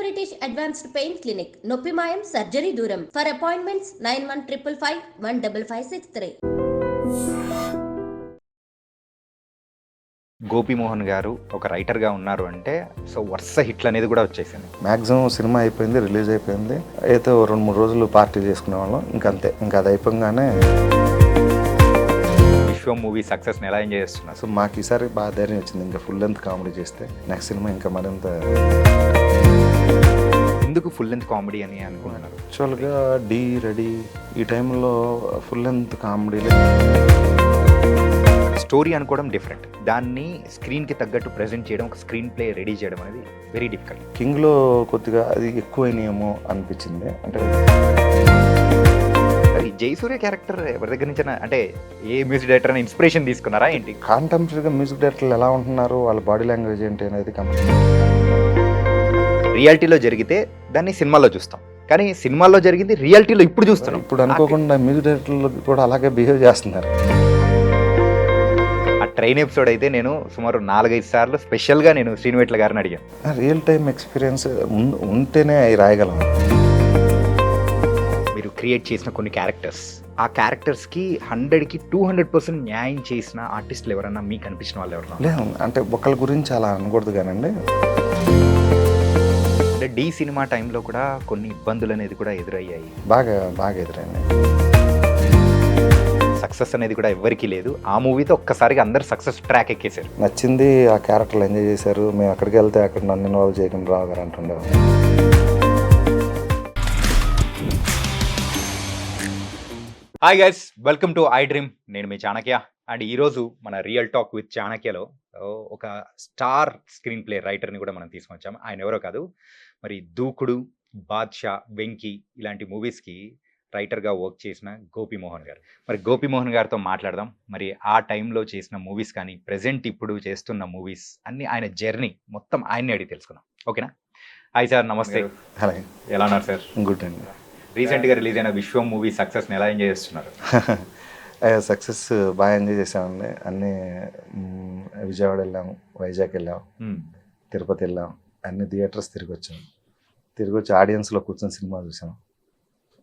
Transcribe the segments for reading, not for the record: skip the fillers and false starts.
British Advanced Pain Clinic, Noppimayam Surgery Duram. For appointments 9155515563. Gopimohan గారు ఒక రైటర్గా ఉన్నారు అంటే సో వరుస హిట్లు అనేది కూడా వచ్చేసింది. మ్యాక్సిమం సినిమా అయిపోయింది, రిలీజ్ అయిపోయింది, అయితే 2-3 రోజులు పార్టీ చేసుకునే వాళ్ళం. ఇంకంతే, ఇంకా అది అయిపోగానే విశ్వం మూవీ సక్సెస్ని ఎలా ఎంజాయ్ చేస్తున్నారు? సో మాకు ఈసారి బాగా ధైర్యం వచ్చింది, ఇంకా ఫుల్ లెంత్ కామెడీ చేస్తే నెక్స్ట్ సినిమా ఇంకా మరింత. ఎందుకు ఫుల్ లెంత్ కామెడీ అని అనుకుంటున్నారు? యాక్చువల్గా డీ రెడీ ఈ టైంలో ఫుల్ లెంత్ కామెడీలో స్టోరీ అనుకోవడం డిఫరెంట్, దాన్ని స్క్రీన్కి తగ్గట్టు ప్రజెంట్ చేయడం, ఒక స్క్రీన్ ప్లే రెడీ చేయడం అనేది వెరీ డిఫికల్ట్. కింగ్లో కొద్దిగా అది ఎక్కువైనాయేమో అనిపించింది. అంటే జయసూర్య క్యారెక్టర్ ఎవరి దగ్గర నుంచి అంటే ఏ మ్యూజిక్ డైరెక్టర్ అని ఇన్స్పిరేషన్ తీసుకున్నారా ఏంటి? కాంటెంపరీగా మ్యూజిక్ డైరెక్టర్లు ఎలా ఉంటున్నారు, వాళ్ళ బాడీ లాంగ్వేజ్ ఏంటి అనేది రియాలిటీలో జరిగితే దాన్ని సినిమాలో చూస్తాం, కానీ సినిమాలో జరిగింది రియాలిటీలో ఇప్పుడు చూస్తున్నాం. ఇప్పుడు అనుకోకుండా మ్యూజిక్ డైరెక్టర్లు కూడా అలాగే బిహేవ్ చేస్తున్నారు. ఆ ట్రైన్ ఎపిసోడ్ అయితే నేను సుమారు 4-5 సార్లు స్పెషల్గా నేను శ్రీనివేట్ల గారిని అడిగాను. రియల్ టైం ఎక్స్పీరియన్స్ ఉంటేనే అవి రాయగలం. మీరు క్రియేట్ చేసిన కొన్ని క్యారెక్టర్స్, ఆ క్యారెక్టర్స్కి 100కి 200% న్యాయం చేసిన ఆర్టిస్టులు ఎవరన్నా మీకు అనిపించిన వాళ్ళు ఎవరన్నా? లేదు, అంటే ఒకళ్ళ గురించి అలా అనకూడదు కానండి. అంటే డీ సినిమా టైంలో కూడా కొన్ని ఇబ్బందులు అనేది కూడా ఎదురయ్యాయి, బాగా ఎదురైంది. సక్సెస్ అనేది కూడా ఎవరికీ లేదు. ఆ మూవీతో ఒక్కసారిగా అందరు సక్సెస్ ట్రాక్ ఎక్కేశారు. నచ్చింది, ఆ క్యారెక్టర్లు ఎంజాయ్ చేశారు. మేము అక్కడికి వెళ్తే అక్కడ నన్ను ఇన్వాల్వ్ చేయకుండా రావు గారు అంటుండేవారు. Hi guys, welcome to iDream. నేను మీ చాణక్య. అండ్ ఈరోజు మన రియల్ టాక్ విత్ చాణక్యలో ఒక స్టార్ స్క్రీన్ ప్లే రైటర్ని కూడా మనం తీసుకొచ్చాము. ఆయన ఎవరో కాదు, మరి దూకుడు, బాద్షా, వెంకీ ఇలాంటి మూవీస్కి రైటర్గా వర్క్ చేసిన గోపీమోహన్ గారు. మరి గోపీమోహన్ గారితో మాట్లాడదాం. మరి ఆ టైంలో చేసిన మూవీస్ కానీ ప్రజెంట్ ఇప్పుడు చేస్తున్న మూవీస్ అన్ని, ఆయన జర్నీ మొత్తం ఆయన్ని అడిగి తెలుసుకుందాం. ఓకేనా? హాయ్ సార్, నమస్తే. హలో, ఎలా ఉన్నారు సార్? గుడ్ అండి. రీసెంట్గా రిలీజ్ అయిన విశ్వం మూవీ సక్సెస్ని ఎలా ఎంజాయ్ చేస్తున్నారు? సక్సెస్ బాగా ఎంజాయ్ చేసామండి. అన్నీ విజయవాడ వెళ్ళాము, వైజాగ్ వెళ్ళాము, తిరుపతి వెళ్ళాము, అన్ని థియేటర్స్ తిరిగి వచ్చి ఆడియన్స్లో కూర్చొని సినిమా చూసాం.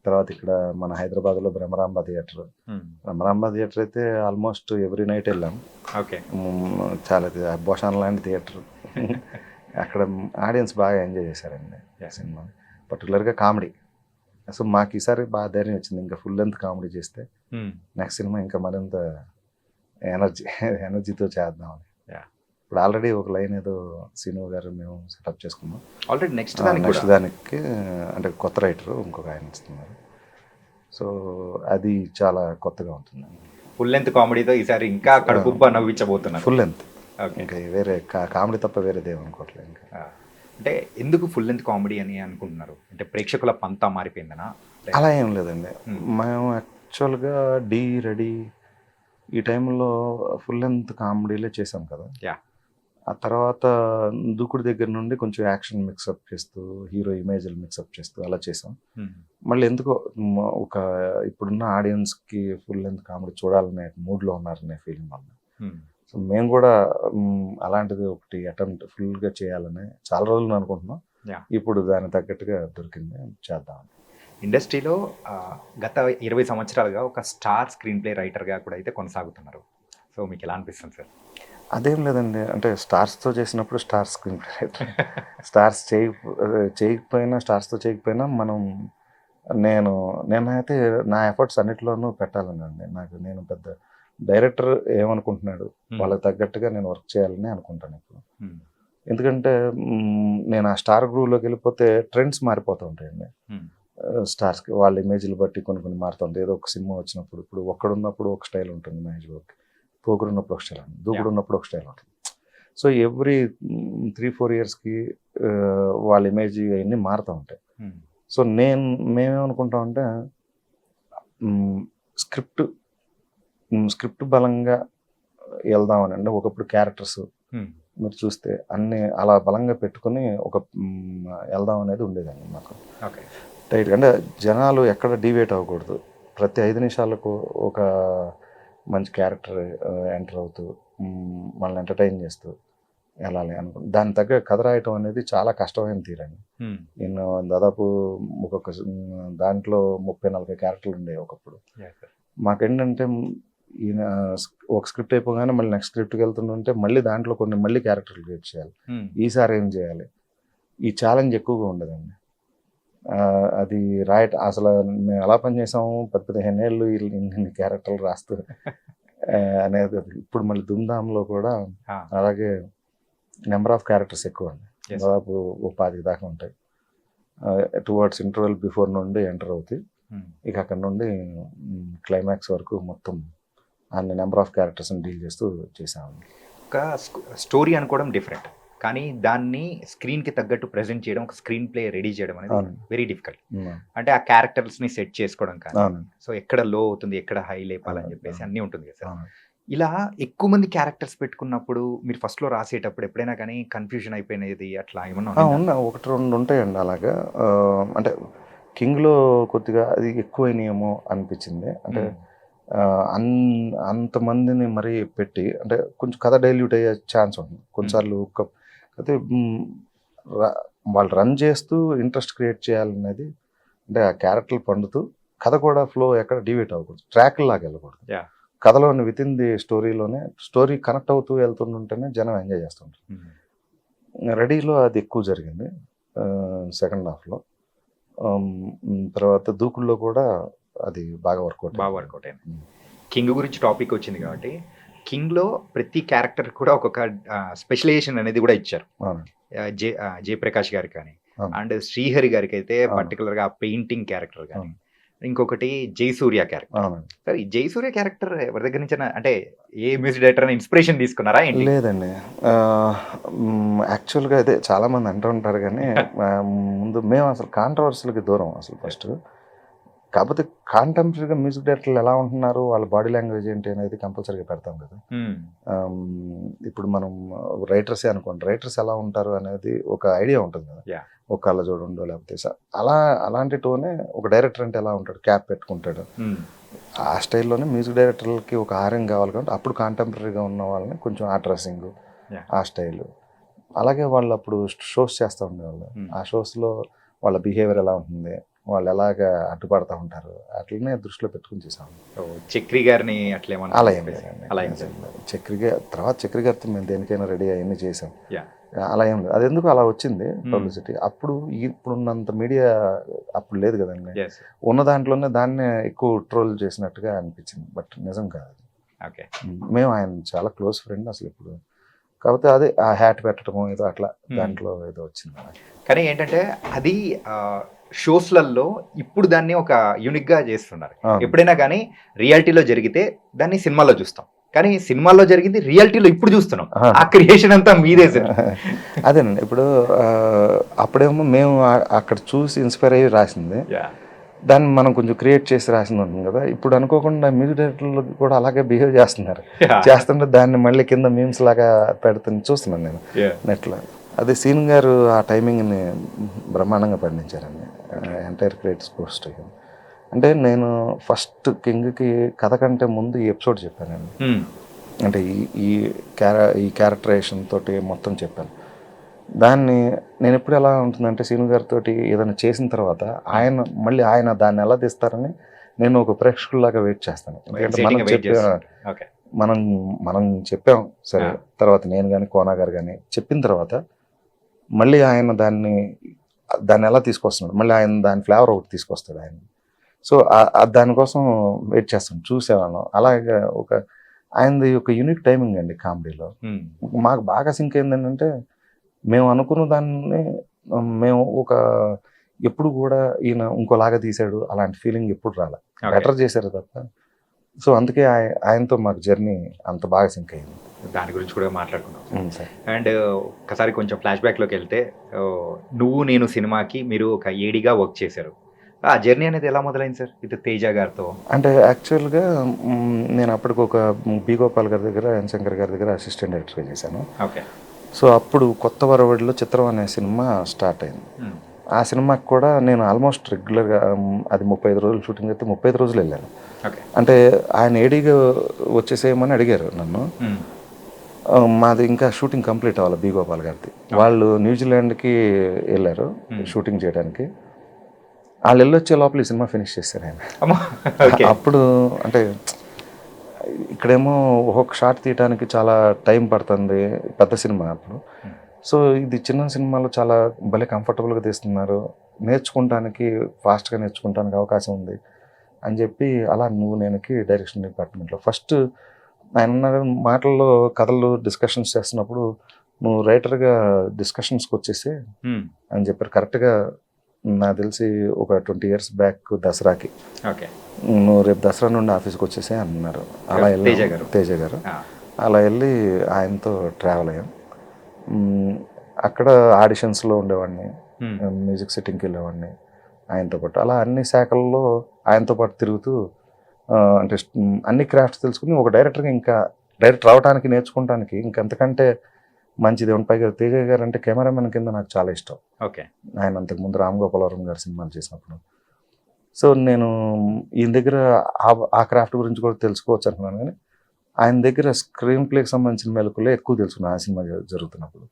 తర్వాత ఇక్కడ మన హైదరాబాద్లో బ్రహ్మరాంబ థియేటర్ అయితే ఆల్మోస్ట్ ఎవ్రీ నైట్ వెళ్ళాము. ఓకే, చాలా భోషాన్ లాంటి థియేటర్. అక్కడ ఆడియన్స్ బాగా ఎంజాయ్ చేశారండి సినిమా, పర్టికులర్గా కామెడీ. సో మాకు ఈసారి బాగా ధైర్యం వచ్చింది, ఇంకా ఫుల్ లెంత్ కామెడీ చేస్తే నెక్స్ట్ సినిమా ఇంకా మరింత ఎనర్జీతో చేద్దామని. ఇప్పుడు ఆల్రెడీ ఒక లైన్ ఏదో సీను గారు మేము సెటప్ చేసుకున్నాం. ఆల్రెడీ నెక్స్ట్ దానికి అంటే కొత్త రైటర్ ఇంకొక ఆయన ఇస్తున్నారు. సో అది చాలా కొత్తగా ఉంటుంది. ఫుల్ లెంత్ కామెడీతో ఈసారి ఇంకా కడుపుబ్బ నవ్వించబోతున్నారు. ఫుల్ లెంత్, ఇంకా వేరే కామెడీ తప్ప వేరేది ఏమనుకోవట్లేదు. ఇంకా అంటే ఎందుకు ఫుల్ లెంత్ కామెడీ అని అనుకుంటున్నారు? అంటే ప్రేక్షకుల పంతా మారిపోయిందనా? అలా ఏం లేదండి. మేము యాక్చువల్గా డీ రెడీ ఈ టైంలో ఫుల్ లెంత్ కామెడీలే చేసాం కదా. ఆ తర్వాత దూకుడు దగ్గర నుండి కొంచెం యాక్షన్ మిక్సప్ చేస్తూ, హీరో ఇమేజ్లు మిక్సప్ చేస్తూ అలా చేసాం. మళ్ళీ ఎందుకో ఒక ఇప్పుడున్న ఆడియన్స్కి ఫుల్ లెంత్ కామెడీ చూడాలనే మూడ్లో ఉన్నారనే ఫీలింగ్ వల్ల సో మేము కూడా అలాంటిది ఒకటి అటెంప్ట్ ఫుల్గా చేయాలని చాలా రోజులు అనుకుంటున్నాం. ఇప్పుడు దానికి తగ్గట్టుగా దొరికింది, చేద్దామని. ఇండస్ట్రీలో గత 20 సంవత్సరాలుగా ఒక స్టార్ స్క్రీన్ ప్లే రైటర్గా కూడా అయితే కొనసాగుతున్నారు. సో మీకు ఎలా అనిపిస్తుంది సార్? అదేం లేదండి, అంటే స్టార్స్తో చేసినప్పుడు star screen play writer, stars చేయకపోయినా మనం నేనైతే నా ఎఫర్ట్స్ అన్నిటిలోనూ పెట్టాలని అండి. నేను పెద్ద డైరెక్టర్ ఏమనుకుంటున్నాడు వాళ్ళకి తగ్గట్టుగా నేను వర్క్ చేయాలని అనుకుంటాను ఇప్పుడు. ఎందుకంటే నేను ఆ స్టార్ గ్రూవ్లోకి వెళ్ళిపోతే ట్రెండ్స్ మారిపోతూ ఉంటాయండి. స్టార్స్కి వాళ్ళ ఇమేజ్లు బట్టి కొన్ని మారుతుంటాయి. ఏదో ఒక సినిమా వచ్చినప్పుడు, ఇప్పుడు ఒక్కడున్నప్పుడు ఒక స్టైల్ ఉంటుంది మహేష్ బాబుకి, పోగురు ఉన్నప్పుడు ఒక స్టైల్ ఉంటుంది, దూకుడు ఉన్నప్పుడు ఒక స్టైల్ ఉంటుంది. సో ఎవ్రీ 3-4 ఇయర్స్కి వాళ్ళ ఇమేజ్ అవన్నీ మారుతూ ఉంటాయి. సో మేమేమనుకుంటామంటే స్క్రిప్ట్ బలంగా వెళ్దామని. అంటే ఒకప్పుడు క్యారెక్టర్స్ మీరు చూస్తే అన్నీ అలా బలంగా పెట్టుకుని వెళ్దాం అనేది ఉండేదండి మాకు. టైట్ అంటే జనాలు ఎక్కడ డివేట్ అవ్వకూడదు, ప్రతి 5 నిమిషాలకు ఒక మంచి క్యారెక్టర్ ఎంటర్ అవుతూ మనల్ని ఎంటర్టైన్ చేస్తూ వెళ్ళాలి అనుకున్నాను. దాని తగ్గ కథ రాయటం అనేది చాలా కష్టమైన తీరండి. నేను దాదాపు ఒక్కొక్క దాంట్లో 30-40 క్యారెక్టర్లు ఉండేవి ఒకప్పుడు. మాకేంటంటే ఈయన ఒక స్క్రిప్ట్ అయిపోగానే మళ్ళీ నెక్స్ట్ స్క్రిప్ట్కి వెళ్తుంటే మళ్ళీ దాంట్లో మళ్ళీ క్యారెక్టర్లు క్రియేట్ చేయాలి. ఈసారి ఏం చేయాలి, ఈ ఛాలెంజ్ ఎక్కువగా ఉండదండి. అది అసలు మేము ఎలా పనిచేసాము 10-15 ఏళ్ళు ఇన్ని క్యారెక్టర్లు రాస్తూ అనేది. ఇప్పుడు మళ్ళీ ధూమ్ధామ్లో కూడా అలాగే నెంబర్ ఆఫ్ క్యారెక్టర్స్ ఎక్కువ అండి. దాదాపు 20 దాకా ఉంటాయి. టువర్డ్స్ ఇంటర్వెల్ బిఫోర్ నుండి ఎంటర్ అవుతాయి. ఇక అక్కడ నుండి క్లైమాక్స్ వరకు మొత్తం అన్ని నెంబర్ ఆఫ్ క్యారెక్టర్స్ని డీల్ చేస్తూ చేసాము. ఒక స్టోరీ అనుకోవడం డిఫరెంట్, కానీ దాన్ని స్క్రీన్కి తగ్గట్టు ప్రెజెంట్ చేయడం, ఒక స్క్రీన్ ప్లే రెడీ చేయడం అనేది వెరీ డిఫికల్ట్. అంటే ఆ క్యారెక్టర్స్ని సెట్ చేసుకోవడం కానీ, సో ఎక్కడ లో అవుతుంది, ఎక్కడ హై లేపాలని చెప్పేసి అన్నీ ఉంటుంది కదా సార్. ఇలా ఎక్కువ మంది క్యారెక్టర్స్ పెట్టుకున్నప్పుడు మీరు ఫస్ట్లో రాసేటప్పుడు ఎప్పుడైనా కానీ కన్ఫ్యూజన్ అయిపోయినది అట్లా ఏమన్నా? 1-2 ఉంటాయండి అలాగా. అంటే కింగ్లో కొద్దిగా అది ఎక్కువైనాయేమో అనిపించింది. అంటే అంతమందిని మరీ పెట్టి అంటే కొంచెం కథ డైల్యూట్ అయ్యే ఛాన్స్ ఉంటుంది కొన్నిసార్లు. అయితే వాళ్ళు రన్ చేస్తూ ఇంట్రెస్ట్ క్రియేట్ చేయాలనేది, అంటే ఆ క్యారెక్టర్లు పండుతూ కథ కూడా ఫ్లో ఎక్కడ డివేట్ అవ్వకూడదు, ట్రాక్ లాగా వెళ్ళకూడదు. కథలోని విత్ ఇన్ ది స్టోరీలోనే స్టోరీ కనెక్ట్ అవుతూ వెళ్తుంటేనే జనం ఎంజాయ్ చేస్తుంటారు. రెడీలో అది ఎక్కువ జరిగింది సెకండ్ హాఫ్లో. తర్వాత దూకుల్లో కూడా అది బాగా వర్కౌట్ అయింది. కింగ్ గురించి టాపిక్ వచ్చింది కాబట్టి కింగ్లో ప్రతి క్యారెక్టర్ కూడా ఒక్కొక్క స్పెషలైజేషన్ అనేది కూడా ఇచ్చారు. జయప్రకాష్ గారికి కానీ, అండ్ శ్రీహరి గారికి అయితే పర్టికులర్గా పెయింటింగ్ క్యారెక్టర్ కానీ, ఇంకొకటి జయసూర్య క్యారెక్టర్. సార్ ఈ జయసూర్య క్యారెక్టర్ ఎవరి దగ్గర నుంచి, అంటే ఏ మ్యూజిక్ డైరెక్టర్ అని ఇన్స్పిరేషన్ తీసుకున్నారా? లేదండి, యాక్చువల్గా అదే చాలా మంది అంటూ ఉంటారు. కానీ ముందు మేము అసలు కాంట్రవర్సీలకి దూరం అసలు ఫస్ట్. కాకపోతే కాంటెంపరీగా మ్యూజిక్ డైరెక్టర్లు ఎలా ఉంటున్నారు, వాళ్ళ బాడీ లాంగ్వేజ్ ఏంటి అనేది కంపల్సరీగా పెడతాం కదా. ఇప్పుడు మనం రైటర్సే అనుకోండి, రైటర్స్ ఎలా ఉంటారు అనేది ఒక ఐడియా ఉంటుంది కదా. ఒక కళ్ళ చూడండో లేకపోతే అలాంటి టోనే ఒక డైరెక్టర్ అంటే ఎలా ఉంటాడు, క్యాప్ పెట్టుకుంటాడు, ఆ స్టైల్లోనే మ్యూజిక్ డైరెక్టర్లకి ఒక ఆర్యం కావాలి. కాబట్టి అప్పుడు కాంటెంపరీగా ఉన్న వాళ్ళని కొంచెం ఆ డ్రెస్సింగ్, ఆ స్టైల్, అలాగే వాళ్ళు అప్పుడు షోస్ చేస్తూ ఉండేవాళ్ళు. ఆ షోస్లో వాళ్ళ బిహేవియర్ ఎలా ఉంటుంది, వాళ్ళు ఎలాగ అడ్డుపడతా ఉంటారు, అట్లనే దృష్టిలో పెట్టుకుని చేసాము. చక్రి గారిని అలా ఏం లేదు. చక్రి గారితో మేము దేనికైనా రెడీ అవన్నీ చేసాం. అలా ఏం లేదు. అది ఎందుకు అలా వచ్చింది పబ్లిసిటీ. అప్పుడు ఇప్పుడున్నంత మీడియా అప్పుడు లేదు కదండి. ఉన్న దాంట్లోనే దాన్నే ఎక్కువ ట్రోల్ చేసినట్టుగా అనిపించింది. బట్ నిజం కాదు. మేము ఆయన చాలా క్లోజ్ ఫ్రెండ్ అసలు ఇప్పుడు. కాకపోతే అదే ఆ హ్యాట్ పెట్టడం ఏదో అట్లా దాంట్లో ఏదో వచ్చింది. కానీ ఏంటంటే అది షోస్లలో ఇప్పుడు దాన్ని ఒక యూనిక్గా చేస్తున్నారు. ఎప్పుడైనా కానీ రియాలిటీలో జరిగితే దాన్ని సినిమాలో చూస్తాం, కానీ సినిమాల్లో జరిగింది రియాలిటీలో ఇప్పుడు చూస్తున్నాం. ఆ క్రియేషన్ అంతా మీదే సార్. అదేనండి, ఇప్పుడు అప్పుడేమో మేము అక్కడ చూసి ఇన్స్పైర్ అయ్యి రాసింది, దాన్ని మనం కొంచెం క్రియేట్ చేసి రాసింది ఉంటుంది కదా. ఇప్పుడు అనుకోకుండా మ్యూజిక్ డైరెక్టర్లు కూడా అలాగే బిహేవ్ చేస్తుంటే దాన్ని మళ్ళీ కింద మీమ్స్ లాగా పెడుతుంది చూస్తున్నాను నేను నెట్లో. అదే సీన్ గారు ఆ టైమింగ్ని బ్రహ్మాండంగా పండించారండి, ఎంటైర్ క్రియేటివ్ పోస్ట్. అంటే నేను ఫస్ట్ కింగ్కి కథ కంటే ముందు ఈ ఎపిసోడ్ చెప్పానండి. అంటే ఈ క్యారెక్టరైజేషన్ తోటి మొత్తం చెప్పాను. దాన్ని నేను ఎప్పుడు ఎలా ఉంటుందంటే సీను గారితో ఏదైనా చేసిన తర్వాత ఆయన దాన్ని ఎలా తీస్తారని నేను ఒక ప్రేక్షకుల్లాగా వెయిట్ చేస్తాను. ఎందుకంటే మనం చెప్పాం సరే, తర్వాత నేను కానీ కోనా గారు కానీ చెప్పిన తర్వాత మళ్ళీ ఆయన దాన్ని ఎలా తీసుకొస్తున్నాడు, మళ్ళీ ఆయన దాని ఫ్లేవర్ ఒకటి తీసుకొస్తాడు ఆయన. సో దానికోసం వెయిట్ చేస్తాం, చూసేవాళ్ళం. అలాగే ఆయనది ఒక యూనిక్ టైమింగ్ అండి కామెడీలో. మాకు బాగా సింక్ ఏంటంటే మేము అనుకున్న దాన్ని మేము ఎప్పుడు కూడా ఈయన ఇంకోలాగా తీశాడు అలాంటి ఫీలింగ్ ఎప్పుడు రాలే, బెటర్ చేశారు తప్ప. సో అందుకే ఆయనతో మాకు జర్నీ అంత బాగా సింక్ అయింది. దాని గురించి కూడా మాట్లాడుకున్నాం. అండ్ ఒకసారి కొంచెం ఫ్లాష్ బ్యాక్లోకి వెళ్తే, నువ్వు నేను సినిమాకి మీరు ఒక ఏడీగా వర్క్ చేశారు. ఆ జర్నీ అనేది ఎలా మొదలైంది సార్ ఇది తేజ గారితో? అంటే యాక్చువల్గా నేను అప్పటికి ఒక బి గోపాల్ గారి దగ్గర, ఎన్ శంకర్ గారి దగ్గర అసిస్టెంట్ డైరెక్టర్గా చేశాను. ఓకే. సో అప్పుడు కొత్త వరవడిలో చిత్రం అనే సినిమా స్టార్ట్ అయింది. ఆ సినిమాకి కూడా నేను ఆల్మోస్ట్ రెగ్యులర్గా అది 35 రోజులు షూటింగ్ అయితే 35 రోజులు వెళ్ళాను. అంటే ఆయన ఏడీగా వచ్చేసేయమని అడిగారు నన్ను. మాది ఇంకా షూటింగ్ కంప్లీట్ అవ్వాలి బి గోపాల్ గారిది. వాళ్ళు న్యూజిలాండ్కి వెళ్ళారు షూటింగ్ చేయడానికి. వాళ్ళు వెళ్ళొచ్చే లోపల ఈ సినిమా ఫినిష్ చేశారు ఆయన. అప్పుడు అంటే ఇక్కడేమో ఒక్కొక్క షాట్ తీయడానికి చాలా టైం పడుతుంది, పెద్ద సినిమా అప్పుడు. సో ఇది చిన్న సినిమాలో చాలా భలే కంఫర్టబుల్గా తీస్తున్నారు, నేర్చుకుంటానికి ఫాస్ట్గా నేర్చుకుంటానికి అవకాశం ఉంది అని చెప్పి అలా నువ్వు నేనుకి డైరెక్షన్ డిపార్ట్మెంట్లో ఫస్ట్ ఆయన ఉన్నారు. మాటల్లో కథలు డిస్కషన్స్ చేస్తున్నప్పుడు నువ్వు రైటర్గా డిస్కషన్స్కి వచ్చేసి అని చెప్పారు. కరెక్ట్గా నాకు తెలిసి ఒక 20 years బ్యాక్ దసరాకి, నువ్వు రేపు దసరా నుండి ఆఫీస్కి వచ్చేసి అన్నారు. అలా వెళ్ళి తేజ గారు అలా వెళ్ళి ఆయనతో ట్రావెల్ అయ్యాం. అక్కడ ఆడిషన్స్లో ఉండేవాడిని, మ్యూజిక్ సెట్టింగ్కి వెళ్ళేవాడిని ఆయనతో పాటు. అలా అన్ని శాఖల్లో ఆయనతో పాటు తిరుగుతూ అంటే అన్ని క్రాఫ్ట్స్ తెలుసుకుని ఒక డైరెక్టర్గా ఇంకా డైరెక్టర్ అవడానికి నేర్చుకోవడానికి ఇంకంతకంటే మంచిది ఉంది. పైగా తేజ గారు అంటే కెమెరామెన్ కింద నాకు చాలా ఇష్టం. ఓకే, ఆయన అంతకుముందు రామ్ గోపాలవరం గారి సినిమాలు చేసినప్పుడు. సో నేను ఈయన దగ్గర ఆ క్రాఫ్ట్ గురించి కూడా తెలుసుకోవచ్చు అనుకున్నాను, కానీ ఆయన దగ్గర స్క్రీన్ ప్లేకి సంబంధించిన మెలకులే ఎక్కువ తెలుసుకున్నాను ఆ సినిమా జరుగుతున్నప్పుడు.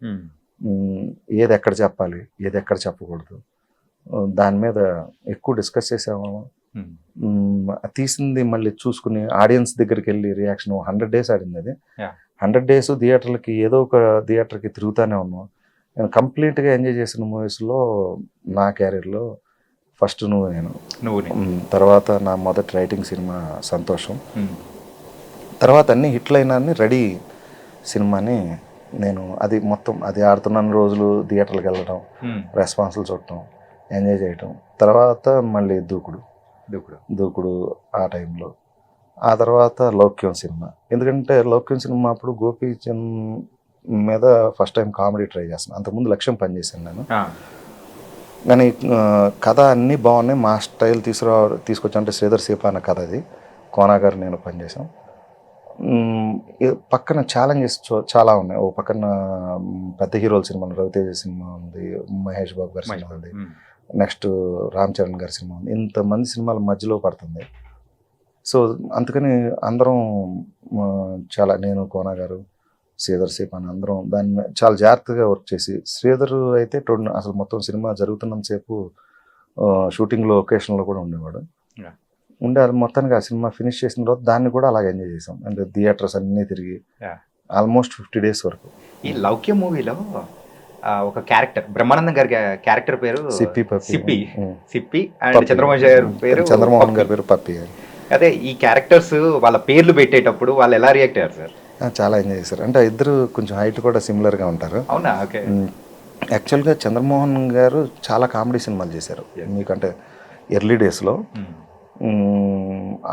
ఏది ఎక్కడ చెప్పాలి, ఏది ఎక్కడ చెప్పకూడదు, దాని మీద ఎక్కువ డిస్కస్ చేసాము. తీసింది మళ్ళీ చూసుకుని ఆడియన్స్ దగ్గరికి వెళ్ళి రియాక్షన్ 100 days ఆడింది అది. 100 days థియేటర్లకి ఏదో ఒక థియేటర్కి తిరుగుతూనే ఉన్నాం. నేను కంప్లీట్గా ఎంజాయ్ చేసిన మూవీస్లో నా క్యారియర్లో ఫస్ట్ నేను తర్వాత నా మొదటి రైటింగ్ సినిమా సంతోషం, తర్వాత అన్ని హిట్లు అయినా రెడీ సినిమాని నేను అది మొత్తం అది ఆడుతున్న రోజులు థియేటర్కి వెళ్ళడం, రెస్పాన్సులు చూడటం, ఎంజాయ్ చేయటం. తర్వాత మళ్ళీ దూకుడు ఆ టైంలో. ఆ తర్వాత లౌక్యం సినిమా. ఎందుకంటే లౌక్యం సినిమా అప్పుడు గోపీచంద్ మీద ఫస్ట్ టైం కామెడీ ట్రై చేస్తున్నాను. అంతకుముందు లక్ష్యం పనిచేశాను నేను, కానీ కథ అన్నీ బాగున్నాయి. మా స్టైల్ తీసుకొచ్చా. అంటే శ్రీధర్ సీపా అన్న కథ, అది కోనా గారు నేను పనిచేసాం. పక్కన ఛాలెంజెస్ చాలా ఉన్నాయి. ఓ పక్కన పెద్ద హీరోల సినిమా, రవితేజ సినిమా ఉంది, మహేష్ బాబు గారి సినిమా ఉంది, నెక్స్ట్ రామ్ చరణ్ గారి సినిమా ఉంది. ఇంతమంది సినిమాల మధ్యలో పడుతుంది. సో అందుకని అందరం చాలా, నేను కోనా గారు శ్రీధర్ సేప్ అని అందరం దాన్ని చాలా జాగ్రత్తగా వర్క్ చేసి, శ్రీధర్ అయితే అసలు మొత్తం సినిమా జరుగుతున్నంతసేపు షూటింగ్లో లొకేషన్లో కూడా ఉండేవాడు. ఉండే మొత్తానికి ఆ సినిమా ఫినిష్ చేసిన తర్వాత దాన్ని కూడా అలాగే ఎంజాయ్ చేసాం. అంటే థియేటర్స్ అన్నీ తిరిగి ఆల్మోస్ట్ 50 days వరకు. ఈ లౌక్యం మూవీలో ఒక క్యారెక్టర్, బ్రహ్మానందం గారి క్యారెక్టర్ పేరు సిప్పి అండ్ చంద్రమోహన్ గారి పేరు పప్పి. అదే ఈ క్యారెక్టర్స్ వాళ్ళ పేర్లు పెట్టేటప్పుడు వాళ్ళు ఎలా రియాక్ట్ అయ్యారు సార్? చాలా ఎంజాయ్ చేశారు. అంటే ఇద్దరు కొంచెం హైట్ కూడా సిమిలర్గా ఉంటారు. అవునా? ఓకే. యాక్చువల్గా చంద్రమోహన్ గారు చాలా కామెడీ సినిమాలు చేశారు. మీకంటే ఎర్లీ డేస్లో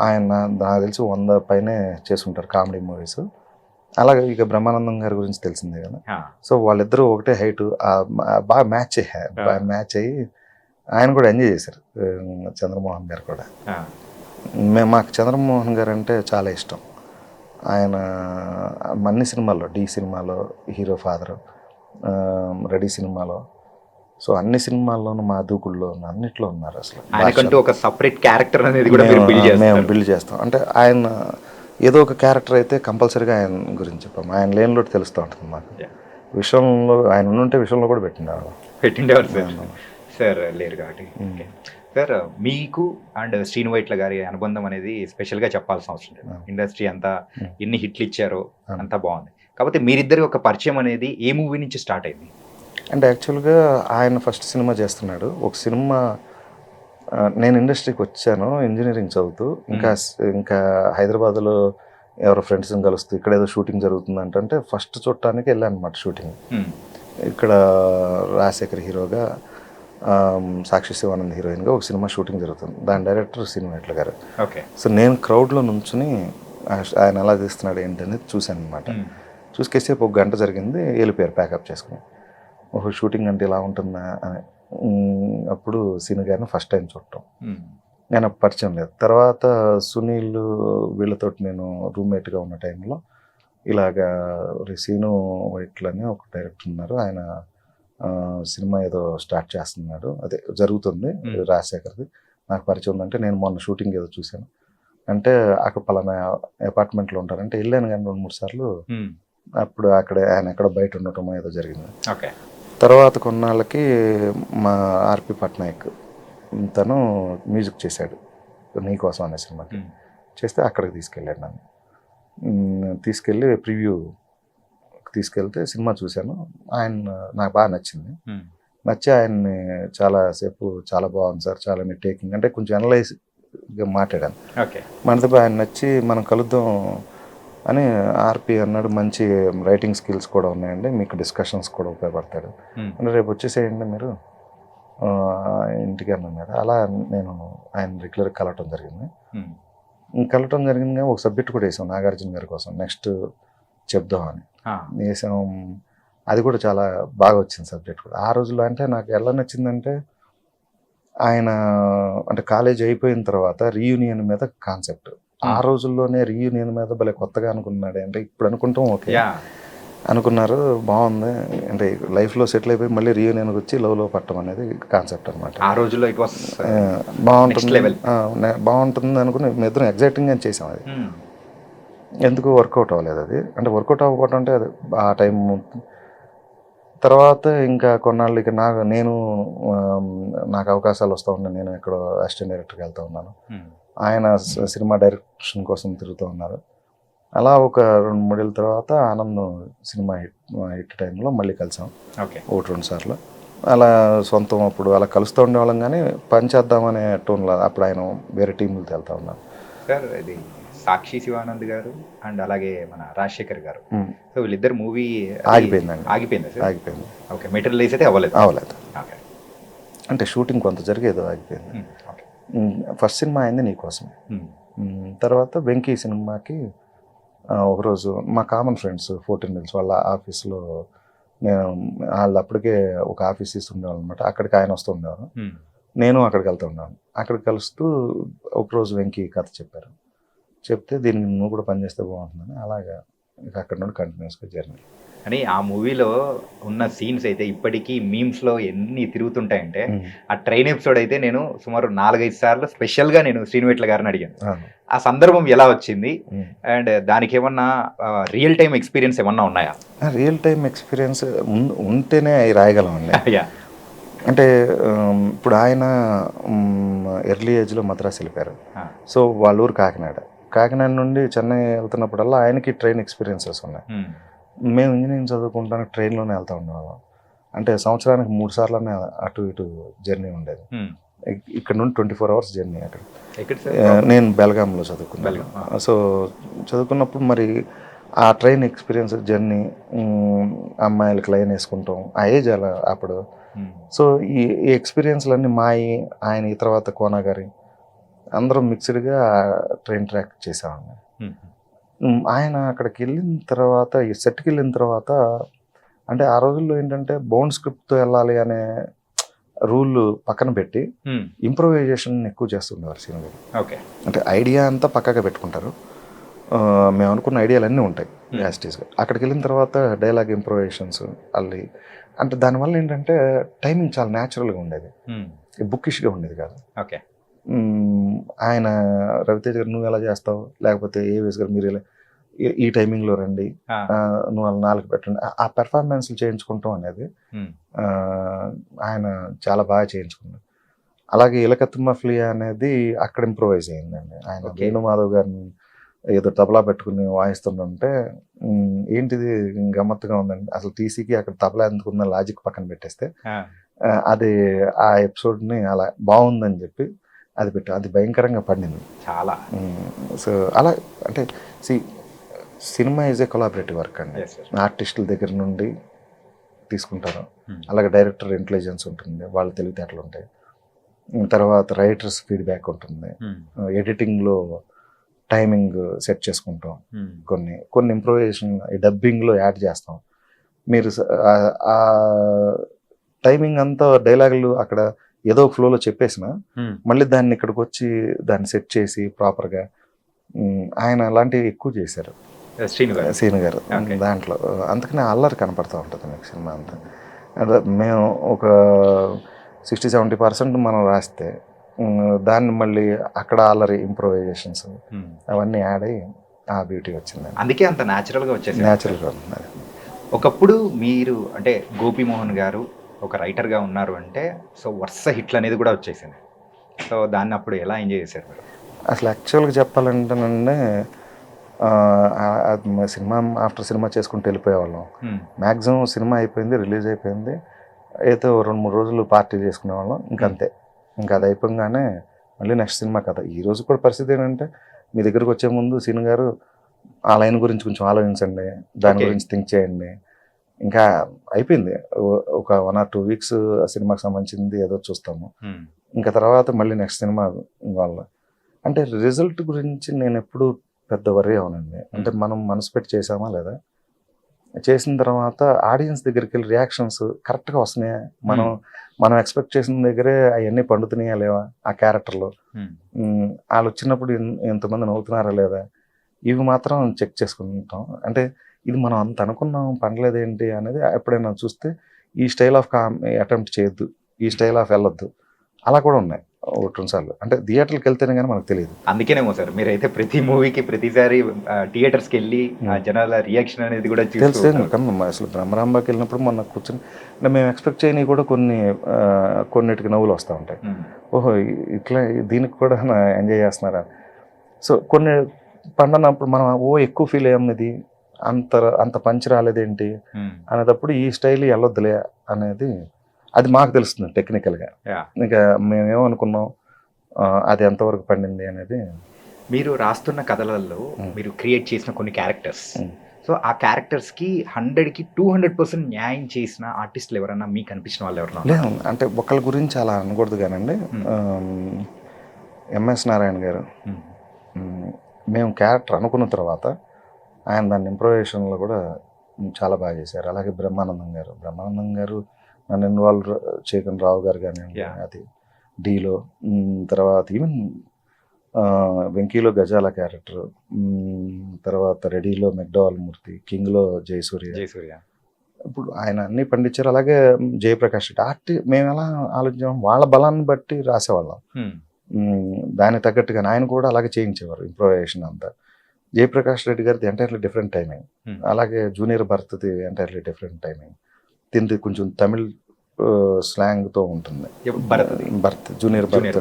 ఆయన నాకు తెలిసి 100 పైనే చేసుకుంటారు కామెడీ మూవీస్. అలాగే ఇక బ్రహ్మానందం గారి గురించి తెలిసిందే కదా. సో వాళ్ళిద్దరూ ఒకటే హైట్, బాగా మ్యాచ్ అయ్యి ఆయన కూడా ఎంజాయ్ చేశారు, చంద్రమోహన్ గారు కూడా. మాకు చంద్రమోహన్ గారు అంటే చాలా ఇష్టం. ఆయన అన్ని సినిమాల్లో, డి సినిమాలో హీరో ఫాదర్, రెడీ సినిమాలో, సో అన్ని సినిమాల్లోనూ మా దూకుల్లో అన్నిట్లో ఉన్నారు. అసలు ఆయనకంటూ ఒక సెపరేట్ క్యారెక్టర్ అనేది కూడా మేము బిల్డ్ చేస్తాం. అంటే ఆయన ఏదో ఒక క్యారెక్టర్ అయితే కంపల్సరీగా ఆయన గురించి చెప్పాము. ఆయన లేనిలో తెలుస్తూ ఉంటుంది మాకు. విషయంలో ఆయన ఉంటే విషయంలో కూడా పెట్టిండేవారు సార్ లేరు కాబట్టి. సార్ మీకు అండ్ శ్రీను వైట్ల గారి అనుబంధం అనేది స్పెషల్గా చెప్పాల్సిన అవసరం లేదు. ఇండస్ట్రీ అంతా ఎన్ని హిట్లు ఇచ్చారో అంతా బాగుంది. కాకపోతే మీరిద్దరి ఒక పరిచయం అనేది ఏ మూవీ నుంచి స్టార్ట్ అయింది? అంటే యాక్చువల్గా ఆయన ఫస్ట్ సినిమా చేస్తున్నాడు. ఒక సినిమా నేను ఇండస్ట్రీకి వచ్చాను ఇంజనీరింగ్ చదువుతూ. ఇంకా హైదరాబాద్లో ఎవరో ఫ్రెండ్స్ని కలుస్తూ ఇక్కడ ఏదో షూటింగ్ జరుగుతుంది అంటే ఫస్ట్ చూడటానికి వెళ్ళాను అనమాట షూటింగ్. ఇక్కడ రాజశేఖర్ హీరోగా, సాక్షి శివానంద్ హీరోయిన్గా ఒక సినిమా షూటింగ్ జరుగుతుంది. దాని డైరెక్టర్ శ్రీను వైట్ల గారు. ఓకే. సో నేను క్రౌడ్లో నుంచుని ఆయన ఎలా తీస్తున్నాడు ఏంటనేది చూశాను అనమాట. చూసుకేసేపు 1 గంట జరిగింది, వెళ్ళిపోయారు ప్యాకప్ చేసుకుని. ఒక షూటింగ్ అంటే ఇలా ఉంటుందా అని. అప్పుడు సీను గారిని ఫస్ట్ టైం చూడటం, నేను పరిచయం లేదు. తర్వాత సునీల్ వీళ్ళతో నేను రూమ్మేట్గా ఉన్న టైంలో ఇలాగా సీను వైట్ల అని ఒక డైరెక్టర్ ఉన్నారు, ఆయన సినిమా ఏదో స్టార్ట్ చేస్తున్నాడు, అదే జరుగుతుంది రాజశేఖర్ది, నాకు పరిచయం ఉందంటే నేను మొన్న షూటింగ్ ఏదో చూశాను అంటే అక్కడ పలానా అపార్ట్మెంట్లో ఉంటారంటే వెళ్ళాను. కానీ 2-3 సార్లు అప్పుడు ఆయన ఎక్కడ బయట ఉండటం ఏదో జరిగింది. ఓకే. తర్వాత కొన్నాళ్ళకి మా ఆర్పి పట్నాయక్ తను మ్యూజిక్ చేశాడు నీకోసం అనే సినిమాకి. చేస్తే అక్కడికి తీసుకెళ్ళాడు నన్ను. తీసుకెళ్ళి ప్రివ్యూ తీసుకెళ్తే సినిమా చూశాను. నాకు బాగా నచ్చింది. నచ్చి ఆయన్ని చాలాసేపు చాలా బాగుంది సార్, చాలా మీ టేకింగ్ అంటే కొంచెం అనలైజ్గా మాట్లాడాను. మనతో ఆయన నచ్చి మనం కలుద్దాం అని ఆర్పి అన్నాడు. మంచి రైటింగ్ స్కిల్స్ కూడా ఉన్నాయండి, మీకు డిస్కషన్స్ కూడా ఉపయోగపడతాడు అంటే రేపు వచ్చేసేయండి మీరు ఇంటికి అన్నాడు. అలా నేను ఆయన రెగ్యులర్ కలవటం జరిగింది. ఒక సబ్జెక్ట్ కూడా వేసాం నాగార్జున గారి కోసం, నెక్స్ట్ చెప్దామని వేసాం. అది కూడా చాలా బాగా వచ్చింది సబ్జెక్ట్ కూడా. ఆ రోజుల్లో అంటే నాకు ఎలా నచ్చిందంటే ఆయన అంటే కాలేజ్ అయిపోయిన తర్వాత రీయూనియన్ మీద కాన్సెప్ట్, ఆ రోజుల్లోనే రీయూనియన్ మీద భలే కొత్తగా అనుకున్నాడు. అంటే ఇప్పుడు అనుకుంటాం ఓకే అనుకున్నారు, బాగుంది అంటే లైఫ్లో సెటిల్ అయిపోయి మళ్ళీ రీయూనియన్కి వచ్చి లవ్లో పట్టడం అనేది కాన్సెప్ట్ అనమాట. ఆ రోజుల్లో బాగుంటుంది అనుకుని మేము ఇద్దరం ఎగ్జైటింగ్గా చేసాం. అది ఎందుకు వర్కౌట్ అవ్వలేదు. అది అంటే వర్కౌట్ అవ్వకపోవటం అంటే అది ఆ టైం. తర్వాత ఇంకా కొన్నాళ్ళు ఇక నాకు అవకాశాలు వస్తూ ఉన్నాయి. నేను ఎక్కడో అసిస్టెంట్ డైరెక్టర్కి వెళ్తూ ఉన్నాను, ఆయన సినిమా డైరెక్షన్ కోసం తిరుగుతూ ఉన్నారు. అలా ఒక 2-3 ఏళ్ళ తర్వాత ఆనందం సినిమా హిట్ టైంలో మళ్ళీ కలిసాం 1-2 సార్లు. అలా సొంతం అప్పుడు అలా కలుస్తూ ఉండేవాళ్ళం, కానీ పని చేద్దామనే టోన్లో అప్పుడు ఆయన వేరే టీములతో వెళ్తూ ఉన్నారు. సార్ ఇది సాక్షి శివానంద్ గారు అండ్ అలాగే మన రాజశేఖర్ గారు, సో వీళ్ళిద్దరు మూవీ ఆగిపోయింది. ఓకే, మెటీరియలైజ్ అయితే అవ్వలేదు. అంటే షూటింగ్ కొంత జరిగేదో ఆగిపోయింది. ఫస్ట్ సినిమా అయింది నీకోసం. తర్వాత వెంకీ సినిమాకి ఒకరోజు మా కామన్ ఫ్రెండ్స్ 14 Mills వాళ్ళ ఆఫీస్లో వాళ్ళు అప్పటికే ఒక ఆఫీస్ ఇస్తుండేవాళ్ళు అనమాట. అక్కడికి ఆయన వస్తూ ఉండేవారు, నేను అక్కడికి వెళ్తూ ఉన్నాను. అక్కడికి కలుస్తూ ఒకరోజు వెంకీ కథ చెప్పారు. చెప్తే దీనికి నువ్వు కూడా పనిచేస్తే బాగుంటుందని అలాగా అక్కడ నుండి కంటిన్యూస్గా జర్నీ. అని ఆ మూవీలో ఉన్న సీన్స్ అయితే ఇప్పటికీ మీమ్స్లో ఎన్ని తిరుగుతుంటాయంటే, ఆ ట్రైన్ ఎపిసోడ్ అయితే నేను సుమారు 4-5 సార్లు స్పెషల్గా నేను శ్రీనివేట్ల గారిని అడిగాను ఆ సందర్భం ఎలా వచ్చింది అండ్ దానికి ఏమన్నా రియల్ టైం ఎక్స్పీరియన్స్ ఏమన్నా ఉన్నాయా? రియల్ టైం ఎక్స్పీరియన్స్ ఉంటేనే అవి రాయగలం అండి. అంటే ఇప్పుడు ఆయన ఎర్లీ ఏజ్లో మద్రాసు వెళ్ళిపోయారు. సో వాళ్ళ ఊరు కాకినాడ నుండి చెన్నై వెళ్తున్నప్పుడల్లా ఆయనకి ట్రైన్ ఎక్స్పీరియన్సెస్ ఉన్నాయి. మేము ఇంజనీరింగ్ చదువుకుంటానికి ట్రైన్లోనే వెళ్తూ ఉండేవాళ్ళం. అంటే సంవత్సరానికి 3 సార్లనే అటు ఇటు జర్నీ ఉండేది. ఇక్కడ నుండి 24 hours జర్నీ. అక్కడ నేను బెల్గాంలో చదువుకున్నాను. సో చదువుకున్నప్పుడు మరి ఆ ట్రైన్ ఎక్స్పీరియన్స్ జర్నీ, అమ్మాయిలకి లైన్ వేసుకుంటాం ఆ ఏజ్ అలా అప్పుడు. సో ఈ ఎక్స్పీరియన్స్లన్నీ ఆయన తర్వాత కోనా గారి అందరం మిక్స్డ్గా ట్రైన్ ట్రాక్ చేసామండి. ఆయన అక్కడికి వెళ్ళిన తర్వాత ఈ సెట్కి వెళ్ళిన తర్వాత అంటే ఆ రోజుల్లో ఏంటంటే బౌండ్ స్క్రిప్ట్తో వెళ్ళాలి అనే రూల్ పక్కన పెట్టి ఇంప్రూవైజేషన్ ఎక్కువ చేస్తుండేవారు సినిమా. అంటే ఐడియా అంతా పక్కగా పెట్టుకుంటారు, మేము అనుకున్న ఐడియాలు అన్నీ ఉంటాయి యాస్టీస్గా. అక్కడికి వెళ్ళిన తర్వాత డైలాగ్ ఇంప్రూవైజేషన్స్ అల్లి అంటే దానివల్ల ఏంటంటే టైమింగ్ చాలా న్యాచురల్గా ఉండేది, బుక్కిష్గా ఉండేది కాదు. ఆయన రవితేజ గారు నువ్వు ఎలా చేస్తావు, లేకపోతే ఏవిఎస్ గారు మీరు ఈ టైమింగ్లో రండి, నువ్వు అలా 4 పెట్టండి, ఆ పెర్ఫార్మెన్స్లు చేయించుకుంటాం అనేది ఆయన చాలా బాగా చేయించుకున్నారు. అలాగే ఇలకత్ మఫ్లియా అనేది అక్కడ ఇంప్రూవైజ్ అయిందండి. ఆయన వేణుమాధవ్ గారిని ఏదో తబలా పెట్టుకుని వాయిస్తుంటే ఏంటిది గమ్మత్తుగా ఉందండి, అసలు టీసీకి అక్కడ తబలా ఎందుకుందని లాజిక్ పక్కన పెట్టేస్తే అది ఆ ఎపిసోడ్ని అలా బాగుందని చెప్పి అది అది భయంకరంగా పండింది చాలా. సో అలా అంటే cinema is a collaborative work అండి. ఆర్టిస్టుల దగ్గర నుండి తీసుకుంటారు, అలాగే డైరెక్టర్ ఇంటెలిజెన్స్ ఉంటుంది, వాళ్ళ తెలివితేటలు ఉంటాయి, తర్వాత రైటర్స్ ఫీడ్బ్యాక్ ఉంటుంది, ఎడిటింగ్లో టైమింగ్ సెట్ చేసుకుంటాం, కొన్ని ఇంప్రూవైజేషన్ ఈ డబ్బింగ్లో యాడ్ చేస్తాం. మీరు ఆ టైమింగ్ అంతా డైలాగులు అక్కడ ఏదో ఫ్లోలో చెప్పేసిన మళ్ళీ దాన్ని ఇక్కడికి వచ్చి దాన్ని సెట్ చేసి ప్రాపర్గా ఆయన అలాంటివి ఎక్కువ చేశారు శ్రీను గారు దాంట్లో. అందుకనే అల్లరి కనపడుతూ ఉంటుంది మీకు సినిమా అంతా. మేము ఒక 60-70% మనం రాస్తే దాన్ని మళ్ళీ అక్కడ అల్లరి ఇంప్రూవైజేషన్స్ అవన్నీ యాడ్ అయ్యి ఆ బ్యూటీ వచ్చింది. అందుకే అంత న్యాచురల్గా వచ్చేసి న్యాచురల్గా ఉంది. ఒకప్పుడు మీరు అంటే గోపీమోహన్ గారు ఒక రైటర్గా ఉన్నారు అంటే సో వరుస హిట్లు అనేది కూడా వచ్చేసింది. సో దాన్ని అప్పుడు ఎలా ఎంజాయ్ చేశారు మీరు? అసలు యాక్చువల్గా చెప్పాలంటేనండి సినిమా ఆఫ్టర్ సినిమా చేసుకుంటూ వెళ్ళిపోయేవాళ్ళం. మ్యాక్సిమం సినిమా అయిపోయింది, రిలీజ్ అయిపోయింది, అయితే 2-3 రోజులు పార్టీ చేసుకునేవాళ్ళం, ఇంకంతే. ఇంకా అది అయిపోగానే మళ్ళీ నెక్స్ట్ సినిమా కదా. ఈరోజు కూడా పరిస్థితి ఏంటంటే మీ దగ్గరకు వచ్చే ముందు సీన్ గారు ఆ లైన్ గురించి కొంచెం ఆలోచించండి, దాని గురించి థింక్ చేయండి, ఇంకా అయిపోయింది. ఒక 1 or 2 వీక్స్ ఆ సినిమాకి సంబంధించింది ఏదో చూస్తాము, ఇంకా తర్వాత మళ్ళీ నెక్స్ట్ సినిమా వాళ్ళ అంటే రిజల్ట్ గురించి నేను ఎప్పుడు పెద్ద వరీ అవునండి. అంటే మనం మనసు పెట్టి చేసామా లేదా, చేసిన తర్వాత ఆడియన్స్ దగ్గరికి వెళ్ళి రియాక్షన్స్ కరెక్ట్గా వస్తున్నాయా, మనం ఎక్స్పెక్ట్ చేసిన దగ్గరే అవన్నీ పండుతున్నాయా లేవా, ఆ క్యారెక్టర్లో వాళ్ళు వచ్చినప్పుడు ఎంతమంది నవ్వుతున్నారా లేదా, ఇవి మాత్రం చెక్ చేసుకుంటాం. అంటే ఇది మనం అంత అనుకున్నాం పండలేదేంటి అనేది ఎప్పుడైనా చూస్తే ఈ స్టైల్ ఆఫ్ అటెంప్ట్ చేయొద్దు, ఈ స్టైల్ ఆఫ్ వెళ్ళొద్దు, అలా కూడా ఉన్నాయి 1-2 సార్లు. అంటే థియేటర్కి వెళ్తేనే కానీ మనకు తెలియదు. అందుకేనేమో సార్ మీరైతే ప్రతి మూవీకి ప్రతిసారి థియేటర్స్కి వెళ్ళి జనాల రియాక్షన్ అనేది కూడా తెలిసే. కానీ అసలు బ్రహ్మరాంబాకి వెళ్ళినప్పుడు మొన్న కూర్చొని అంటే మేము ఎక్స్పెక్ట్ చేయని కూడా కొన్నిటికి నవ్వులు వస్తూ ఉంటాయి. ఓహో ఇట్లా దీనికి కూడా ఎంజాయ్ చేస్తున్నారా. సో కొన్ని పండనప్పుడు మనం ఎక్కువ ఫీల్ అయ్యాం, అంత పంచి రాలేదేంటి అనేటప్పుడు ఈ స్టైల్ వెళ్ళొద్దులే అనేది అది మాకు తెలుస్తుంది టెక్నికల్గా. ఇంకా మేమేమనుకున్నాం అది ఎంతవరకు పండింది అనేది. మీరు రాస్తున్న కథలలో మీరు క్రియేట్ చేసిన కొన్ని క్యారెక్టర్స్, సో ఆ క్యారెక్టర్స్కి 100కి 200% న్యాయం చేసిన ఆర్టిస్టులు ఎవరన్నా మీకు అనిపించిన వాళ్ళు ఎవరన్నా? లేదు, అంటే ఒకళ్ళ గురించి అలా అనకూడదు కానండి. ఎంఎస్ నారాయణ గారు మేము క్యారెక్టర్ అనుకున్న తర్వాత ఆయన దాన్ని ఇంప్రొవేషన్లో కూడా చాలా బాగా చేశారు. అలాగే బ్రహ్మానందం గారు నన్ను ఇన్వాల్వ్ చేయకుండా రావు గారు కానీ అది డీలో, తర్వాత ఈవెన్ వెంకీలో గజాల క్యారెక్టర్, తర్వాత రెడీలో మెక్డోవల్ మూర్తి, కింగ్లో జయసూర్య. ఇప్పుడు ఆయన అన్నీ పండించారు. అలాగే జయప్రకాష్ రెడ్డి మేము ఎలా ఆలోచించాం వాళ్ళ బలాన్ని బట్టి రాసేవాళ్ళం, దానికి తగ్గట్టుగా ఆయన కూడా అలాగే చేయించేవారు ఇంప్రొవైజేషన్ అంతా. జయప్రకాష్ రెడ్డి గారిది ఎంటైర్లీ డిఫరెంట్ టైమింగ్, అలాగే జూనియర్ భరత్ది ఎంటైర్లీ డిఫరెంట్ టైమింగ్. దీనిది కొంచెం తమిళ్ స్లాంగ్తో ఉంటుంది. భరత్ జూనియర్ భరత్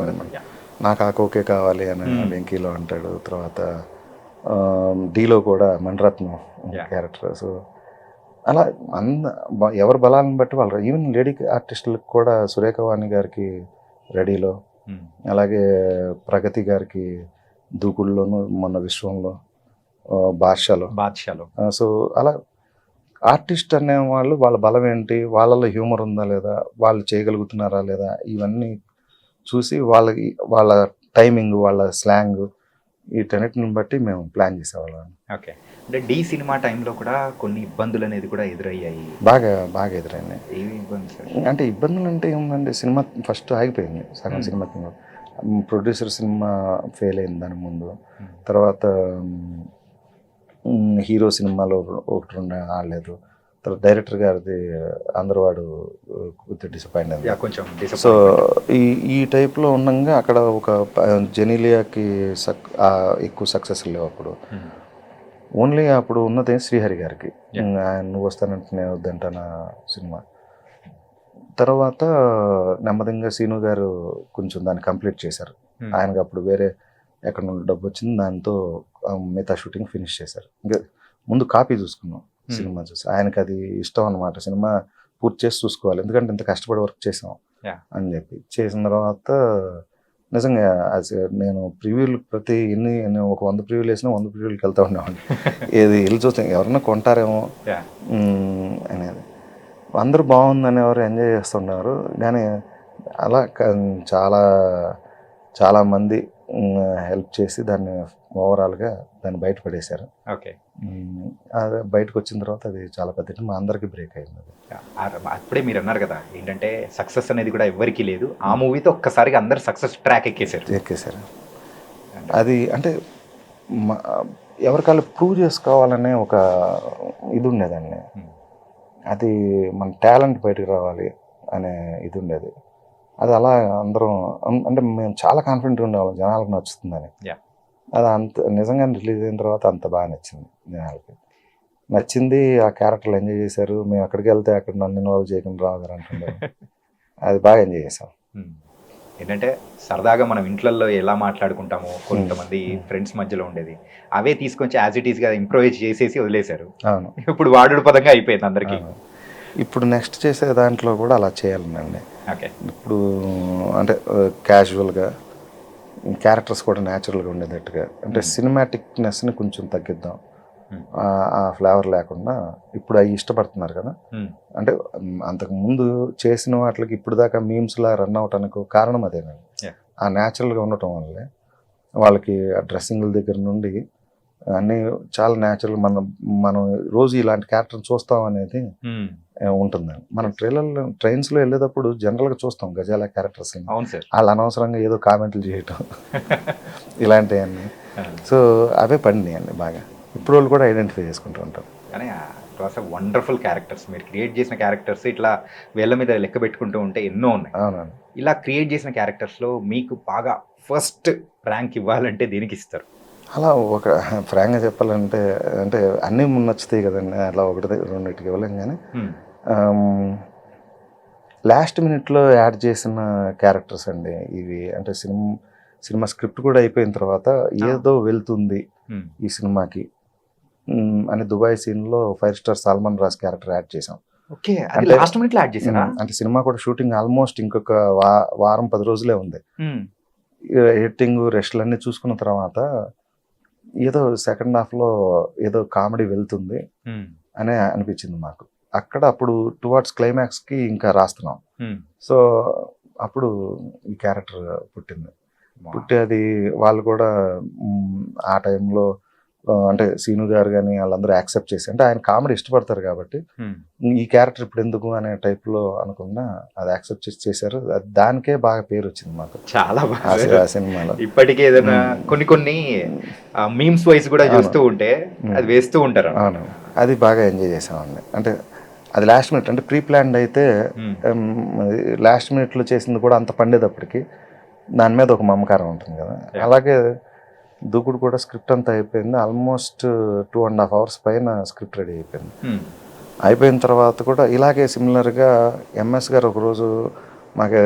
నాకు ఆకోకే కావాలి అని వెంకీలో అంటాడు. తర్వాత డీలో కూడా మణిరత్నం క్యారెక్టర్. సో అలా ఎవరి బలాలను బట్టి వాళ్ళు, ఈవెన్ లేడీ ఆర్టిస్టులకు కూడా సురేఖవాణి గారికి రెడీలో, అలాగే ప్రగతి గారికి దూకుడులోను, మొన్న విశ్వంలో, బాద్షాలో. సో అలా ఆర్టిస్ట్ అనేవాళ్ళు వాళ్ళ బలం ఏంటి, వాళ్ళలో హ్యూమర్ ఉందా లేదా, వాళ్ళు చేయగలుగుతున్నారా లేదా, ఇవన్నీ చూసి వాళ్ళ టైమింగ్, వాళ్ళ స్లాంగ్, వీటన్నిటిని బట్టి మేము ప్లాన్ చేసేవాళ్ళం. ఓకే. అంటే డీ సినిమా టైంలో కూడా కొన్ని ఇబ్బందులు అనేది కూడా ఎదురయ్యాయి. బాగా ఎదురైనాయి. ఏమి ఇబ్బంది అంటే ఇబ్బందులు అంటే ఏముందండి, సినిమా ఫస్ట్ ఆగిపోయింది సగం సినిమా. ప్రొడ్యూసర్ సినిమా ఫెయిల్ అయింది దాని ముందు. తర్వాత హీరో సినిమాలో 1-2 ఆడలేదు. తర్వాత డైరెక్టర్ గారిది అందరవాడు కొంచెం డిసప్పాయింట్ అయింది. సో ఈ టైప్లో ఉండగా అక్కడ ఒక జెనీలియాకి ఎక్కువ సక్సెస్ లేవు అప్పుడు. ఓన్లీ అప్పుడు ఉన్నది శ్రీహరి గారికి, నువ్వు వస్తానంటే నేను వద్దంటానా సినిమా. తర్వాత నెమ్మదిగా సీను గారు కొంచెం దాన్ని కంప్లీట్ చేశారు. ఆయనకు అప్పుడు వేరే ఎక్కడ నుండి డబ్బు వచ్చింది, దాంతో మిగతా షూటింగ్ ఫినిష్ చేశారు. ఇంకా ముందు కాపీ చూసుకున్నాం, సినిమా చూసి ఆయనకి అది ఇష్టం అనమాట, సినిమా పూర్తి చేసి చూసుకోవాలి, ఎందుకంటే ఇంత కష్టపడి వర్క్ చేసాం అని చెప్పి. చేసిన తర్వాత నిజంగా నేను ప్రివ్యూలు ఒక 100 ప్రివ్యూలు వేసినా 100 ప్రివ్యూలకి వెళ్తూ ఉండేవాడిని. ఏది వెళ్ళి చూస్తే ఎవరన్నా కొంటారేమో అనేది. అందరూ బాగుందనేవారు, ఎంజాయ్ చేస్తుండేవారు. కానీ అలా చాలామంది హెల్ప్ చేసి దాన్ని ఓవరాల్గా దాన్ని బయటపడేశారు. ఓకే. అదే బయటకు వచ్చిన తర్వాత అది చాలా పెద్ద మా అందరికీ బ్రేక్ అయింది. అప్పుడే మీరు అన్నారు కదా ఏంటంటే సక్సెస్ అనేది కూడా ఎవరికి లేదు, ఆ మూవీతో ఒక్కసారిగా అందరు సక్సెస్ ట్రాక్ ఎక్కేశారు. అది అంటే ఎవరికాళ్ళు ప్రూవ్ చేసుకోవాలనే ఒక ఇది ఉండేదండి. అది మన టాలెంట్ బయటకు రావాలి అనే ఇది ఉండేది. అది అలా అందరం అంటే మేము చాలా కాన్ఫిడెంట్గా ఉండేవాళ్ళం జనాలకు నచ్చుతుందని. అది అంత నిజంగా రిలీజ్ అయిన తర్వాత అంత బాగా నచ్చింది జనాలకి. నచ్చింది, ఆ క్యారెక్టర్లు ఎంజాయ్ చేశారు. మేము అక్కడికి వెళ్తే అక్కడ నన్ను ఇన్వాల్వ్ చేయకుండా రావు గారు అంటున్నారు. అది బాగా ఎంజాయ్ చేసాం. ఏంటంటే సరదాగా మనం ఇంట్లలో ఎలా మాట్లాడుకుంటామో కొంతమంది ఫ్రెండ్స్ మధ్యలో ఉండేది అవే తీసుకొచ్చి యాజ్ ఇట్ ఈస్ గా ఇంప్రూవైజ్ చేసేసి వదిలేశారు. అవును, ఇప్పుడు వాడుడు పదంగా అయిపోయింది అందరికి. ఇప్పుడు నెక్స్ట్ చేసే దాంట్లో కూడా అలా చేయాలండి. ఓకే, ఇప్పుడు అంటే క్యాజువల్గా క్యారెక్టర్స్ కూడా న్యాచురల్గా ఉండేటట్టుగా, అంటే సినిమాటిక్నెస్ని కొంచెం తగ్గిద్దాం, ఆ ఫ్లేవర్ లేకుండా. ఇప్పుడు అవి ఇష్టపడుతున్నారు కదా. అంటే అంతకు ముందు చేసిన వాటికి ఇప్పుడు దాకా మీమ్స్లా రన్ అవటానికి కారణం అదేనండి. ఆ న్యాచురల్గా ఉండటం వల్లే వాళ్ళకి ఆ డ్రెస్సింగ్ల దగ్గర నుండి అన్నీ చాలా న్యాచురల్. మనం రోజు ఇలాంటి క్యారెక్టర్ చూస్తాం అనేది ఉంటుందండి. మనం ట్రైన్స్లో వెళ్ళేటప్పుడు జనరల్గా చూస్తాం గజాల క్యారెక్టర్స్, వాళ్ళు అనవసరంగా ఏదో కామెంట్లు చేయటం ఇలాంటివన్నీ. సో అవే పండినాయండి బాగా. ఇప్పుడు వాళ్ళు కూడా ఐడెంటిఫై చేసుకుంటూ ఉంటారు. కానీ వండర్ఫుల్ క్యారెక్టర్స్ మీరు క్రియేట్ చేసిన క్యారెక్టర్స్ ఇట్లా వేళ్ళ మీద లెక్క పెట్టుకుంటూ ఉంటే ఎన్నో ఉన్నాయి. అవునండి. ఇలా క్రియేట్ చేసిన క్యారెక్టర్స్లో మీకు బాగా ఫస్ట్ ర్యాంక్ ఇవ్వాలంటే దేనికి ఇస్తారు? అలా ఒక ఫ్రాంక్గా చెప్పాలంటే అంటే అన్నీ నచ్చుతాయి కదండి, అలా ఒకటి రెండింటికి ఇవ్వలేం. కానీ లాస్ట్ మినిట్లో యాడ్ చేసిన క్యారెక్టర్స్ అండి ఇవి. అంటే సినిమా స్క్రిప్ట్ కూడా అయిపోయిన తర్వాత ఏదో వెళ్తుంది ఈ సినిమాకి అని దుబాయ్ సీన్లో 5 star Salman Raj character add చేసాం. అంటే సినిమా కూడా షూటింగ్ ఆల్మోస్ట్ ఇంకొక వారం 10 రోజులే ఉంది. ఎడిటింగ్ రెస్ట్లు అన్నీ చూసుకున్న తర్వాత ఏదో సెకండ్ హాఫ్లో ఏదో కామెడీ వెళ్తుంది అనే అనిపించింది మాకు. అక్కడ అప్పుడు టువార్డ్స్ క్లైమాక్స్కి ఇంకా రాస్తున్నాం. సో అప్పుడు ఈ క్యారెక్టర్ పుట్టి అది వాళ్ళు కూడా ఆ టైంలో అంటే సీను గారు కానీ వాళ్ళందరూ యాక్సెప్ట్ చేసి, అంటే ఆయన కామెడీ ఇష్టపడతారు కాబట్టి ఈ క్యారెక్టర్ ఇప్పుడు ఎందుకు అనే టైప్లో అనుకున్నా అది యాక్సెప్ట్ చేశారు. దానికే బాగా పేరు వచ్చింది మాకు చాలా ఆ సినిమాలో. ఇప్పటికే ఏదైనా కొన్ని మీమ్స్ వైస్ కూడా చూస్తూ ఉంటే అది వేస్తూ ఉంటారు. అవును, అది బాగా ఎంజాయ్ చేసామండి. అంటే అది లాస్ట్ మినిట్, అంటే ప్రీ ప్లాన్డ్ అయితే లాస్ట్ మినిట్లో చేసింది కూడా అంత పండేటప్పటికి దాని మీద ఒక మమకారం ఉంటుంది కదా. అలాగే దూకుడు కూడా స్క్రిప్ట్ అంతా అయిపోయింది. ఆల్మోస్ట్ 2.5 hours పైన స్క్రిప్ట్ రెడీ అయిపోయింది. అయిపోయిన తర్వాత కూడా ఇలాగే సిమిలర్గా ఎంఎస్ గారు ఒకరోజు మాకు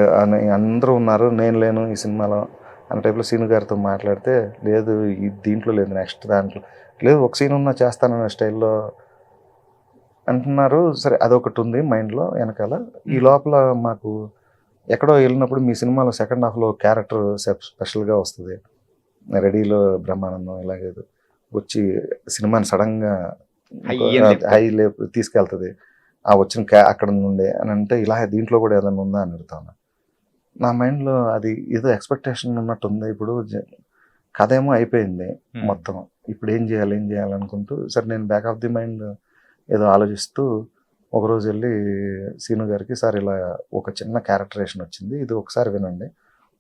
అందరూ ఉన్నారు, నేను లేను ఈ సినిమాలో అన్న టైప్లో సీను గారితో మాట్లాడితే, లేదు దీంట్లో లేదు, నెక్స్ట్ దాంట్లో లేదు, ఒక సీన్ ఉన్నా చేస్తానన్న స్టైల్లో అంటున్నారు. సరే అదొకటి ఉంది మైండ్లో వెనకాల. ఈ లోపల మాకు ఎక్కడో వెళ్ళినప్పుడు మీ సినిమాలో సెకండ్ హాఫ్లో క్యారెక్టర్ స్పెషల్గా వస్తుంది, రెడీలో బ్రహ్మానందం ఇలాగే వచ్చి సినిమాని సడన్గా హై తీసుకెళ్తుంది, ఆ వచ్చిన అక్కడ నుండి అని అంటే, ఇలా దీంట్లో కూడా ఏదైనా ఉందా అని అడుగుతాను. నా మైండ్లో అది ఏదో ఎక్స్పెక్టేషన్ ఉన్నట్టుంది. ఇప్పుడు కథ ఏమో అయిపోయింది మొత్తం, ఇప్పుడు ఏం చేయాలనుకుంటూ సరే నేను బ్యాక్ ఆఫ్ ది మైండ్ ఏదో ఆలోచిస్తూ ఒకరోజు వెళ్ళి సీను గారికి, సార్ ఇలా ఒక చిన్న క్యారెక్టరేషన్ వచ్చింది, ఇది ఒకసారి వినండి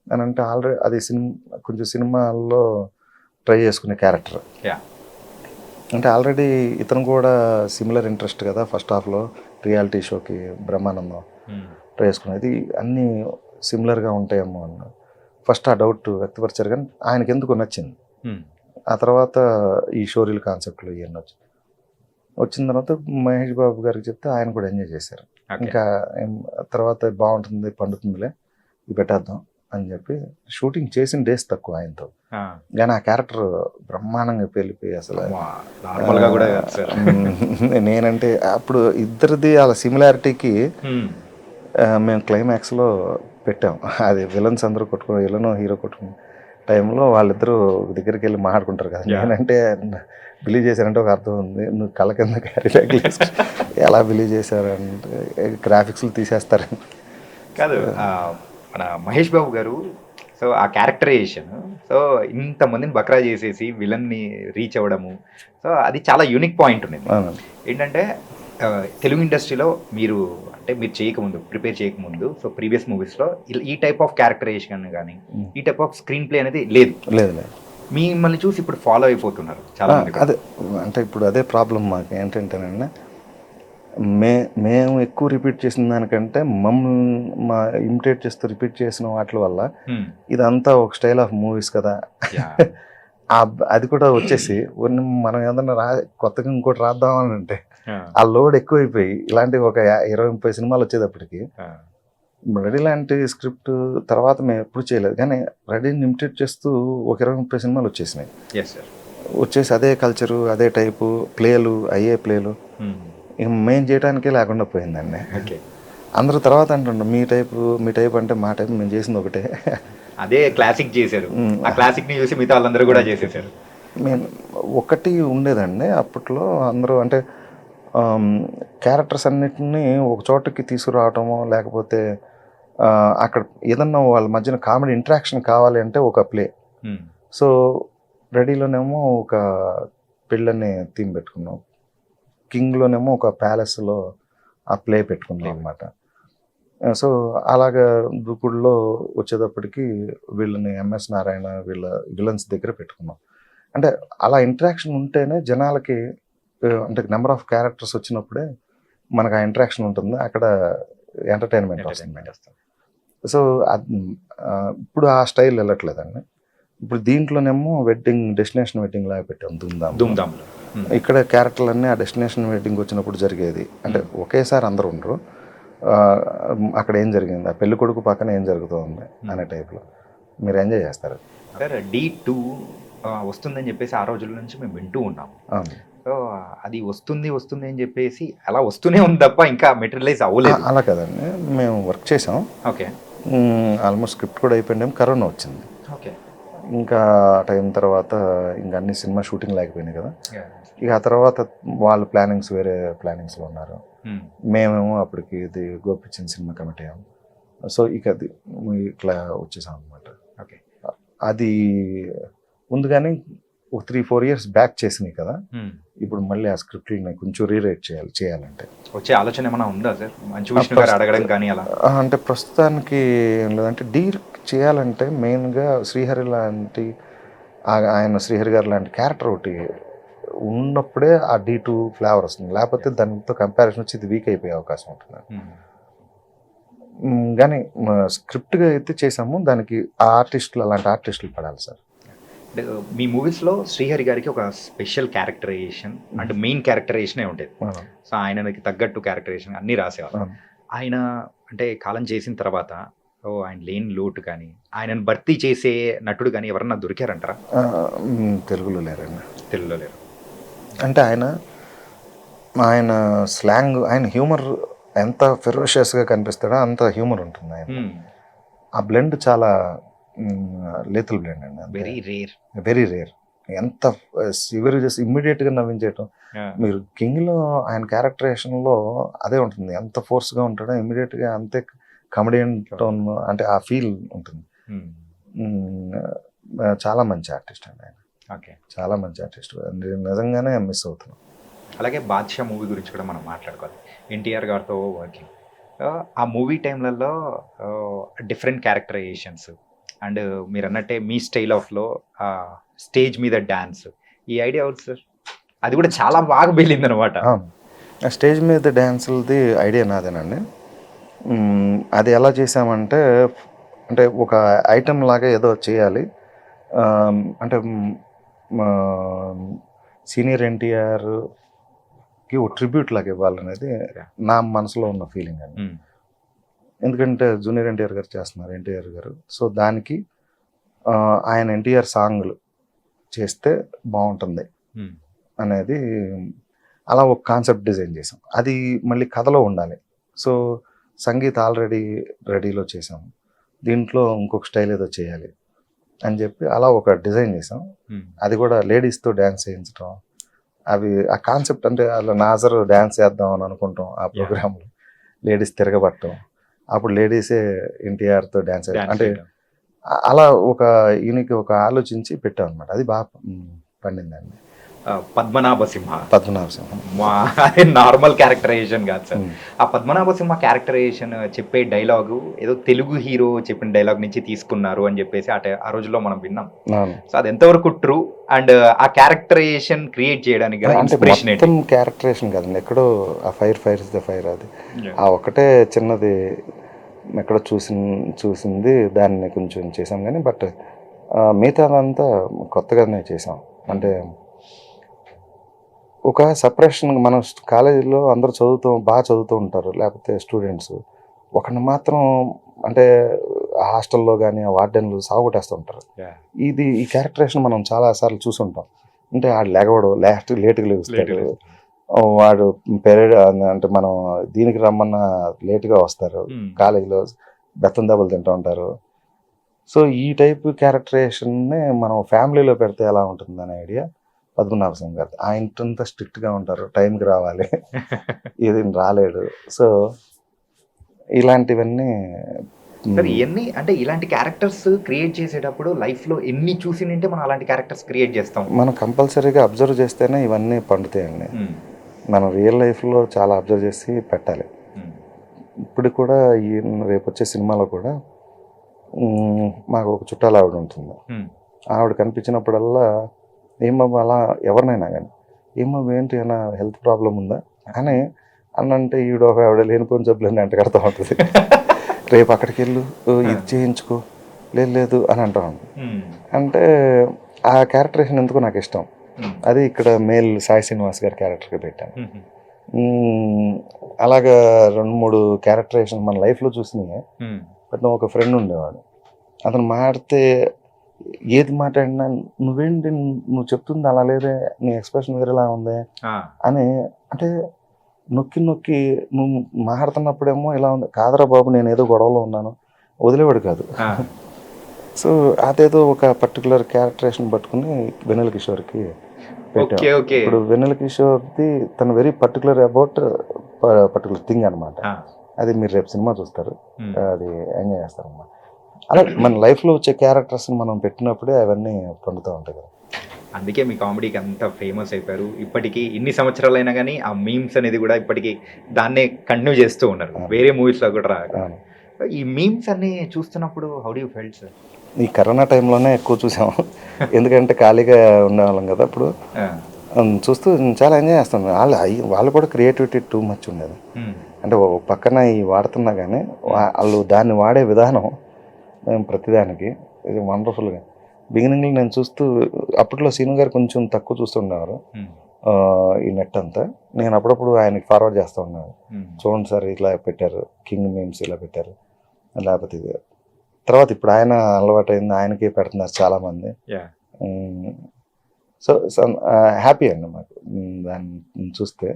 అని అంటే, ఆల్రెడీ అది కొంచెం సినిమాల్లో ట్రై చేసుకునే క్యారెక్టర్. అంటే ఆల్రెడీ ఇతను కూడా సిమిలర్ ఇంట్రెస్ట్ కదా, ఫస్ట్ హాఫ్లో రియాలిటీ షోకి బ్రహ్మానందం ట్రై చేసుకునేది, అన్నీ సిమిలర్గా ఉంటాయేమో అన్న ఫస్ట్ ఆ డౌట్ వ్యక్తపరిచారు. కానీ ఆయనకి ఎందుకు నచ్చింది. ఆ తర్వాత ఈ షోరీల్ కాన్సెప్ట్లు ఇవన్నీ వచ్చిన తర్వాత మహేష్ బాబు గారికి చెప్తే ఆయన కూడా ఎంజాయ్ చేశారు. ఇంకా తర్వాత బాగుంటుంది, పండుతుందిలే, ఇది పెట్టేద్దాం అని చెప్పి షూటింగ్ చేసిన డేస్ తక్కువ ఆయనతో, కానీ ఆ క్యారెక్టర్ బ్రహ్మాండంగా వెళ్ళిపోయి అసలు నేనంటే అప్పుడు ఇద్దరిది అలా సిమిలారిటీకి మేము క్లైమాక్స్లో పెట్టాం. అది విలన్స్ అందరూ కొట్టుకుని, విలన్ హీరో కొట్టుకునే టైంలో వాళ్ళిద్దరూ దగ్గరికి వెళ్ళి మాట్లాడుకుంటారు కదా. నేనంటే బిలీవ్ చేశారంటే ఒక అర్థం ఉంది, నువ్వు కళ్ళ కింద క్యారీ బ్యాగ్ ఎలా బిలీవ్ చేశారంటే గ్రాఫిక్స్లు తీసేస్తారు కాదు. మన మహేష్ బాబు గారు సో ఆ క్యారెక్టరైజేషన్, సో ఇంతమందిని బక్రా చేసేసి విలన్ని రీచ్ అవ్వడము, సో అది చాలా యూనిక్ పాయింట్ ఉంది. ఏంటంటే తెలుగు ఇండస్ట్రీలో మీరు ప్రిపేర్ చేయకముందు సో ప్రీవియస్ మూవీస్లో ఈ టైప్ ఆఫ్ క్యారెక్టరైజేషన్ కానీ ఈ టైప్ ఆఫ్ స్క్రీన్ ప్లే అనేది లేదు. మిమ్మల్ని చూసి ఇప్పుడు ఫాలో అయిపోతున్నారు చాలా. అదే అంటే ఇప్పుడు అదే ప్రాబ్లం మాకు ఏంటంటేనండి, మేము ఎక్కువ రిపీట్ చేసిన దానికంటే మా ఇమిటేట్ చేస్తూ రిపీట్ చేసిన వాటి వల్ల ఇదంతా ఒక స్టైల్ ఆఫ్ మూవీస్ కదా అది కూడా వచ్చేసి మనం ఏదన్నా కొత్తగా ఇంకోటి రాద్దామని అంటే ఆ లోడ్ ఎక్కువైపోయి ఇలాంటి ఒక 20-30 సినిమాలు వచ్చేటప్పటికి రెడీ లాంటి స్క్రిప్ట్ తర్వాత మేము ఎప్పుడు చేయలేదు, కానీ రెడీని ఇమిటేట్ చేస్తూ ఒక 20-30 సినిమాలు వచ్చేసినాయి. వచ్చేసి అదే కల్చరు, అదే టైపు ప్లేలు, అయ్యే ప్లేలు ఇక మేము చేయడానికే లేకుండా పోయిందండి. అందరూ తర్వాత అంటుండ్రు మీ టైప్ అంటే మా టైప్ మేము చేసింది ఒకటే. అదే క్లాసిక్ చేశారు, ఆ క్లాసిక్ ని చూసి మిగతా వాళ్ళందరూ కూడా చేసేసారు. మేము ఒకటి ఉండేదండి అప్పట్లో, అందరూ అంటే క్యారెక్టర్స్ అన్నిటిని ఒక చోటకి తీసుకురావటము, లేకపోతే అక్కడ ఏదన్నా వాళ్ళ మధ్యన కామెడీ ఇంటరాక్షన్ కావాలి అంటే ఒక ప్లే. సో రెడీలోనేమో ఒక పెళ్ళని థీమ్ పెట్టుకున్నాం, కింగ్లోనేమో ఒక ప్యాలెస్లో ఆ ప్లే పెట్టుకున్నాం అనమాట. సో అలాగా దూకుడులో వచ్చేటప్పటికి వీళ్ళని ఎంఎస్ నారాయణ వీళ్ళ విలన్స్ దగ్గర పెట్టుకున్నాం. అంటే అలా ఇంటరాక్షన్ ఉంటేనే జనాలకి, అంటే నెంబర్ ఆఫ్ క్యారెక్టర్స్ వచ్చినప్పుడే మనకు ఆ ఇంటరాక్షన్ ఉంటుంది, అక్కడ ఎంటర్టైన్మెంట్ వస్తుంది. సో ఇప్పుడు ఆ స్టైల్ వెళ్ళట్లేదండి. ఇప్పుడు దీంట్లోనేమో డెస్టినేషన్ వెడ్డింగ్ లాగా పెట్టాం ధూమ్ధామ్. ఇక్కడ క్యారెక్టర్లు అన్నీ ఆ డెస్టినేషన్ వెడ్డింగ్ వచ్చినప్పుడు జరిగేది, అంటే ఒకేసారి అందరూ ఉండరు, అక్కడ ఏం జరిగింది, ఆ పెళ్లి కొడుకు పక్కన ఏం జరుగుతుంది అనే టైప్లో మీరు ఎంజాయ్ చేస్తారు. సార్ D2 వస్తుందని చెప్పేసి ఆ రోజుల నుంచి మేము వింటూ ఉన్నాం. సో అది వస్తుంది అని చెప్పేసి అలా వస్తూనే ఉంది తప్ప ఇంకా మెటీరియలైజ్ అవ్వలేదు. అలా కదండి, మేము వర్క్ చేసాం. ఓకే, ఆల్మోస్ట్ స్క్రిప్ట్ కూడా అయిపోయింది, కరోనా వచ్చింది. ఓకే, ఇంకా టైం తర్వాత ఇంకా అన్ని సినిమా షూటింగ్ లేకపోయినాయి కదా. ఇక ఆ తర్వాత వాళ్ళ ప్లానింగ్స్ వేరే ప్లానింగ్స్లో ఉన్నారు, మేమేమో అప్పటికి ఇది గోపిచంద్ సినిమా కమిట్ అయ్యాము. సో ఇక అది ఇట్లా వచ్చేసాం అనమాట. ఓకే, అది ముందుగానే ఒక 3-4 years బ్యాక్ చేసినాయి కదా. ఇప్పుడు మళ్ళీ ఆ స్క్రిప్ట్ని కొంచెం రీరైట్ చేయాలంటే వచ్చే ఆలోచన ఏమైనా ఉందా సార్? మంచి విష్ణు గారు అడగడం కానీ అలా అంటే ప్రస్తుతానికి ఏం లేదంటే డీర్ చేయాలంటే మెయిన్గా శ్రీహరి లాంటి ఆయన శ్రీహరి గారు లాంటి క్యారెక్టర్ ఒకటి ఉన్నప్పుడే ఆ D2 ఫ్లేవర్ వస్తుంది, లేకపోతే దానితో కంపారిజన్ వచ్చి ఇది వీక్ అయిపోయే అవకాశం ఉంటుంది. కానీ స్క్రిప్ట్గా అయితే చేసాము, దానికి ఆ ఆర్టిస్టులు అలాంటి ఆర్టిస్టులు పడాలి సార్. మీ మూవీస్లో శ్రీహరి గారికి ఒక స్పెషల్ క్యారెక్టరైజేషన్ అంటే మెయిన్ క్యారెక్టరైజేషనే ఉండేది. సో ఆయనకి తగ్గట్టు క్యారెక్టరైజేషన్ అన్నీ రాసేవారు. ఆయన అంటే కాలం చేసిన తర్వాత ఆయన లేని లోటు కానీ ఆయనను భర్తీ చేసే నటుడు కానీ ఎవరన్నా దొరికారంటారా? తెలుగులో లేరండి. తెలుగులో లేరు అంటే ఆయన స్లాంగ్, ఆయన హ్యూమర్ ఎంత ఫెరోషియస్గా కనిపిస్తాడో అంత హ్యూమర్ ఉంటుంది ఆయన. ఆ బ్లెండ్ చాలా లేతల్ బ్లెండ్ అండి, వెరీ రేర్. ఎంత సివియర్ చేసి ఇమ్మీడియట్గా నవ్వించేయటం. మీరు కింగ్లో ఆయన క్యారెక్టరేషన్లో అదే ఉంటుంది, ఎంత ఫోర్స్గా ఉంటాడో ఇమ్మీడియట్గా అంతే కమెడియన్ టోన్, అంటే ఆ ఫీల్ ఉంటుంది. చాలా మంచి ఆర్టిస్ట్ అండి ఆయన. ఓకే, చాలా మంచి ఆర్టిస్ట్, నిజంగానే మిస్ అవుతున్నాం. అలాగే బాద్షా మూవీ గురించి కూడా మనం మాట్లాడుకోవాలి. ఎన్టీఆర్ గారితో వర్కింగ్, ఆ మూవీ టైంలలో డిఫరెంట్ క్యారెక్టరైజేషన్స్ అండ్ మీరు అన్నట్టే మీ స్టైల్ ఆఫ్లో స్టేజ్ మీద డ్యాన్స్, ఈ ఐడియా అవుతుంది సార్, అది కూడా చాలా బాగా వెళ్ళింది అనమాట. స్టేజ్ మీద డ్యాన్సులది ఐడియా నాదేనండి. అది ఎలా చేసామంటే, అంటే ఒక ఐటెం లాగా ఏదో చేయాలి, అంటే సీనియర్ ఎన్టీఆర్కి ఒక ట్రిబ్యూట్ లాగా ఇవ్వాలనేది నా మనసులో ఉన్న ఫీలింగ్ అండి. ఎందుకంటే జూనియర్ ఎన్టీఆర్ గారు చేస్తున్నారు, ఎన్టీఆర్ గారు. సో దానికి ఆయన ఎన్టీఆర్ సాంగ్లు చేస్తే బాగుంటుంది అనేది అలా ఒక కాన్సెప్ట్ డిజైన్ చేసాం. అది మళ్ళీ కథలో ఉండాలి. సో సంగీత్ ఆల్రెడీ రెడీలో చేసాం, దీంట్లో ఇంకొక స్టైల్ ఏదో చేయాలి అని చెప్పి అలా ఒక డిజైన్ చేసాం. అది కూడా లేడీస్తో డ్యాన్స్ చేయించడం, అవి ఆ కాన్సెప్ట్. అంటే అలా నాజర్ డ్యాన్స్ చేద్దాం అని అనుకుంటాం ఆ ప్రోగ్రాంలో, లేడీస్ తిరగబట్టడం, అప్పుడు లేడీసే ఎన్టీఆర్తో డ్యాన్స్ అంటే అలా ఒక యూనిక్ ఒక ఆలోచించి పెట్టాం అనమాట. అది బాగా పండిందండి. పద్మనాభ సింహ అదే నార్మల్ క్యారెక్టరైజేషన్ కాదు సార్. ఆ పద్మనాభ సింహ క్యారెక్టరైజేషన్ చెప్పే డైలాగు ఏదో తెలుగు హీరో చెప్పిన డైలాగ్ నుంచి తీసుకున్నారు అని చెప్పేసి ఆ రోజుల్లో మనం విన్నాం. సో అది ఎంతవరకు ట్రూ అండ్ ఆ క్యారెక్టరైజేషన్ క్రియేట్ చేయడానికి మొత్తం క్యారెక్టరైజేషన్ కదండి, ఎక్కడో ఆ ఫైర్ ఇస్ ద ఫైర్, అది ఆ ఒకటే చిన్నది ఎక్కడో చూసింది దాన్ని కొంచెం చేసాం కానీ, బట్ మిగతాదంతా కొత్తగానే చేసాం. అంటే ఒక సపరేషన్ మనం కాలేజీలో అందరూ బాగా చదువుతూ ఉంటారు, లేకపోతే స్టూడెంట్స్ ఒకరిని మాత్రం అంటే హాస్టల్లో కానీ వార్డెన్లు సాగుకొట్టేస్తూ ఉంటారు. ఈ క్యారెక్టరేషన్ మనం చాలాసార్లు చూసుంటాం. అంటే ఆడు లేగవడు, లేట్గా లేస్తాడు, వాడు పెరేడ్ అంటే మనం దీనికి రమ్మన్న లేట్గా వస్తారు, కాలేజీలో బెత్తం దెబ్బలు తింటూ ఉంటారు. సో ఈ టైప్ క్యారెక్టరేషన్ని మనం ఫ్యామిలీలో పెడితే ఎలా ఉంటుంది అనే ఐడియా పద్మనాభ సింగ్ గారు. ఆయనంతా స్ట్రిక్ట్గా ఉంటారు, టైంకి రావాలి, ఇది రాలేడు. సో ఇలాంటివన్నీ సార్ ఇవన్నీ అంటే ఇలాంటి క్యారెక్టర్స్ క్రియేట్ చేసేటప్పుడు లైఫ్లో ఎన్ని చూసిందంటే మనం అలాంటి క్యారెక్టర్స్ క్రియేట్ చేస్తాం. మనం కంపల్సరీగా అబ్జర్వ్ చేస్తేనే ఇవన్నీ పండుతాయండి. మనం రియల్ లైఫ్లో చాలా అబ్జర్వ్ చేసి పెట్టాలి. ఇప్పుడు కూడా రేపు వచ్చే సినిమాలో కూడా మాకు ఒక చుట్టాలు ఆవిడ ఉంటుంది. ఆవిడ కనిపించినప్పుడల్లా ఏమో అలా ఎవరినైనా కానీ ఏమో ఏంటి అన్న హెల్త్ ప్రాబ్లం ఉందా అని అన్నంటే ఆవిడ లేనిపోయిన జబ్బులన్నీ అంట కడతా ఉంటుంది. రేపు అక్కడికి వెళ్ళు, ఇది చేయించుకో, లేదు అని అంటా ఉంటుంది. అంటే ఆ క్యారెక్టరేషన్ ఎందుకు నాకు ఇష్టం. అది ఇక్కడ మేల్ సాయి శ్రీనివాస్ గారి క్యారెక్టర్కి పెట్టాను. అలాగా 2-3 క్యారెక్టరేషన్ మన లైఫ్లో చూసినాయి. బట్ ఒక ఫ్రెండ్ ఉండేవాడు, అతను మాట్లాడితే ఏది మాట్లాడినా నువ్వేంటి నువ్వు చెప్తుంది అలా లేదే, నీ ఎక్స్ప్రెషన్ వేరేలా ఉంది అని, అంటే నొక్కి నువ్వు మాట్లాడుతున్నప్పుడేమో ఇలా ఉంది, కాదరా బాబు నేను ఏదో గొడవలో ఉన్నాను, వదిలేవాడు కాదు. సో అదేదో ఒక పర్టికులర్ క్యారెక్టరేషన్ పట్టుకుని వెన్నెల కిషోర్కి పెట్టాం. ఇప్పుడు వెన్నెల కిషోర్ది తను very particular about particular thing అనమాట. అది మీరు రేపు సినిమా చూస్తారు, అది ఎంజాయ్ చేస్తారు అన్నమాట. అలా మన లైఫ్లో వచ్చే క్యారెక్టర్స్ని మనం పెట్టినప్పుడే అవన్నీ పొందుతూ ఉంటాయి కదా. అందుకే మీ కామెడీకి అంత ఫేమస్ అయిపోయారు. ఇప్పటికీ ఇన్ని సంవత్సరాలు అయినా కానీ ఆ మీమ్స్ అనేది కూడా ఇప్పటికీ దాన్నే కంటిన్యూ చేస్తూ ఉన్నారు, వేరే మూవీస్లో కూడా రాక. ఈ మీమ్స్ అన్ని చూస్తున్నప్పుడు how do you felt sir? ఈ కరోనా టైంలోనే ఎక్కువ చూసాము, ఎందుకంటే ఖాళీగా ఉండేవాళ్ళం కదా. అప్పుడు చూస్తూ చాలా ఎంజాయ్ చేస్తాం. వాళ్ళు కూడా క్రియేటివిటీ టూ మచ్ ఉండేది. అంటే పక్కన ఈ వాడుతున్నా కానీ వాళ్ళు దాన్ని వాడే విధానం ప్రతిదానికి ఇది వండర్ఫుల్గా. బిగినింగ్లో నేను చూస్తూ, అప్పట్లో సీను గారు కొంచెం తక్కువ చూస్తుండేవారు ఈ నెట్ అంతా. నేను అప్పుడప్పుడు ఆయనకి ఫార్వర్డ్ చేస్తూ ఉన్నాను, చూడండి సార్ ఇలా పెట్టారు, కింగ్ మీమ్స్ ఇలా పెట్టారు, లేకపోతే ఇది. తర్వాత ఇప్పుడు ఆయన అలవాటు అయింది, ఆయనకే పెడుతున్నారు చాలామంది. సో హ్యాపీ అండి మాకు దాన్ని చూస్తే.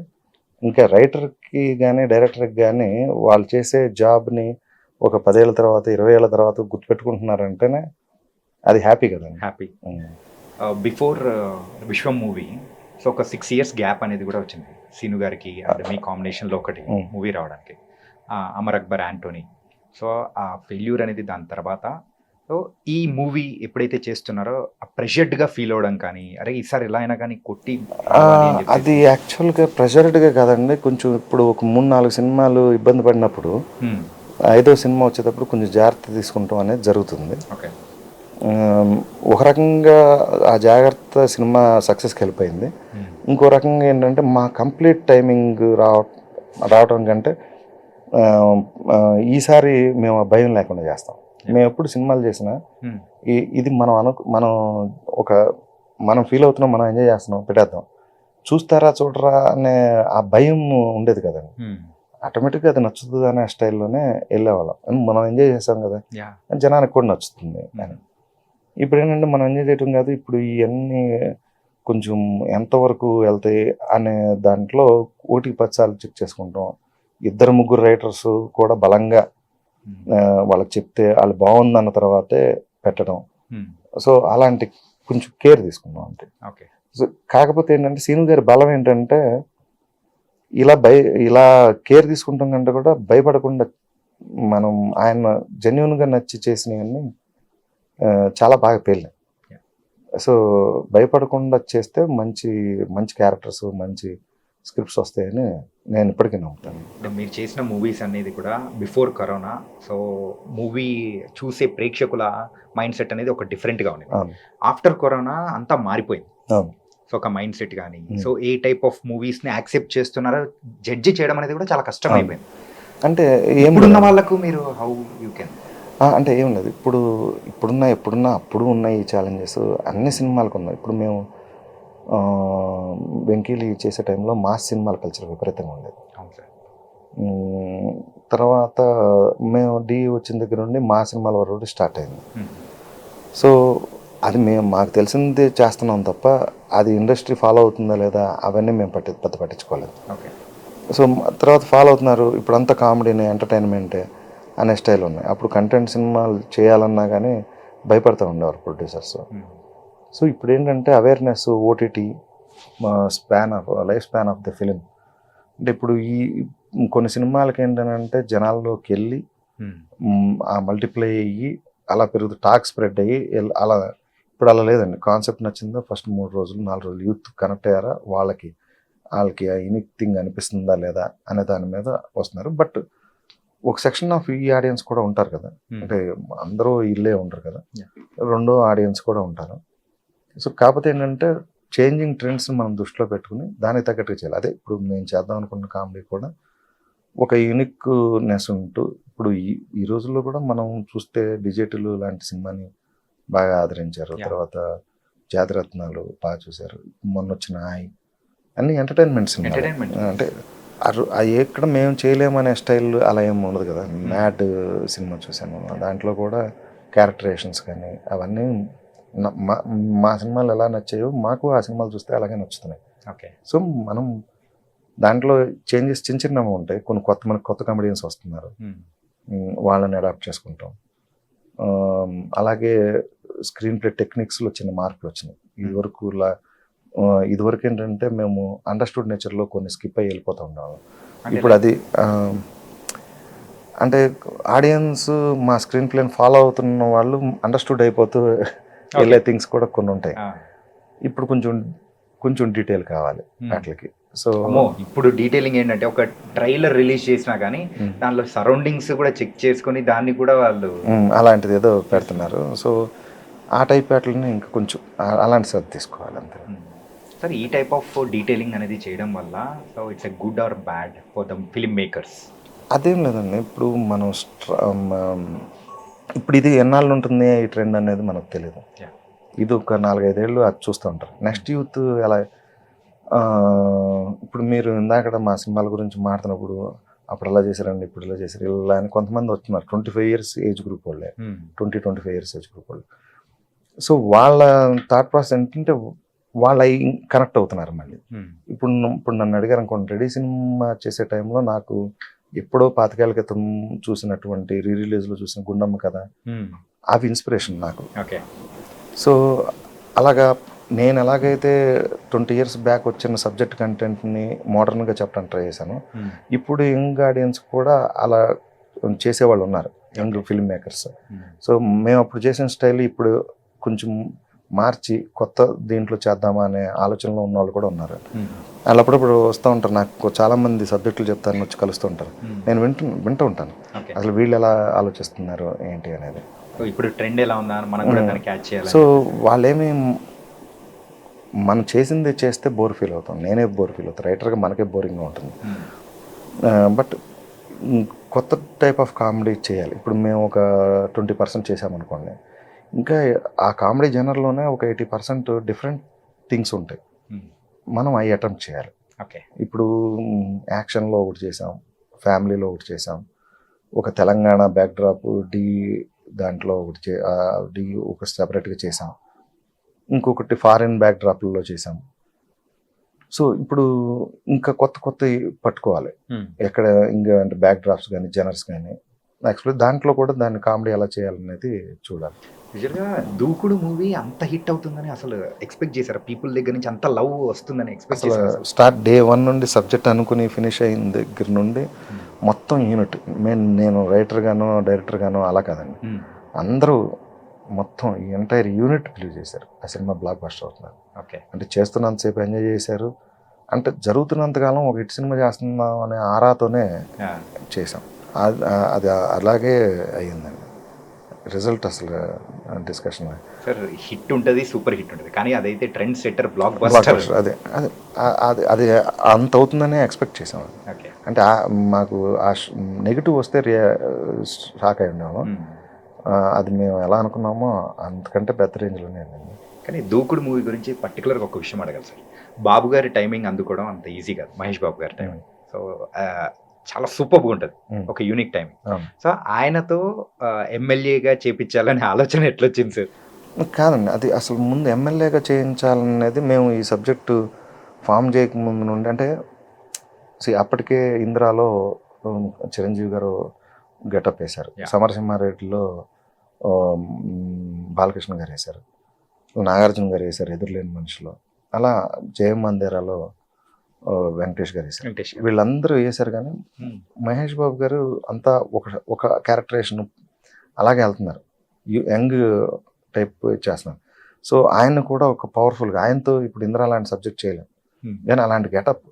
ఇంకా రైటర్కి కానీ డైరెక్టర్కి కానీ వాళ్ళు చేసే జాబ్ని ఒక 10 ఏళ్ళ తర్వాత 20 ఏళ్ళ తర్వాత గుర్తుపెట్టుకుంటున్నారంటేనే అది హ్యాపీ కదండి. హ్యాపీ. బిఫోర్ విశ్వం మూవీ సో ఒక 6 years గ్యాప్ అనేది కూడా వచ్చింది సీను గారికి అండ్ మీ కాంబినేషన్లో ఒకటి మూవీ రావడానికి, అమర్ అక్బర్ యాంటోనీ. సో ఆ ఫెయిల్యూర్ అనేది దాని తర్వాత సో ఈ మూవీ ఎప్పుడైతే చేస్తున్నారో ప్రెషర్డ్గా ఫీల్ అవ్వడం కానీ, అరే ఈసారి ఎలా అయినా కానీ కొట్టి, అది యాక్చువల్గా ప్రెషర్డ్గా కాదండి. కొంచెం ఇప్పుడు ఒక 3-4 సినిమాలు ఇబ్బంది పడినప్పుడు 5వ సినిమా వచ్చేటప్పుడు కొంచెం జాగ్రత్త తీసుకుంటాం అనేది జరుగుతుంది. ఒక రకంగా ఆ జాగ్రత్త సినిమా సక్సెస్కి వెళ్ళిపోయింది. ఇంకో రకంగా ఏంటంటే మా కంప్లీట్ టైమింగ్ రావడం కంటే ఈసారి మేము ఆ భయం లేకుండా చేస్తాం. మేము ఎప్పుడు సినిమాలు చేసినా ఇది మనం ఫీల్ అవుతున్నాం, మనం ఎంజాయ్ చేస్తున్నాం, పెట్టేద్దాం, చూస్తారా చూడరా అనే ఆ భయం ఉండేది కదండి. ఆటోమేటిక్గా అది నచ్చుతుంది అనే స్టైల్లోనే వెళ్ళేవాళ్ళం. మనం ఎంజాయ్ చేస్తాం కదా, జనానికి కూడా నచ్చుతుంది అని. ఇప్పుడు ఏంటంటే మనం ఎంజాయ్ చేయటం కాదు, ఇప్పుడు ఇవన్నీ కొంచెం ఎంతవరకు వెళ్తాయి అనే దాంట్లో 1-10 సార్లు చెక్ చేసుకుంటాం. 2-3 రైటర్స్ కూడా బలంగా వాళ్ళకి చెప్తే వాళ్ళు బాగుందన్న తర్వాతే పెట్టడం. సో అలాంటి కొంచెం కేర్ తీసుకున్నాం అంతే. సో కాకపోతే ఏంటంటే సీను గారి బలం ఏంటంటే ఇలా కేర్ తీసుకుంటాం కంటే కూడా భయపడకుండా మనం ఆయన జెన్యున్గా నచ్చి చేసినవన్నీ చాలా బాగా పేలినాయి. సో భయపడకుండా చేస్తే మంచి క్యారెక్టర్స్, మంచి స్క్రిప్ట్స్ వస్తాయని నేను ఇప్పటికీ నమ్ముతాను. మీరు చేసిన మూవీస్ అనేది కూడా బిఫోర్ కరోనా, సో మూవీ చూసే ప్రేక్షకుల మైండ్ సెట్ అనేది ఒక డిఫరెంట్గా ఉంది. ఆఫ్టర్ కరోనా అంతా మారిపోయింది. సో ఒక మైండ్ సెట్ కానీ, సో ఏ టైప్ ఆఫ్ మూవీస్ని యాక్సెప్ట్ చేస్తున్నారో జడ్జి చేయడం అనేది కూడా చాలా కష్టం అయిపోయింది. అంటే ఏమున్న వాళ్ళకు మీరు హౌ యూ కెన్ అంటే ఏం లేదు, ఎప్పుడున్నా అప్పుడు ఉన్నాయి ఈ ఛాలెంజెస్ అన్ని సినిమాలకు ఉన్నాయి. ఇప్పుడు మేము వెంకీలి చేసే టైంలో మాస్ సినిమాల కల్చర్ విపరీతంగా ఉండేది. తర్వాత మేము డి వచ్చిన దగ్గర నుండి మా సినిమాల వరకు స్టార్ట్ అయింది. సో అది మాకు తెలిసింది చేస్తున్నాం తప్ప అది ఇండస్ట్రీ ఫాలో అవుతుందా లేదా అవన్నీ మేము పట్టించుకోలేదు. సో తర్వాత ఫాలో అవుతున్నారు, ఇప్పుడు అంతా కామెడీనే, ఎంటర్టైన్మెంటే అనే స్టైల్ ఉన్నాయి. అప్పుడు కంటెంట్ సినిమాలు చేయాలన్నా కానీ భయపడుతూ ఉండేవారు ప్రొడ్యూసర్స్. సో ఇప్పుడు ఏంటంటే awareness, OTT, life span of the film. అంటే ఇప్పుడు ఈ కొన్ని సినిమాలకి ఏంటంటే జనాల్లోకి వెళ్ళి ఆ మల్టిప్లై అయ్యి అలా టాక్ స్ప్రెడ్ అయ్యి అలా. ఇప్పుడు అలా లేదండి. కాన్సెప్ట్ నచ్చిందో ఫస్ట్ 3 రోజులు 4 రోజులు యూత్ కనెక్ట్ అయ్యారా, వాళ్ళకి ఆ యూనిక్ థింగ్ అనిపిస్తుందా లేదా అనే దాని మీద వస్తున్నారు. బట్ ఒక సెక్షన్ ఆఫ్ ఈ ఆడియన్స్ కూడా ఉంటారు కదా, అంటే అందరూ ఇల్లే ఉంటారు కదా, రెండో ఆడియన్స్ కూడా ఉంటారు. సో కాకపోతే ఏంటంటే చేంజింగ్ ట్రెండ్స్ మనం దృష్టిలో పెట్టుకుని దానికి తగ్గట్టుగా చేయాలి. అదే ఇప్పుడు నేను చేద్దాం అనుకున్న కామెడీ కూడా ఒక యూనిక్నెస్ ఉంటూ, ఇప్పుడు ఈ రోజుల్లో కూడా మనం చూస్తే డిజిటల్ లాంటి సినిమాని బాగా ఆదరించారు. తర్వాత జాతిరత్నాలు బాగా చూశారు, మొన్న వచ్చిన అన్ని ఎంటర్టైన్మెంట్ సినిమా. అంటే అది ఎక్కడ మేము చేయలేమనే స్టైల్ అలా ఏమి ఉండదు కదా. మ్యాడ్ సినిమా చూశాను, దాంట్లో కూడా క్యారెక్టరేషన్స్ కానీ అవన్నీ మా సినిమాలు ఎలా నచ్చాయో మాకు ఆ సినిమాలు చూస్తే అలాగే నచ్చుతున్నాయి. సో మనం దాంట్లో చేంజెస్ చిన్నవి ఉంటాయి. మనకు కొత్త కామెడియన్స్ వస్తున్నారు, వాళ్ళని అడాప్ట్ చేసుకుంటాం. అలాగే స్క్రీన్ ప్లే టెక్నిక్స్లో చిన్న మార్పులు వచ్చినాయి. ఇదివరకు ఏంటంటే మేము అండర్స్టూడ్ నేచర్లో కొన్ని స్కిప్ అయ్యి వెళ్ళిపోతూ ఉన్నాము. ఇప్పుడు అది అంటే ఆడియన్స్ మా స్క్రీన్ ప్లేని ఫాలో అవుతున్న వాళ్ళు అండర్స్టూడ్ అయిపోతూ వెళ్ళే థింగ్స్ కూడా కొన్ని ఉంటాయి. ఇప్పుడు కొంచెం డీటెయిల్ కావాలి వాటికి. సో ఇప్పుడు డీటెయిలింగ్ ఏంటంటే ఒక ట్రైలర్ రిలీజ్ చేసినా కానీ దానిలో సరౌండింగ్స్ కూడా చెక్ చేసుకొని దాన్ని కూడా వాళ్ళు అలాంటిది ఏదో పెడుతున్నారు. సో ఆ టైప్ వాటిని ఇంకా కొంచెం అలాంటి శ్రద్ధ తీసుకోవాలి అంతే. సార్, ఈ టైప్ ఆఫ్ డీటెయిలింగ్ అనేది చేయడం వల్ల so it's a good or bad for the film makers? అదేం లేదండి. ఇప్పుడు మనం ఇప్పుడు ఇది ఎన్నాళ్ళు ఉంటుంది ఈ ట్రెండ్ అనేది మనకు తెలియదు. ఇది ఒక 4-5 ఏళ్ళు అది చూస్తూ ఉంటారు. నెక్స్ట్ యూత్ ఎలా, ఇప్పుడు మీరు ఇందాక మా సినిమాల గురించి మాట్లాడినప్పుడు అప్పుడు ఎలా చేశారండి, ఇప్పుడు ఎలా చేశారు ఇలా అని కొంతమంది వస్తున్నారు. 25 years ఏజ్ గ్రూప్ వాళ్ళే, 20-25 years ఏజ్ గ్రూప్ వాళ్ళు. సో వాళ్ళ థాట్ ప్రాసెస్ ఏంటంటే వాళ్ళు కనెక్ట్ అవుతున్నారు మళ్ళీ. ఇప్పుడు నన్ను అడిగారు అనుకోండి, రెడీ సినిమా చేసే టైంలో నాకు ఎప్పుడో 25 ఏళ్ల క్రితం చూసినటువంటి రిలీజ్లో చూసిన గుండమ్మ కదా, అవి ఇన్స్పిరేషన్ నాకు. సో అలాగా నేను ఎలాగైతే 20 years బ్యాక్ వచ్చిన సబ్జెక్ట్ కంటెంట్ని మోడర్న్గా చెప్పడానికి ట్రై చేశాను, ఇప్పుడు యంగ్ ఆడియన్స్ కూడా అలా చేసేవాళ్ళు ఉన్నారు, యంగ్ ఫిల్మ్ మేకర్స్. సో మేము అప్పుడు చేసిన స్టైల్ ఇప్పుడు కొంచెం మార్చి కొత్త దీంట్లో చేద్దామా అనే ఆలోచనలో ఉన్న వాళ్ళు కూడా ఉన్నారు. వాళ్ళు అప్పుడప్పుడు వస్తూ ఉంటారు, నాకు చాలామంది సబ్జెక్టులు చెప్తాను, వచ్చి కలుస్తూ ఉంటారు. నేను వింటూ ఉంటాను అసలు వీళ్ళు ఎలా ఆలోచిస్తున్నారు ఏంటి అనేది. ఇప్పుడు ట్రెండ్ ఎలా ఉందా మనం కూడా దాన్ని క్యాచ్ చేయాలి. సో వాళ్ళేమి మనం చేసింది చేస్తే బోర్ ఫీల్ అవుతాం, నేనే బోర్ ఫీల్ అవుతాను, రైటర్గా మనకే బోరింగ్గా ఉంటుంది. బట్ కొత్త టైప్ ఆఫ్ కామెడీ చేయాలి. ఇప్పుడు మేము ఒక 20% చేసామనుకోండి, ఇంకా ఆ కామెడీ జనర్లోనే ఒక 80% డిఫరెంట్ థింగ్స్ ఉంటాయి, మనం అవి అటెంప్ట్ చేయాలి. ఇప్పుడు యాక్షన్లో ఒకటి చేసాం, ఫ్యామిలీలో ఒకటి చేసాం, ఒక తెలంగాణ బ్యాక్డ్రాప్ దాంట్లో ఒకటి ఒక సెపరేట్గా చేసాం, ఇంకొకటి ఫారిన్ బ్యాక్డ్రాప్లలో చేసాం. సో ఇప్పుడు ఇంకా కొత్త పట్టుకోవాలి, ఎక్కడ ఇంకా అంటే బ్యాక్డ్రాప్స్ కానీ జనర్స్ కానీ యాక్చువల్లీ దాంట్లో కూడా దాన్ని కామెడీ ఎలా చేయాలనేది చూడాలి. నిజంగా దూకుడు మూవీ అంత హిట్ అవుతుందని అసలు ఎక్స్పెక్ట్ చేశారు? పీపుల్ దగ్గర నుంచి అంత లవ్ వస్తుందని ఎక్స్పెక్ట్ చేశారు? స్టార్ట్ డే 1 నుండి సబ్జెక్ట్ అనుకుని ఫినిష్ అయిన దగ్గర నుండి మొత్తం యూనిట్, నేను రైటర్ గాను డైరెక్టర్ గాను అలా కాదండి, అందరూ మొత్తం ఈ ఎంటైర్ యూనిట్ బిలీవ్ చేశారు ఆ సినిమా బ్లాక్ బస్టర్ అవుతున్నారు. అంటే చేస్తున్నంతసేపు ఎంజాయ్ చేశారు, అంటే జరుగుతున్నంతకాలం ఒక హిట్ సినిమా చేస్తున్నాం అనే ఆరాతోనే చేసాం. అది అలాగే అయ్యిందండి రిజల్ట్. అసలు డిస్కషన్ సార్, హిట్ ఉంటుంది, సూపర్ హిట్ ఉంటుంది, కానీ అదైతే ట్రెండ్ సెట్టర్ బ్లాక్ బస్టర్. అది అంత అవుతుందనే ఎక్స్పెక్ట్ చేసాం. అంటే మాకు ఆ నెగిటివ్ వస్తే షాక్ అయి ఉన్నాము. అది మేము ఎలా అనుకున్నామో అంతకంటే పెద్ద రేంజ్లోనే అండి. కానీ దూకుడు మూవీ గురించి పర్టికులర్గా ఒక విషయం అడగాలి సార్. బాబు గారి టైమింగ్ అందుకోవడం అంత ఈజీ కాదు, మహేష్ బాబు గారి టైమింగ్. సో చాలా సూపర్గా ఉంటుంది, ఒక యూనిక్ టైమింగ్. సో ఆయనతో ఎమ్మెల్యేగా చేపించాలనే ఆలోచన ఎట్లొచ్చింది సార్? కాదండి, అది అసలు ముందు ఎమ్మెల్యేగా చేయించాలనేది మేము ఈ సబ్జెక్టు ఫామ్ చేయకముందు నుండి, అంటే అప్పటికే ఇందిరాలో చిరంజీవి గారు గెటప్ వేశారు, సమరసింహారెడ్డిలో బాలకృష్ణ గారు వేశారు, నాగార్జున గారు వేశారు ఎదురులేని మనిషిలో, అలా జయం మందిరాలో వెంకటేష్ గారు వేశారు. వీళ్ళందరూ వేశారు. కానీ మహేష్ బాబు గారు అంతా ఒక క్యారెక్టరేషన్ అలాగే వెళ్తున్నారు, యంగ్ టైప్ చేస్తున్నారు. సో ఆయన కూడా ఒక పవర్ఫుల్గా, ఆయనతో ఇప్పుడు ఇందిరా లాంటి సబ్జెక్ట్ చేయలేం, కానీ అలాంటి గెటప్,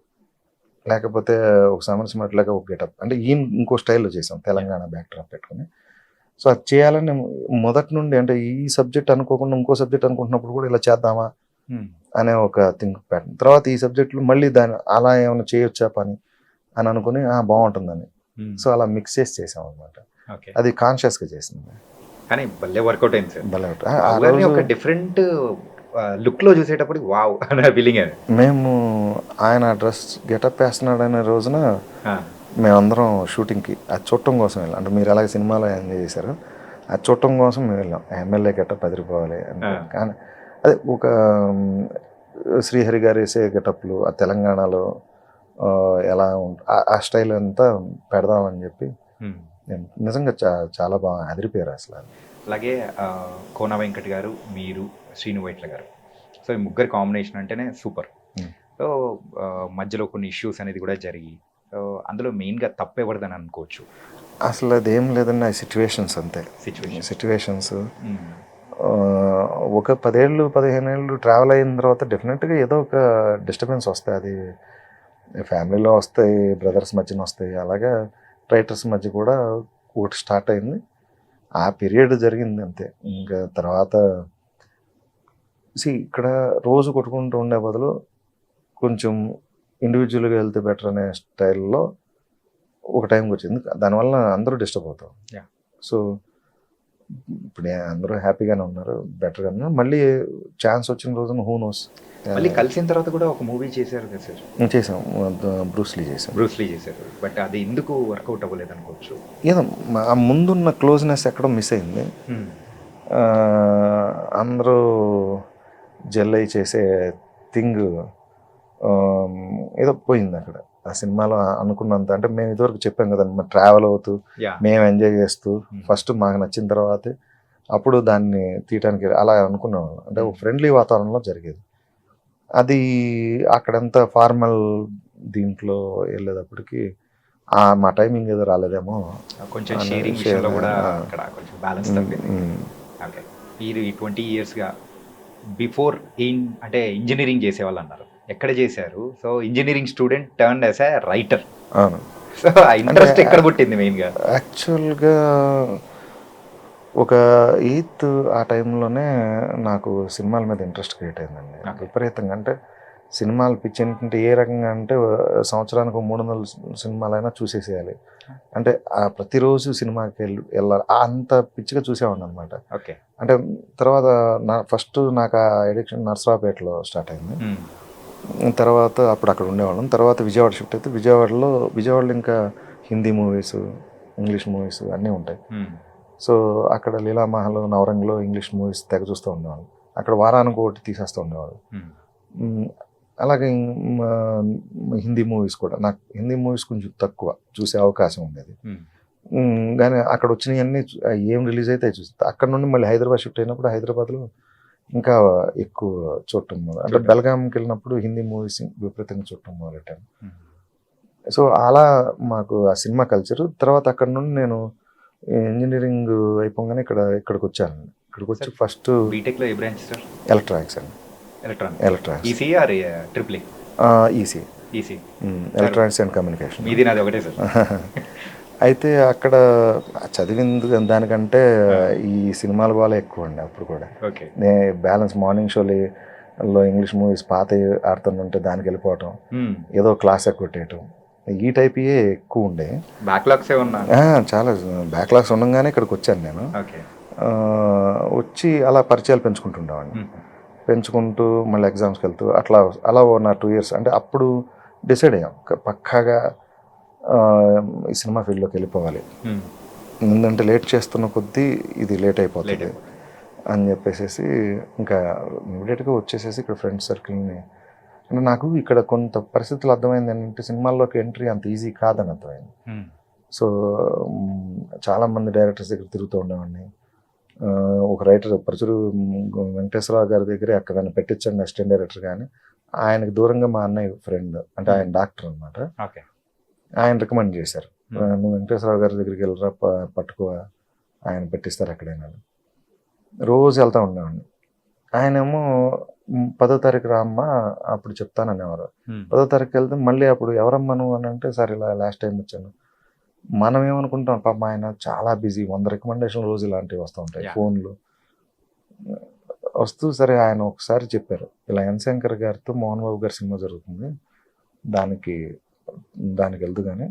లేకపోతే ఒక సమరసింహారెడ్డిలాగా ఒక గెటప్, అంటే ఈయన ఇంకో స్టైల్లో చేసాం తెలంగాణ బ్యాక్డ్రాప్ పెట్టుకుని. సో అది చేయాలని మొదటి నుండి, అంటే ఈ సబ్జెక్ట్ అనుకోకుండా ఇంకో సబ్జెక్ట్ అనుకుంటున్నప్పుడు కూడా ఇలా చేద్దామా అనే ఒక థింక్ ప్యాటర్న్. తర్వాత ఈ సబ్జెక్టులు మళ్ళీ దాన్ని అలా ఏమైనా చేయొచ్చా పని అని అనుకుని బాగుంటుందని, సో అలా మిక్స్ చేసి చేసాం అనమాట. అది కాన్షియస్గా చేసింది, కానీ భలే వర్కౌట్ అయింది సార్. భలే ఒక డిఫరెంట్ లుక్ లో చూసేటప్పుడు వావ్ అనే ఫీలింగ్. మేము ఆయన డ్రెస్ గెటప్ వేస్తున్నాడు అనే రోజున మేమందరం షూటింగ్కి అది చూడటం కోసం వెళ్ళాం. అంటే మీరు అలాగే సినిమాలో ఎంజాయ్ చేశారు, అది చూడటం కోసం మేము వెళ్ళాం. ఎమ్మెల్యే గెటప్ అదిరిపోవాలి అంటే, కానీ అదే ఒక శ్రీహరి గారు వేసే గెటప్లు ఆ తెలంగాణలో ఎలా ఆ స్టైల్ అంతా పెడదామని చెప్పి నిజంగా చాలా బాగా అదిరిపోయారు అసలు. అలాగే కోన వెంకట్ గారు, మీరు, శ్రీను వైట్ల గారు, సో ఈ ముగ్గురు కాంబినేషన్ అంటేనే సూపర్. సో మధ్యలో కొన్ని ఇష్యూస్ అనేది కూడా జరిగి, సో అందులో మెయిన్గా తప్పెవడదని అనుకోవచ్చు. అసలు అదేం లేదండి, ఆ సిచ్యువేషన్స్ అంతే. సిచ్యువేషన్స్ ఒక 10 ఏళ్ళు 15 ఏళ్ళు ట్రావెల్ అయిన తర్వాత డెఫినెట్గా ఏదో ఒక డిస్టర్బెన్స్ వస్తాయి. అది ఫ్యామిలీలో వస్తాయి, బ్రదర్స్ మధ్యన వస్తాయి, అలాగే రైటర్స్ మధ్య కూడా ఒకటి స్టార్ట్ అయింది. ఆ పీరియడ్ జరిగింది అంతే. ఇంకా తర్వాత ఇక్కడ రోజు కొట్టుకుంటూ ఉండే బదులు కొంచెం ఇండివిజువల్గా వెళ్తే బెటర్ అనే స్టైల్లో ఒక టైంకి వచ్చింది. దానివల్ల అందరూ డిస్టర్బ్ అవుతాం. సో ఇప్పుడు అందరూ హ్యాపీగానే ఉన్నారు, బెటర్గా ఉన్నారు. మళ్ళీ ఛాన్స్ వచ్చిన రోజున హూ నోస్. మళ్ళీ కలిసిన తర్వాత కూడా ఒక మూవీ చేశారు కదా సార్? చేసాం, బ్రూస్లీ చేశారు. బట్ అది ఎందుకు వర్కౌట్ అవ్వలేదు అనుకోవచ్చు? ఏదో ఆ ముందున్న క్లోజ్నెస్ ఎక్కడో మిస్ అయింది. అందరూ జెల్ అయి చేసే థింగ్ ఏదో పోయింది అక్కడ ఆ సినిమాలో అనుకున్నంత. అంటే మేము ఇదివరకు చెప్పాం కదండి, ట్రావెల్ అవుతూ మేము ఎంజాయ్ చేస్తూ ఫస్ట్ మాకు నచ్చిన తర్వాతే అప్పుడు దాన్ని తీయటానికి అలా అనుకునేవాళ్ళం. అంటే ఒక ఫ్రెండ్లీ వాతావరణంలో జరిగేది. అది అక్కడంతా ఫార్మల్ దీంట్లో వెళ్ళేటప్పటికి మా టైమింగ్ ఏదో రాలేదేమో, కొంచెం షేరింగ్ విషయంలో కూడా అక్కడ కొంచెం బ్యాలెన్స్ తగ్గింది. ఓకే, మీరు ఈ 20 yearsగా బిఫోర్ అంటే ఇంజనీరింగ్ చేసేవాళ్ళు అన్నారు, ఎక్కడ చేశారు? So engineering student turn as a writer. అవును. సో ఆ ఇంట్రెస్ట్ ఎక్కడ పుట్టింది మెయిన్గా? యాక్చువల్గా ఒక 8th ఆ టైంలోనే నాకు సినిమాల మీద ఇంట్రెస్ట్ క్రియేట్ అయిందండి విపరీతంగా. అంటే సినిమాలు పిచ్చి ఏంటంటే ఏ రకంగా అంటే సంవత్సరానికి 300 సినిమాలైనా చూసేసేయాలి. అంటే ప్రతిరోజు సినిమాకి వెళ్ళాలి, అంత పిచ్చిగా చూసేవాడిని అనమాట. ఓకే. అంటే తర్వాత ఫస్ట్ నాకు ఆ ఎడిక్షన్ నర్సరావుపేటలో స్టార్ట్ అయింది. తర్వాత అప్పుడు అక్కడ ఉండేవాళ్ళం. తర్వాత విజయవాడ షిఫ్ట్ అయితే విజయవాడలో ఇంకా హిందీ మూవీస్, ఇంగ్లీష్ మూవీస్ అన్నీ ఉంటాయి. సో అక్కడ లీలామహల్, నవరంగ్లో ఇంగ్లీష్ మూవీస్ తెగ చూస్తూ ఉండేవాళ్ళం. అక్కడ వారానికి ఒకటి తీసేస్తూ ఉండేవాళ్ళు. అలాగే హిందీ మూవీస్ కూడా, నాకు హిందీ మూవీస్ కొంచెం తక్కువ చూసే అవకాశం ఉండేది. కానీ అక్కడ వచ్చినవన్నీ ఏం రిలీజ్ అయితే చూస్తే, అక్కడ నుండి మళ్ళీ హైదరాబాద్ షిఫ్ట్ అయినప్పుడు హైదరాబాద్లో ఇంకా ఎక్కువ చూడటం అంటే బెల్గాంకి వెళ్ళినప్పుడు హిందీ మూవీస్ విపరీతంగా చూడటం మొదలెట్టాను. సో అలా మాకు ఆ సినిమా కల్చరు. తర్వాత అక్కడ నుండి నేను ఇంజనీరింగ్ అయిపోగానే ఇక్కడికి వచ్చాను. ఇక్కడికి వచ్చి ఫస్ట్ బీటెక్లో ఏ బ్రాంచ్ సార్? ఎలక్ట్రానిక్స్ అండి. Electronics. EC or triple E? EC. Electronics and communication. మీది నాది ఒకటే సార్. అయితే అక్కడ చదివింది దానికంటే ఈ సినిమాల వాళ్ళే ఎక్కువ అండి అప్పుడు కూడా. బ్యాలెన్స్ మార్నింగ్ షోలో ఇంగ్లీష్ మూవీస్ పాత ఆడుతుంటే దానికి వెళ్ళిపోవటం, ఏదో క్లాస్ కొట్టేయటం, ఈ టైప్యే ఎక్కువ ఉండే. బ్యాక్లాగ్స్ ఉన్నా? చాలా బ్యాక్లాగ్స్ ఉండగానే ఇక్కడికి వచ్చాను నేను. వచ్చి అలా పరిచయాలు పెంచుకుంటుండేవాడిని. పెంచుకుంటూ మళ్ళీ ఎగ్జామ్స్కి వెళ్తూ అలా నా 2 years. అంటే అప్పుడు డిసైడ్ అయ్యాం పక్కాగా ఈ సినిమా ఫీల్డ్లోకి వెళ్ళిపోవాలి. ఎందుకంటే లేట్ చేస్తున్న కొద్దీ ఇది లేట్ అయిపోతుంది అని చెప్పేసి ఇంకా ఇమీడియట్గా వచ్చేసేసి ఇక్కడ ఫ్రెండ్ సర్కిల్ని, అంటే నాకు ఇక్కడ కొంత పరిస్థితులు అర్థమైంది ఏంటంటే సినిమాల్లోకి ఎంట్రీ అంత ఈజీ కాదని అర్థమైంది. సో చాలామంది డైరెక్టర్స్ దగ్గర తిరుగుతూ ఉండేవాడిని. ఒక రైటర్ పరచురు వెంకటేశ్వరరావు గారి దగ్గర అక్కడ నన్ను పెట్టించండి అసిస్టెంట్ డైరెక్టర్, కానీ ఆయనకు దూరంగా మా అన్నయ్య ఫ్రెండ్, అంటే ఆయన డాక్టర్ అనమాట, ఆయన రికమెండ్ చేశారు, నువ్వు వెంకటేశ్వరరావు గారి దగ్గరికి వెళ్ళరా, పట్టుకో, ఆయన పెట్టిస్తారు ఎక్కడైనా. రోజు వెళ్తూ ఉండేవాడిని. ఆయనేమో 10వ తారీఖు రామ్మా అప్పుడు చెప్తాననేవారు. 10వ తారీఖు వెళ్తే మళ్ళీ అప్పుడు ఎవరమ్మా నువ్వు అని అంటే, సార్ ఇలా లాస్ట్ టైం వచ్చాను. మనం ఏమనుకుంటాం, పాప ఆయన చాలా బిజీ, 100 రికమెండేషన్ రోజు ఇలాంటివి వస్తూ ఉంటాయి ఫోన్లు వస్తూ. సరే ఆయన ఒకసారి చెప్పారు, ఇలా ఎన్ శంకర్ గారితో మోహన్ బాబు గారి సినిమా జరుగుతుంది, దానికి వెళ్దు కానీ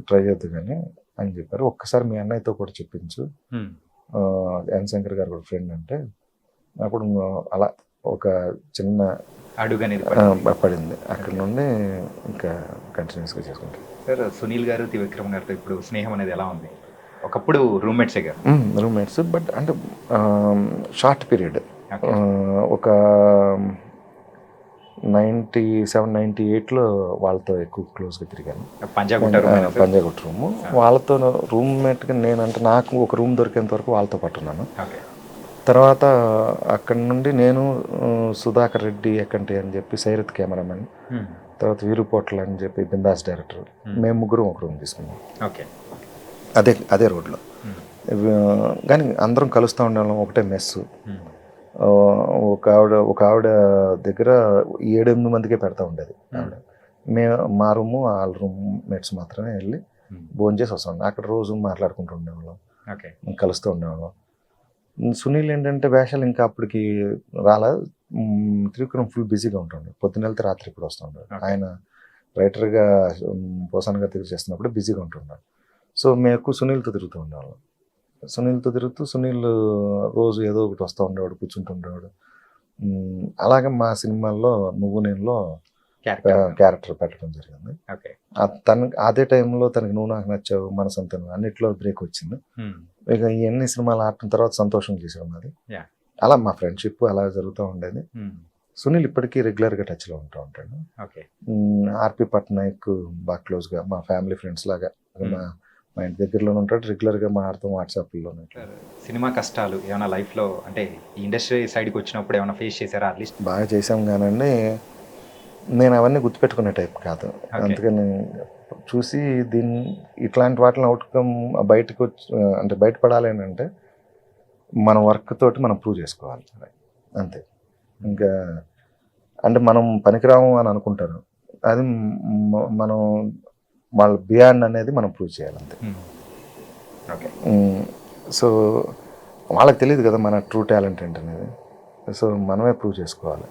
ట్రై చేద్దు కానీ అని చెప్పారు. ఒక్కసారి మీ అన్నయ్యతో కూడా చెప్పించు, ఎన్ శంకర్ గారు కూడా ఫ్రెండ్ అంటే. అప్పుడు అలా ఒక చిన్న అడుగు అనేది పడింది. అక్కడ నుండి ఇంకా కంటిన్యూస్గా చేసుకుంటాం. సార్ సునీల్ గారు, త్రివిక్రమ్ గారితో ఇప్పుడు స్నేహం అనేది ఎలా ఉంది? ఒకప్పుడు రూమ్మేట్సే గారు. రూమ్మేట్స్, బట్ అంటే షార్ట్ పీరియడ్. ఒక 97-98లో వాళ్ళతో ఎక్కువ క్లోజ్గా తిరిగాను. పంజాగుట్ట రూము వాళ్ళతో రూమ్మేట్గా నేనంటే నాకు ఒక రూమ్ దొరికేంత వరకు వాళ్ళతో పట్టున్నాను. తర్వాత అక్కడి నుండి నేను సుధాకర్ రెడ్డి ఎక్కంటి అని చెప్పి సైరత్ కెమెరామెన్, తర్వాత వీరుపోట్ల అని చెప్పి బిందాస్ డైరెక్టర్, మేము ముగ్గురం ఒక రూమ్ తీసుకున్నాం. అదే రోడ్లో. కానీ అందరం కలుస్తూ ఉండేవాళ్ళం, ఒకటే మెస్సు. ఒక ఆవిడ దగ్గర 7-8 మందికే పెడతా ఉండేది ఆవిడ. మా రూము వాళ్ళ రూమ్ మేట్స్ మాత్రమే వెళ్ళి భోజనం చేసి వస్తాం. అక్కడ రోజు మాట్లాడుకుంటూ ఉండేవాళ్ళం, కలుస్తూ ఉండేవాళ్ళం. సునీల్ ఏంటంటే వేషాలు ఇంకా అప్పటికి రాలా, త్రివిక్రమ్ ఫుల్ బిజీగా ఉంటుండే, పొద్దున్న వెళ్తే రాత్రి ఇప్పుడు వస్తుంటాడు. ఆయన రైటర్గా పోసాన్గా తిరిగి చేస్తున్నప్పుడు బిజీగా ఉంటున్నాడు. సో మేము ఎక్కువ సునీల్తో తిరుగుతూ ఉండేవాళ్ళం. సునీల్ రోజు ఏదో ఒకటి వస్తూ ఉండేవాడు, కూర్చుంటుండేవాడు. అలాగే మా సినిమాల్లో నువ్వు నేనులో క్యారెక్టర్ పెట్టడం జరిగింది. అదే టైంలో తనకి నువ్వు నాకు నచ్చావు, మనసంతను అన్నిట్లో బ్రేక్ వచ్చింది. ఇక ఇవన్నీ సినిమాలు ఆడిన తర్వాత సంతోషం చేసాం అది. అలా మా ఫ్రెండ్షిప్ అలా జరుగుతూ ఉండేది. సునీల్ ఇప్పటికీ రెగ్యులర్గా టచ్లో ఉంటూ ఉంటాడు. ఆర్పి పట్నాయక్ బాగా క్లోజ్గా మా ఫ్యామిలీ ఫ్రెండ్స్ లాగా, మా ఇంటి దగ్గరలోనే ఉంటాడు, రెగ్యులర్గా మాట్లాడుతాం వాట్సాప్లో. సినిమా కష్టాలు ఏమైనా లైఫ్లో, అంటే ఈ ఇండస్ట్రీ సైడ్కి వచ్చినప్పుడు ఏమైనా ఫేస్ చేశారా? అట్లీస్ట్ బాగా చేసాం కానండి, నేను అవన్నీ గుర్తుపెట్టుకునే టైప్ కాదు. అందుకని చూసి ఇట్లాంటి వాటిని అవుట్కమ్ బయటకు వచ్చి, అంటే బయటపడాలి అంటే మన వర్క్ తోటి మనం ప్రూవ్ చేసుకోవాలి అంతే. ఇంకా అంటే మనం పనికిరాము అని అనుకుంటారు, అది మనం వాళ్ళ బియాండ్ అనేది మనం ప్రూవ్ చేయాలి అంతే. సో వాళ్ళకి తెలియదు కదా మన ట్రూ టాలెంట్ ఏంటనేది, సో మనమే ప్రూవ్ చేసుకోవాలి.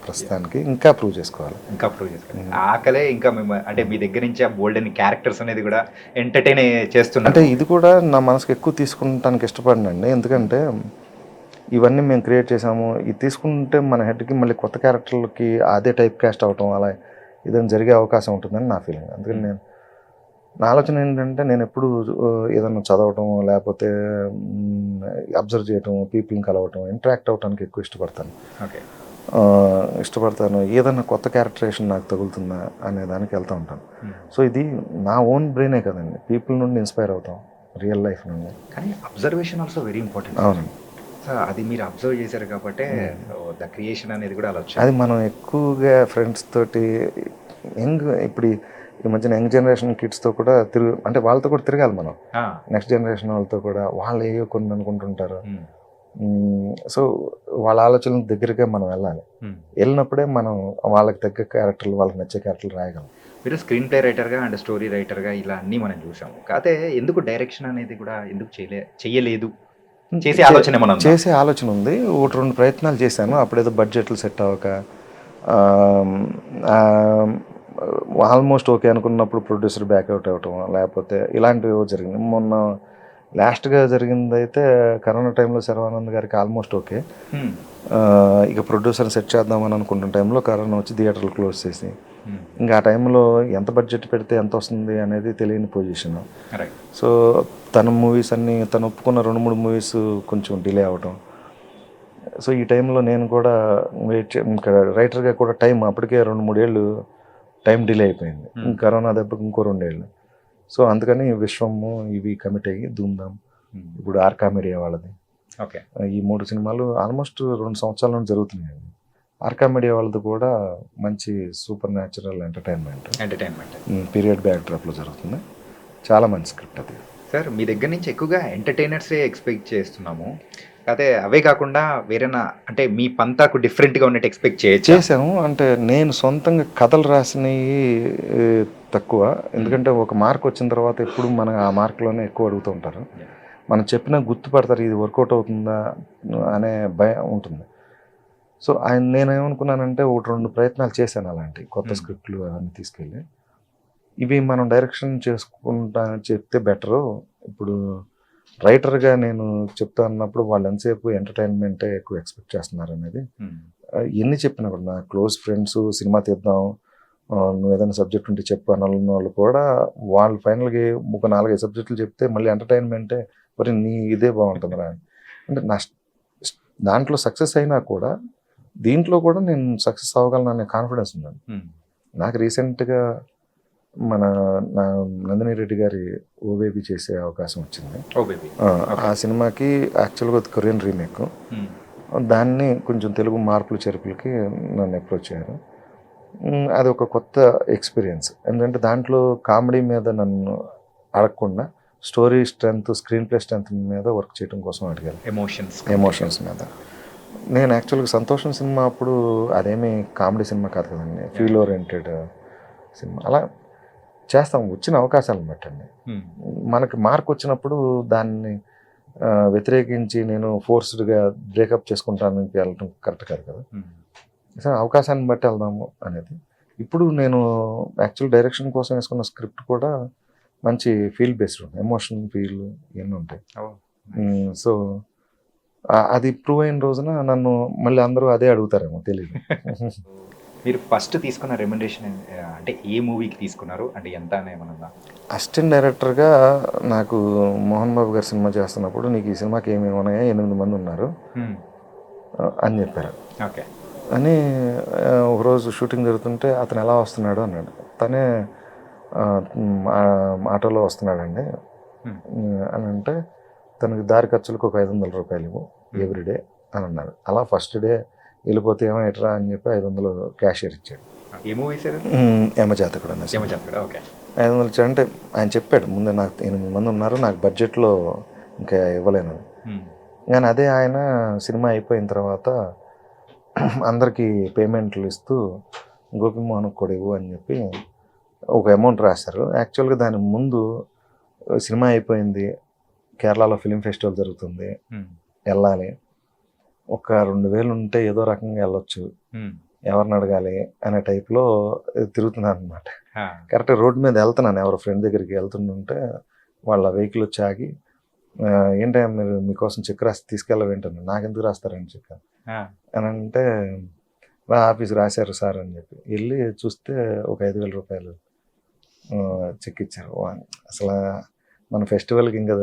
ప్రస్తుతానికి ఇంకా ప్రూవ్ చేసుకోవాలి. ఆకలే ఇంకా మేము, అంటే మీ దగ్గర నుంచి ఆ బోల్డ్ అని క్యారెక్టర్స్ అనేది కూడా ఎంటర్టైన్ చేస్తున్నా. అంటే ఇది కూడా నా మనసుకు ఎక్కువ తీసుకుంటానికి ఇష్టపడినండి, ఎందుకంటే ఇవన్నీ మేము క్రియేట్ చేసాము, ఇది తీసుకుంటే మన హెడ్కి మళ్ళీ కొత్త క్యారెక్టర్లకి అదే టైప్ కాస్ట్ అవటం అలా ఏదైనా జరిగే అవకాశం ఉంటుందని నా ఫీలింగ్. అందుకని నా ఆలోచన ఏంటంటే, నేను ఎప్పుడు ఏదైనా చదవటం లేకపోతే అబ్జర్వ్ చేయటం, పీపుల్ని కలవటం, ఇంటరాక్ట్ అవ్వటానికి ఎక్కువ ఇష్టపడతాను. ఏదైనా కొత్త క్యారెక్టరేషన్ నాకు తగులుతుందా అనే దానికి వెళ్తూ ఉంటాను. సో ఇది నా ఓన్ బ్రెయినే కదండి, పీపుల్ నుండి ఇన్స్పైర్ అవుతాం, రియల్ లైఫ్ నుండి. కానీ అబ్జర్వేషన్ ఆల్సో వెరీ ఇంపార్టెంట్. అవునండి, అది మీరు అబ్జర్వ్ చేశారు కాబట్టి ద క్రియేషన్ అనేది కూడా అలా వచ్చింది. అది మనం ఎక్కువగా ఫ్రెండ్స్ తోటి ఇప్పుడు ఈ మధ్యన యంగ్ జనరేషన్ కిడ్స్తో కూడా అంటే వాళ్ళతో కూడా తిరగాలి మనం, నెక్స్ట్ జనరేషన్ వాళ్ళతో కూడా. వాళ్ళు ఏవో కొన్ని అనుకుంటుంటారు, సో వాళ్ళ ఆలోచనల దగ్గరగా మనం వెళ్ళాలి. వెళ్ళినప్పుడే మనం వాళ్ళకి తగ్గ క్యారెక్టర్లు, వాళ్ళకి నచ్చే క్యారెక్టర్లు రాయగలం. మీరు స్క్రీన్ ప్లే రైటర్గా అండ్ స్టోరీ రైటర్గా ఇలా అన్నీ మనం చూసాము, కాకపోతే ఎందుకు డైరెక్షన్ అనేది కూడా ఎందుకు చేయలేదు? చేసే ఆలోచన ఉంది, 1-2 ప్రయత్నాలు చేశాను. అప్పుడేదో బడ్జెట్లు సెట్ అవ్వక ఆల్మోస్ట్ ఓకే అనుకున్నప్పుడు ప్రొడ్యూసర్ బ్యాక్అవుట్ అవ్వటం, లేకపోతే ఇలాంటివి జరిగింది. మొన్న లాస్ట్గా జరిగింది అయితే కరోనా టైంలో శర్వానంద్ గారికి ఆల్మోస్ట్ ఓకే. ఇక ప్రొడ్యూసర్ని సెట్ చేద్దామని అనుకుంటున్న టైంలో కరోనా వచ్చి థియేటర్లు క్లోజ్ చేసి, ఇంకా ఆ టైంలో ఎంత బడ్జెట్ పెడితే ఎంత వస్తుంది అనేది తెలియని పొజిషన్. సో తన మూవీస్ అన్నీ తను ఒప్పుకున్న 2-3 మూవీస్ కొంచెం డిలే అవ్వటం. సో ఈ టైంలో నేను కూడా ఇంకా రైటర్గా కూడా టైం అప్పటికే 2-3 ఏళ్ళు టైం డిలే అయిపోయింది. కరోనా దెబ్బకి ఇంకో 2 ఏళ్ళు. సో అందుకని విశ్వము ఇవి కమిట్ అయ్యి ధూమ్ధామ్, ఇప్పుడు ఆర్కా మీడియా వాళ్ళది, ఓకే, ఈ 3 సినిమాలు ఆల్మోస్ట్ 2 సంవత్సరాల నుంచి జరుగుతున్నాయి. ఆర్కా మీడియా వాళ్ళది కూడా మంచి supernatural entertainment period back డ్రాప్లో జరుగుతుంది. చాలా మంచి స్క్రిప్ట్ అది. సార్ మీ దగ్గర నుంచి ఎక్కువగా ఎంటర్టైనర్సే ఎక్స్పెక్ట్ చేస్తున్నాము, అదే అవే కాకుండా వేరేనా అంటే మీ పంతాకు డిఫరెంట్గా ఉన్నట్టు ఎక్స్పెక్ట్ చేసాము. అంటే నేను సొంతంగా కథలు రాసినవి తక్కువ, ఎందుకంటే ఒక మార్క్ వచ్చిన తర్వాత ఎప్పుడు మన ఆ మార్కులోనే ఎక్కువ అడుగుతూ ఉంటారు. మనం చెప్పినా గుర్తుపడతారు, ఇది వర్కౌట్ అవుతుందా అనే భయం ఉంటుంది. సో నేనేమనుకున్నానంటే 1-2 ప్రయత్నాలు చేశాను అలాంటి కొత్త స్క్రిప్ట్లు అవన్నీ తీసుకెళ్ళి, ఇవి మనం డైరెక్షన్ చేసుకుంటా చెప్తే బెటరు. ఇప్పుడు రైటర్గా నేను చెప్తా అన్నప్పుడు వాళ్ళు ఎంతసేపు ఎంటర్టైన్మెంటే ఎక్కువ ఎక్స్పెక్ట్ చేస్తున్నారు అనేది. ఎన్ని చెప్పినా కూడా నా క్లోజ్ ఫ్రెండ్స్ సినిమా తీద్దాం, నువ్వు ఏదైనా సబ్జెక్ట్ ఉంటే చెప్పు అని వాళ్ళు కూడా వాళ్ళు ఫైనల్గా ఒక 4-5 సబ్జెక్టులు చెప్తే మళ్ళీ ఎంటర్టైన్మెంటే, మరి నీ ఇదే బాగుంటుందిరా అంటే నా దాంట్లో సక్సెస్ అయినా కూడా దీంట్లో కూడా నేను సక్సెస్ అవ్వగలను అనే కాన్ఫిడెన్స్ ఉందండి నాకు. రీసెంట్గా మన నందిని రెడ్డి గారి ఓ బేబీ చేసే అవకాశం వచ్చింది. ఆ సినిమాకి యాక్చువల్గా కొరియన్ రీమేక్, దాన్ని కొంచెం తెలుగు మార్పులు చెరుపులకి నన్ను అప్రోచ్ అయ్యారు. అది ఒక కొత్త ఎక్స్పీరియన్స్, ఎందుకంటే దాంట్లో కామెడీ మీద నన్ను అడగకుండా story strength, screen play strength మీద వర్క్ చేయడం కోసం అడిగారు. ఎమోషన్స్ మీద. నేను యాక్చువల్గా సంతోషం సినిమా అప్పుడు అదేమి కామెడీ సినిమా కాదు కదండి, ఫీల్ ఓరియంటెడ్ సినిమా. అలా చేస్తాం వచ్చిన అవకాశాలను బట్టండి. మనకి మార్క్ వచ్చినప్పుడు దాన్ని వ్యతిరేకించి నేను ఫోర్స్డ్గా బ్రేకప్ చేసుకుంటాను వెళ్ళటం కరెక్ట్ కాదు కదా. సో అవకాశాన్ని బట్టి వెళ్దాము అనేది. ఇప్పుడు నేను యాక్చువల్ డైరెక్షన్ కోసం వేసుకున్న స్క్రిప్ట్ కూడా మంచి ఫీల్ బేస్డ్ ఉంది, ఎమోషన్ ఫీల్ ఇవన్నీ ఉంటాయి. సో అది ప్రూవ్ అయిన రోజున నన్ను మళ్ళీ అందరూ అదే అడుగుతారేమో తెలియదు. మీరు ఫస్ట్ తీసుకున్న రెమ్యునరేషన్ అంటే ఏ మూవీకి తీసుకున్నారు, అంటే ఎంత అని ఏమన్నా? అసిస్టెంట్ డైరెక్టర్గా నాకు మోహన్ బాబు గారి సినిమా చేస్తున్నప్పుడు నీకు ఈ సినిమాకి ఏమేమి ఉన్నాయో 8 మంది ఉన్నారు అని చెప్పారు. ఓకే అని ఒకరోజు షూటింగ్ జరుగుతుంటే అతను ఎలా వస్తున్నాడు అన్నాడు. తనే ఆటోలో వస్తున్నాడండి అని అంటే, తనకి దారి ఖర్చులకు ఒక 500 రూపాయలు ఇవ్వు ఎవ్రీడే అని అన్నారు. అలా ఫస్ట్ డే వెళ్ళిపోతే ఏమో ఎట్రా అని చెప్పి 500 క్యాషియర్ ఇచ్చాడు. యమజాతకుడు అన్న 500 ఇచ్చాడు. అంటే ఆయన చెప్పాడు ముందే, నాకు 8 మంది ఉన్నారు, నాకు బడ్జెట్లో ఇంకా ఇవ్వలేను. కానీ అదే ఆయన సినిమా అయిపోయిన తర్వాత అందరికీ పేమెంట్లు ఇస్తూ గోపిమోహన్కి కూడా ఇవ్వు అని చెప్పి ఒక అమౌంట్ రాశారు. యాక్చువల్గా దాని ముందు సినిమా అయిపోయింది, కేరళలో ఫిలిం ఫెస్టివల్ జరుగుతుంది, వెళ్ళాలి, ఒక 2000 ఉంటే ఏదో రకంగా వెళ్ళొచ్చు, ఎవరిని అడగాలి అనే టైప్లో తిరుగుతున్నాను అనమాట. కరెక్ట్గా రోడ్డు మీద వెళ్తున్నాను, ఎవరో ఫ్రెండ్ దగ్గరికి వెళ్తుంటే వాళ్ళ వెహికల్ వచ్చి ఆగి, ఏంటంటే మీరు మీకోసం చెక్ రాసి తీసుకెళ్ళవేంటండి, నాకెందుకు రాస్తారని చెక్ అని అంటే, రా ఆఫీస్ రాశారు సార్ అని చెప్పి వెళ్ళి చూస్తే ఒక 5000 రూపాయలు చెక్ ఇచ్చారు. అసలు మన ఫెస్టివల్కి ఇంకా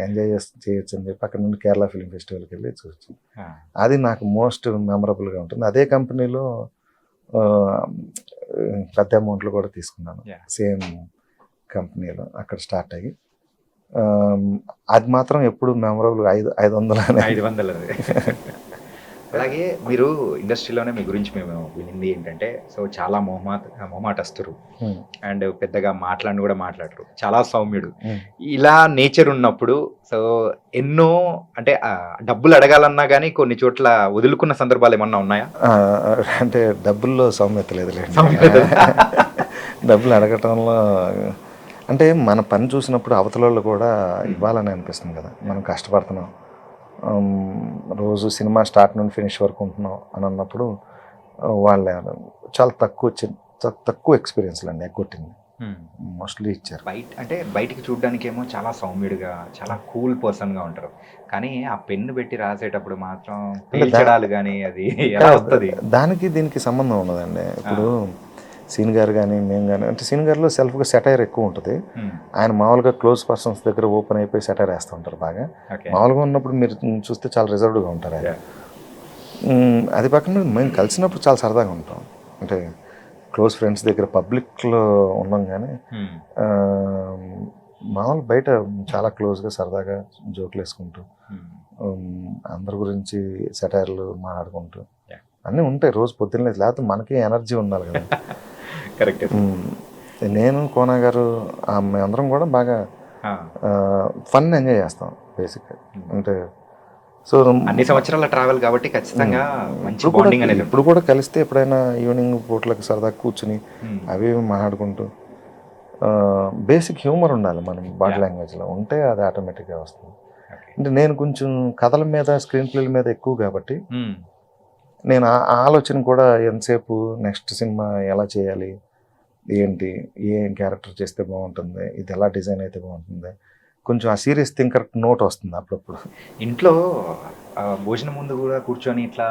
ఎంజాయ్ చేయొచ్చు అని చెప్పి అక్కడ నుండి కేరళ ఫిలిం ఫెస్టివల్కి వెళ్ళి చూసి, అది నాకు మోస్ట్ మెమరబుల్గా ఉంటుంది. అదే కంపెనీలో పెద్ద అమౌంట్లు కూడా తీసుకున్నాను, సేమ్ కంపెనీలో అక్కడ స్టార్ట్ అయ్యి. అది మాత్రం ఎప్పుడు మెమరబుల్ 500. అలాగే మీరు ఇండస్ట్రీలోనే మీ గురించి మేము వినింది ఏంటంటే, సో చాలా మొహమాటస్తురు అండ్ పెద్దగా కూడా మాట్లాడరు, చాలా సౌమ్యుడు. ఇలా నేచర్ ఉన్నప్పుడు సో ఎన్నో అంటే డబ్బులు అడగాలన్నా కానీ కొన్ని చోట్ల వదులుకున్న సందర్భాలు ఏమన్నా ఉన్నాయా? అంటే డబ్బుల్లో సౌమ్యత లేదు, డబ్బులు అడగటంలో అంటే మన పని చూసినప్పుడు అవతల వాళ్ళు కూడా ఇవ్వాలని అనిపిస్తుంది కదా. మనం కష్టపడుతున్నాం, రోజు సినిమా స్టార్ట్ నుండి ఫినిష్ వరకు ఉంటున్నాం అని అన్నప్పుడు వాళ్ళ చాలా తక్కువ ఎక్స్పీరియన్స్లు అండి ఎగ్గొట్టింది. మోస్ట్లీ ఇచ్చారు. అంటే బయటికి చూడడానికి ఏమో చాలా సౌమ్యుడిగా, చాలా కూల్ పర్సన్‌గా ఉంటారు. కానీ ఆ పెన్ను పెట్టి రాసేటప్పుడు మాత్రం పేల్చడాలు గాని అది ఎలా వస్తది? దానికి దీనికి సంబంధం ఉండదండి. ఇప్పుడు సీన్ గారు కానీ మేము కానీ అంటే సీన్ గారిలో సెల్ఫ్గా సెటైర్ ఎక్కువ ఉంటుంది. ఆయన మామూలుగా క్లోజ్ పర్సన్స్ దగ్గర ఓపెన్ అయిపోయి సెటైర్ వేస్తూ ఉంటారు బాగా. మామూలుగా ఉన్నప్పుడు మీరు చూస్తే చాలా రిజర్వ్డ్గా ఉంటారు ఆయన. అది పక్కన మేము కలిసినప్పుడు చాలా సరదాగా ఉంటాం. అంటే క్లోజ్ ఫ్రెండ్స్ దగ్గర పబ్లిక్లో ఉన్నాం కానీ మామూలు బయట చాలా క్లోజ్గా సరదాగా జోకులు వేసుకుంటూ అందరి గురించి సెటైర్లు మాట్లాడుకుంటూ అన్నీ ఉంటాయి రోజు పొద్దున్న. లేకపోతే మనకి ఎనర్జీ ఉండాలి కదా. కరెక్ట్. నేను కోనా గారు మేమందరం కూడా బాగా ఫన్ ఎంజాయ్ చేస్తాం బేసిక్గా. అంటే సో అన్ని సంవత్సరాల ట్రావెల్ కాబట్టి ఖచ్చితంగా మంచి బాండింగ్ అనేది. ఇప్పుడు కూడా కలిస్తే ఎప్పుడైనా ఈవినింగ్ పూట్లకి సరదా కూర్చుని అవి మాట్లాడుకుంటూ బేసిక్ హ్యూమర్ ఉండాలి మనం బాడీ లాంగ్వేజ్లో ఉంటే అది ఆటోమేటిక్గా వస్తుంది. అంటే నేను కొంచెం కథల మీద స్క్రీన్ ప్లేల మీద ఎక్కువ కాబట్టి నేను ఆ ఆలోచన కూడా ఎంతసేపు నెక్స్ట్ సినిమా ఎలా చేయాలి, ఏంటి, ఏం క్యారెక్టర్ చేస్తే బాగుంటుంది, ఇది ఎలా డిజైన్ అయితే బాగుంటుంది, కొంచెం ఆ సీరియస్ థింకర్ నోట్ వస్తుంది అప్పుడప్పుడు. ఇంట్లో భోజనం ముందు కూడా కూర్చొని ఇట్లా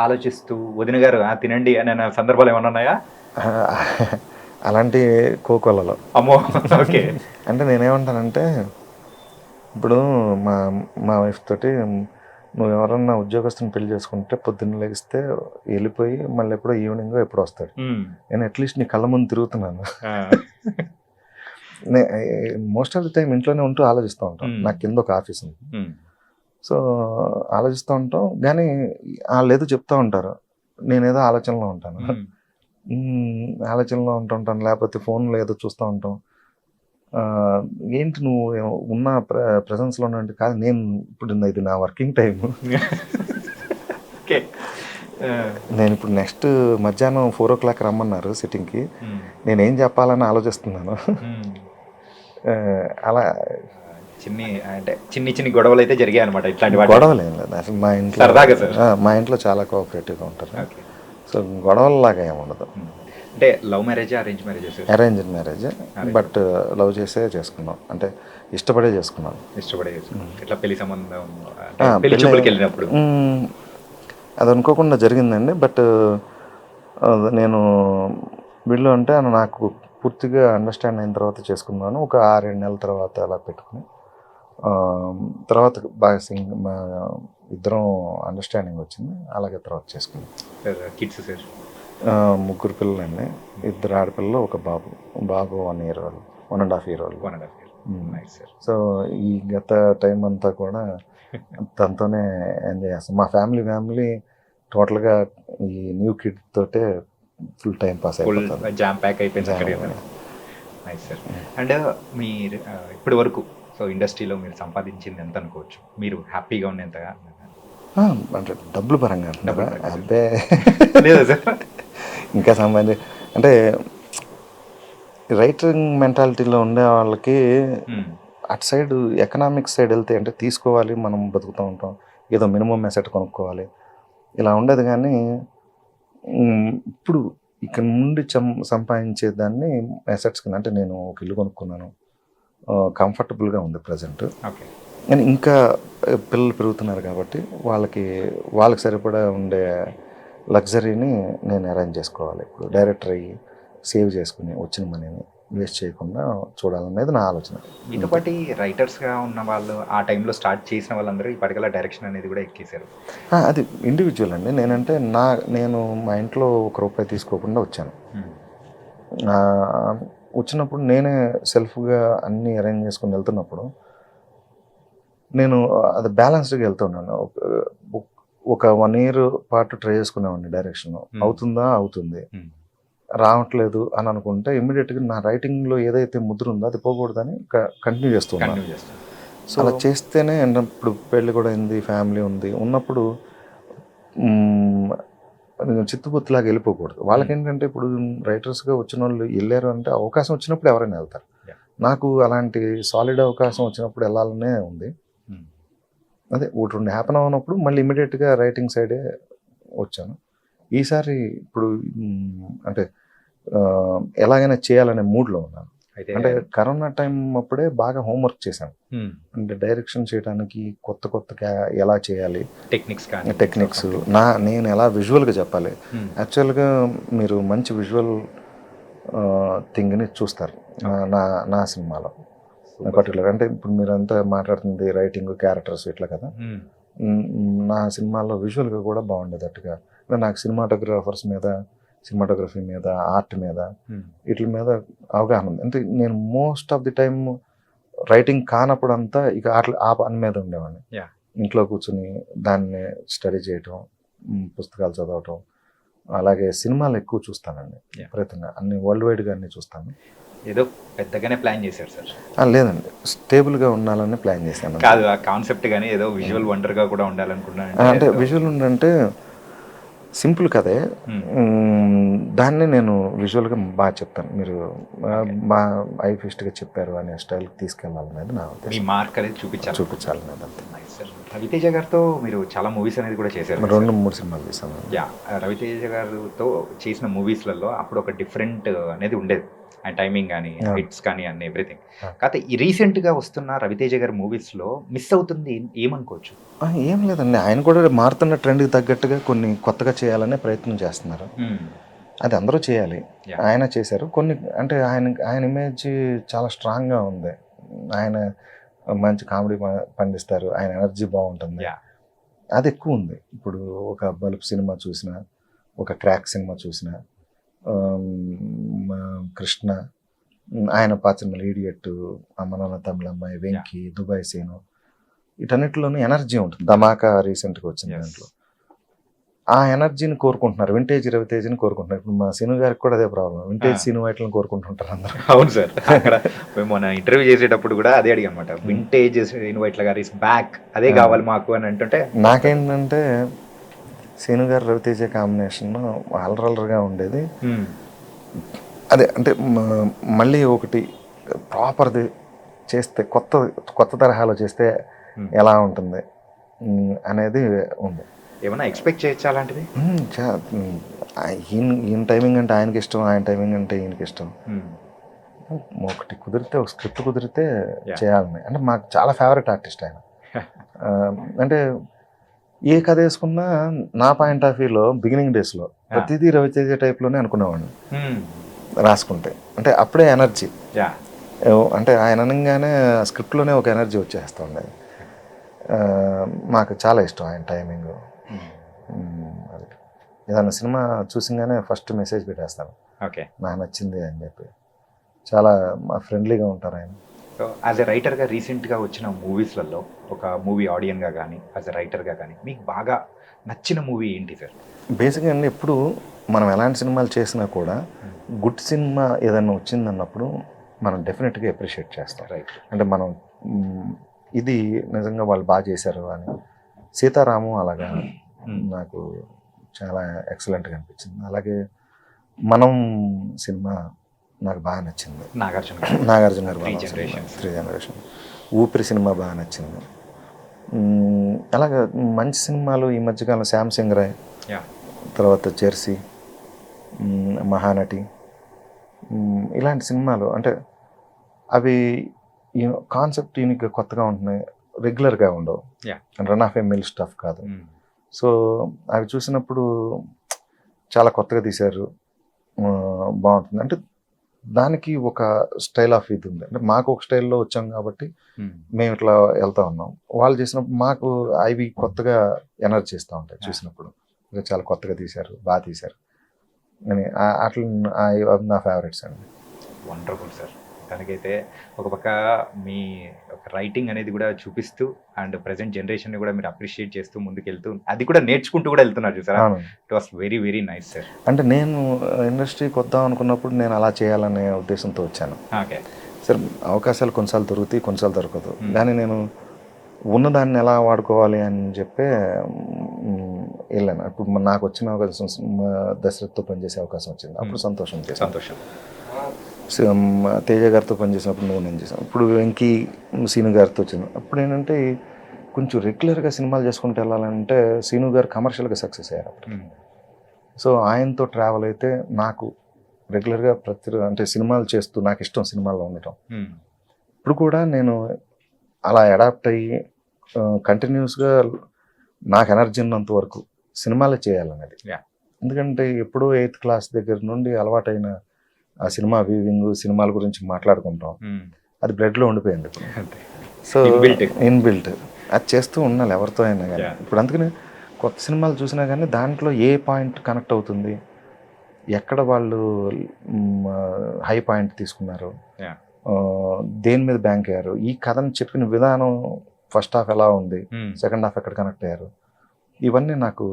ఆలోచిస్తూ వదిన గారు తినండి అనే సందర్భాలు ఏమైనా ఉన్నాయా? అలాంటి కోకొల్లలో. అమ్మో. ఓకే. అంటే నేనేమంటానంటే ఇప్పుడు మా వైఫ్ తోటి నువ్వు ఎవరన్నా ఉద్యోగస్తుని పెళ్లి చేసుకుంటే పొద్దున్న లెగిస్తే వెళ్ళిపోయి మళ్ళీ ఎప్పుడో ఈవినింగ్ ఎప్పుడు వస్తాడు. నేను అట్లీస్ట్ నీ కళ్ళ ముందు తిరుగుతున్నాను. మోస్ట్ ఆఫ్ ది టైం ఇంట్లోనే ఉంటూ ఆలోచిస్తూ ఉంటాం. నాకు కింద ఒక ఆఫీస్ ఉంది. సో ఆలోచిస్తూ ఉంటాం కానీ వాళ్ళు ఏదో చెప్తూ ఉంటారు, నేనేదో ఆలోచనలో ఉంటాను. ఆలోచనలో ఉంటుంటాను, లేకపోతే ఫోన్లో ఏదో చూస్తూ ఉంటాం. ఏంటి నువ్వు ఉన్న ప్రెజెన్స్లో ఉన్నట్టు కాదు, నేను ఇప్పుడు ఇది నా వర్కింగ్ టైం. నేను ఇప్పుడు నెక్స్ట్ మధ్యాహ్నం 4 o'clock రమ్మన్నారు సిట్టింగ్కి. నేనేం చెప్పాలని ఆలోచిస్తున్నాను. అలా చిన్ని గొడవలు అయితే జరిగాయి అనమాట. ఇట్లాంటి గొడవలు ఏం లేదు అసలు మా ఇంట్లో చాలా కోఆపరేటివ్గా ఉంటారు. సో గొడవలలాగా ఏముండదు. అంటే love marriage, arrange marriage? Arranged marriage, but love చేసే చేసుకున్నాం. అంటే ఇష్టపడే చేసుకున్నాం. ఇట్లా పెళ్లి సంబంధం పెళ్లి చూపులకు వెళ్ళినప్పుడు అది అనుకోకుండా జరిగిందండి. బట్ నేను వీళ్ళు అంటే నాకు పూర్తిగా అండర్స్టాండ్ అయిన తర్వాత చేసుకున్నాను. ఒక 6-7 నెలల తర్వాత అలా పెట్టుకుని తర్వాత బాగా ఇద్దరం అండర్స్టాండింగ్ వచ్చింది. అలాగే తర్వాత చేసుకున్నాం. Kids sir? 3 పిల్లలండి. 2 ఆడపిల్లలు, ఒక బాబు. 1 year old, 1.5 year old. So ఈ గత టైం అంతా కూడా తనతోనే ఎంజాయ్ చేస్తాం. మా ఫ్యామిలీ టోటల్గా ఈ న్యూ కిడ్ తోటే ఫుల్ టైం పాస్ అయిపోతుంది. జామ్ ప్యాక్ అయిపోయింది. Nice sir. అండ్ మీరు ఇప్పటి వరకు సో ఇండస్ట్రీలో మీరు సంపాదించింది ఎంత అనుకోవచ్చు? మీరు హ్యాపీగా ఉన్నంతగా? అంటే డబ్బులు పరంగా అబ్బే లేదా సార్? ఇంకా సంబంధించి అంటే రైటింగ్ మెంటాలిటీలో ఉండే వాళ్ళకి అటు సైడ్ ఎకనామిక్స్ సైడ్ వెళ్తే అంటే తీసుకోవాలి, మనం బతుకుతూ ఉంటాం, ఏదో మినిమం అసెట్ కొనుక్కోవాలి, ఇలా ఉండదు. కానీ ఇప్పుడు ఇక్కడ నుండి సంపాదించే దాన్ని అసెట్స్ కింద అంటే నేను ఒక ఇల్లు కొనుక్కున్నాను, కంఫర్టబుల్గా ఉంది ప్రజెంట్. కానీ ఇంకా పిల్లలు పెరుగుతున్నారు కాబట్టి వాళ్ళకి సరిపడా ఉండే లగ్జరీని నేను అరేంజ్ చేసుకోవాలి. ఇప్పుడు డైరెక్టర్ అయ్యి సేవ్ చేసుకుని వచ్చిన మనీని వేస్ట్ చేయకుండా చూడాలనేది నా ఆలోచన. మీతో పాటు రైటర్స్గా ఉన్న వాళ్ళు ఆ టైంలో స్టార్ట్ చేసిన వాళ్ళందరూ ఈ పర్టికులర్ డైరెక్షన్ అనేది కూడా ఎక్కేశారు. అది ఇండివిజువల్ అండి. నేను మా ఇంట్లో ₹1 తీసుకోకుండా వచ్చాను. వచ్చినప్పుడు నేనే సెల్ఫ్గా అన్నీ అరేంజ్ చేసుకుని వెళ్తున్నప్పుడు నేను అది బ్యాలెన్స్డ్గా వెళ్తున్నాను. ఒక 1 year పాటు ట్రై చేసుకునేవాడిని డైరెక్షన్. అవుతుంది, రావట్లేదు అని అనుకుంటే ఇమ్మీడియట్గా నా రైటింగ్లో ఏదైతే ముద్ర ఉందో అది పోకూడదని కంటిన్యూ చేస్తున్నాను. సో అలా చేస్తేనే ఇప్పుడు పెళ్ళి కూడా అయింది, ఫ్యామిలీ ఉంది, ఉన్నప్పుడు చిత్తుపుత్తులాగా వెళ్ళిపోకూడదు. వాళ్ళకి ఏంటంటే ఇప్పుడు రైటర్స్గా వచ్చిన వాళ్ళు వెళ్ళారు అంటే అవకాశం వచ్చినప్పుడు ఎవరైనా వెళ్తారు. నాకు అలాంటి సాలిడ్ అవకాశం వచ్చినప్పుడు వెళ్ళాలనే ఉంది. అదే 1-2 హ్యాపెన్ అవునప్పుడు మళ్ళీ ఇమ్మీడియట్గా రైటింగ్ సైడే వచ్చాను. ఈసారి ఇప్పుడు అంటే ఎలాగైనా చేయాలనే మూడ్లో ఉన్నాను. అయితే అంటే కరోనా టైం అప్పుడే బాగా హోంవర్క్ చేశాను. అంటే డైరెక్షన్ చేయడానికి కొత్త ఎలా చేయాలి, టెక్నిక్స్ నేను ఎలా విజువల్గా చెప్పాలి. యాక్చువల్గా మీరు మంచి విజువల్ థింగ్ని చూస్తారు నా సినిమాలో పర్టికులర్. అంటే ఇప్పుడు మీరంతా మాట్లాడుతుంది రైటింగ్, క్యారెక్టర్స్ ఇట్లా కదా. నా సినిమాలో విజువల్గా కూడా బాగుండేటట్టుగా, నాకు సినిమాటోగ్రఫీ మీద ఆర్ట్ మీద వీటి మీద అవగాహన ఉంది. అంటే నేను most of the time writing కానప్పుడు అంతా ఇక ఆ పని మీద ఉండేవాడిని. ఇంట్లో కూర్చుని దాన్ని స్టడీ చేయటం, పుస్తకాలు చదవటం, అలాగే సినిమాలు ఎక్కువ చూస్తానండి. విపరీతంగా అన్ని వరల్డ్ వైడ్గా అన్ని చూస్తాను. ఏదో పెద్దగానే ప్లాన్ చేశారు సార్? లేదండి, స్టేబుల్గా ఉండాలని ప్లాన్ చేశాను. కాదు, ఆ కాన్సెప్ట్ కానీ ఏదో విజువల్ వండర్గా కూడా ఉండాలనుకున్నాను. అంటే విజువల్ ఉండంటే సింపుల్ కదే, దాన్ని నేను విజువల్గా బాగా చెప్తాను. మీరు బాగా ఐ ఫిస్ట్గా చెప్పారు అనే స్టైల్కి తీసుకెళ్ళాలనేది నా మీ మార్క్ అనేది చూపించాలనేది అంతే. రవితేజ గారితో మీరు చాలా మూవీస్ అనేది కూడా చేశారు. 2-3 సినిమాలు చేశాను. రవితేజ గారితో చేసిన మూవీస్లలో అప్పుడు ఒక డిఫరెంట్ అనేది ఉండేది, అండ్ టైమింగ్ కానీ హిట్స్ కానీ అన్ని ఎవ్రీథింగ్. కాకపోతే ఈ రీసెంట్గా వస్తున్న రవితేజ గారి మూవీస్లో మిస్ అవుతుంది ఏమనుకోవచ్చు? ఏం లేదండి, ఆయన కూడా మారుతున్న ట్రెండ్కి తగ్గట్టుగా కొన్ని కొత్తగా చేయాలనే ప్రయత్నం చేస్తున్నారు. అది అందరూ చేయాలి, ఆయన చేశారు కొన్ని. అంటే ఆయన ఇమేజ్ చాలా స్ట్రాంగ్గా ఉంది. ఆయన మంచి కామెడీ పండిస్తారు, ఆయన ఎనర్జీ బాగుంటుంది, అది ఎక్కువ ఉంది. ఇప్పుడు ఒక బల్బ్ సినిమా చూసినా, ఒక క్రాక్ సినిమా చూసినా, కృష్ణ, ఆయన పాత్ర ఈడియట్, అమ్మనాన్న తమిళ అమ్మాయి, వెంకీ, దుబాయ్ సీను, వీటన్నిటిలోనూ ఎనర్జీ ఉంటుంది. ధమాకా రీసెంట్గా వచ్చింది, దాంట్లో ఆ ఎనర్జీని కోరుకుంటున్నారు. వింటేజ్ రవితేజని కోరుకుంటున్నారు. ఇప్పుడు మా సీను గారికి కూడా అదే ప్రాబ్లం, వింటేజ్ సీను వాటిని కోరుకుంటుంటారు అందరూ. అవును సార్, అక్కడ మేము మన ఇంటర్వ్యూ చేసేటప్పుడు కూడా అదే అడిగాం అనమాట, వింటేజ్ సీను వైట్ల గారు ఇస్ బ్యాక్, అదే కావాలి మాకు అని అంటుంటే. నాకేంటంటే సీను గారు రవితేజ కాంబినేషన్ అలరల్గా ఉండేది. అదే అంటే మళ్ళీ ఒకటి ప్రాపర్ది చేస్తే, కొత్త తరహాలో చేస్తే ఎలా ఉంటుంది అనేది ఉంది. ఏమన్నా ఎక్స్పెక్ట్ చేయొచ్చు అలాంటిది? ఈయన టైమింగ్ అంటే ఆయనకి ఇష్టం, ఆయన టైమింగ్ అంటే ఈయనకి ఇష్టం. ఒకటి కుదిరితే, ఒక స్క్రిప్ట్ కుదిరితే చేయాలని. అంటే మాకు చాలా ఫేవరెట్ ఆర్టిస్ట్ ఆయన. అంటే ఏ కథ వేసుకున్నా నా పాయింట్ ఆఫ్ వ్యూలో బిగినింగ్ డేస్లో ప్రతిదీ రవితేజ టైప్లోనే అనుకునేవాడిని రాసుకుంటే. అంటే అప్పుడే ఎనర్జీ, అంటే ఆయన అనగానే స్క్రిప్ట్లోనే ఒక ఎనర్జీ వచ్చేస్తూ ఉండేది. మాకు చాలా ఇష్టం ఆయన టైమింగ్. అది ఏదైనా సినిమా చూసింగానే ఫస్ట్ మెసేజ్ పెట్టేస్తాను, నాకు నచ్చింది అని చెప్పి. చాలా ఫ్రెండ్లీగా ఉంటారు ఆయన. సో యాజ్ ఎ రైటర్గా రీసెంట్గా వచ్చిన మూవీస్లలో ఒక మూవీ ఆడియన్గా కానీ యాజ్ ఎ రైటర్గా కానీ మీకు బాగా నచ్చిన మూవీ ఏంటి సార్? బేసిక్గా అండి, ఎప్పుడు మనం ఎలాంటి సినిమాలు చేసినా కూడా గుడ్ సినిమా ఏదైనా వచ్చిందన్నప్పుడు మనం డెఫినెట్గా అప్రిషియేట్ చేస్తాం. అంటే మనం ఇది నిజంగా వాళ్ళు బాగా చేశారు అని. సీతారాము అలాగా నాకు చాలా ఎక్సలెంట్గా అనిపించింది. అలాగే మనం సినిమా నాకు బాగా నచ్చింది, నాగార్జున గారు 3 జనరేషన్. ఊపిరి సినిమా బాగా నచ్చింది. అలాగే మంచి సినిమాలు ఈ మధ్యకాలం శ్యామ్ సింగ్ రాయ్, తర్వాత జెర్సీ, మహానటి, ఇలాంటి సినిమాలు అంటే అవి కాన్సెప్ట్ యూనిక్గా కొత్తగా ఉంటున్నాయి, రెగ్యులర్గా ఉండవు, run of a mill stuff కాదు. సో అవి చూసినప్పుడు చాలా కొత్తగా తీశారు, బాగుంటుంది. అంటే దానికి ఒక స్టైల్ ఆఫ్ ఇది ఉంది. అంటే మాకు ఒక స్టైల్లో వచ్చాం కాబట్టి మేము ఇట్లా వెళ్తూ ఉన్నాం. వాళ్ళు చేసినప్పుడు మాకు అవి కొత్తగా ఎనర్జీ ఇస్తూ ఉంటాయి చూసినప్పుడు. చాలా కొత్తగా తీశారు, బాగా తీశారు అని అట్లా నా ఫేవరెట్స్ అండి. Wonderful sir. దానికైతే ఒక పక్క మీ ఒక రైటింగ్ అనేది కూడా చూపిస్తూ అండ్ ప్రజెంట్ జనరేషన్ని కూడా మీరు అప్రిషియేట్ చేస్తూ ముందుకెళ్తూ అది కూడా నేర్చుకుంటూ కూడా వెళ్తున్నారు చూసారా. It was very very nice sir. అంటే నేను ఇండస్ట్రీకి వద్దాం అనుకున్నప్పుడు నేను అలా చేయాలనే ఉద్దేశంతో వచ్చాను. ఓకే సార్, అవకాశాలు కొన్నిసార్లు దొరుకుతాయి, కొన్నిసార్లు దొరకదు. కానీ నేను ఉన్నదాన్ని ఎలా వాడుకోవాలి అని చెప్పి వెళ్ళాను. ఇప్పుడు నాకు వచ్చిన అవకాశం దశరథ్తో పనిచేసే అవకాశం వచ్చింది, అప్పుడు సంతోషం. తేజ గారితో పనిచేసినప్పుడు నేను చేశాను. ఇప్పుడు వెంకీ, సీను గారితో వచ్చింది. అప్పుడు ఏంటంటే కొంచెం రెగ్యులర్గా సినిమాలు చేసుకుంటూ వెళ్ళాలంటే సీను గారు కమర్షియల్గా సక్సెస్ అయ్యారు అప్పుడు. సో ఆయనతో ట్రావెల్ అయితే నాకు రెగ్యులర్గా అంటే సినిమాలు చేస్తూ నాకు ఇష్టం సినిమాల్లో ఉండటం. ఇప్పుడు కూడా నేను అలా అడాప్ట్ అయ్యి కంటిన్యూస్గా నాకు ఎనర్జీ ఉన్నంత వరకు సినిమాలే చేయాలనేది. ఎందుకంటే ఎప్పుడో 8th క్లాస్ దగ్గర నుండి అలవాటైన ఆ సినిమా వీవింగ్, సినిమాల గురించి మాట్లాడుకుంటాం, అది బ్లడ్లో ఉండిపోయింది ఇప్పుడు. సో ఇన్బిల్ట్ అది చేస్తూ ఉండాలి ఎవరితో అయినా కానీ. ఇప్పుడు అందుకని కొత్త సినిమాలు చూసినా కానీ దాంట్లో ఏ పాయింట్ కనెక్ట్ అవుతుంది, ఎక్కడ వాళ్ళు హై పాయింట్ తీసుకున్నారు, దేని మీద బ్యాంక్ అయ్యారు, ఈ కథను చెప్పిన విధానం ఫస్ట్ హాఫ్ ఎలా ఉంది, సెకండ్ హాఫ్ ఎక్కడ కనెక్ట్ అయ్యారు, ఇవన్నీ నాకు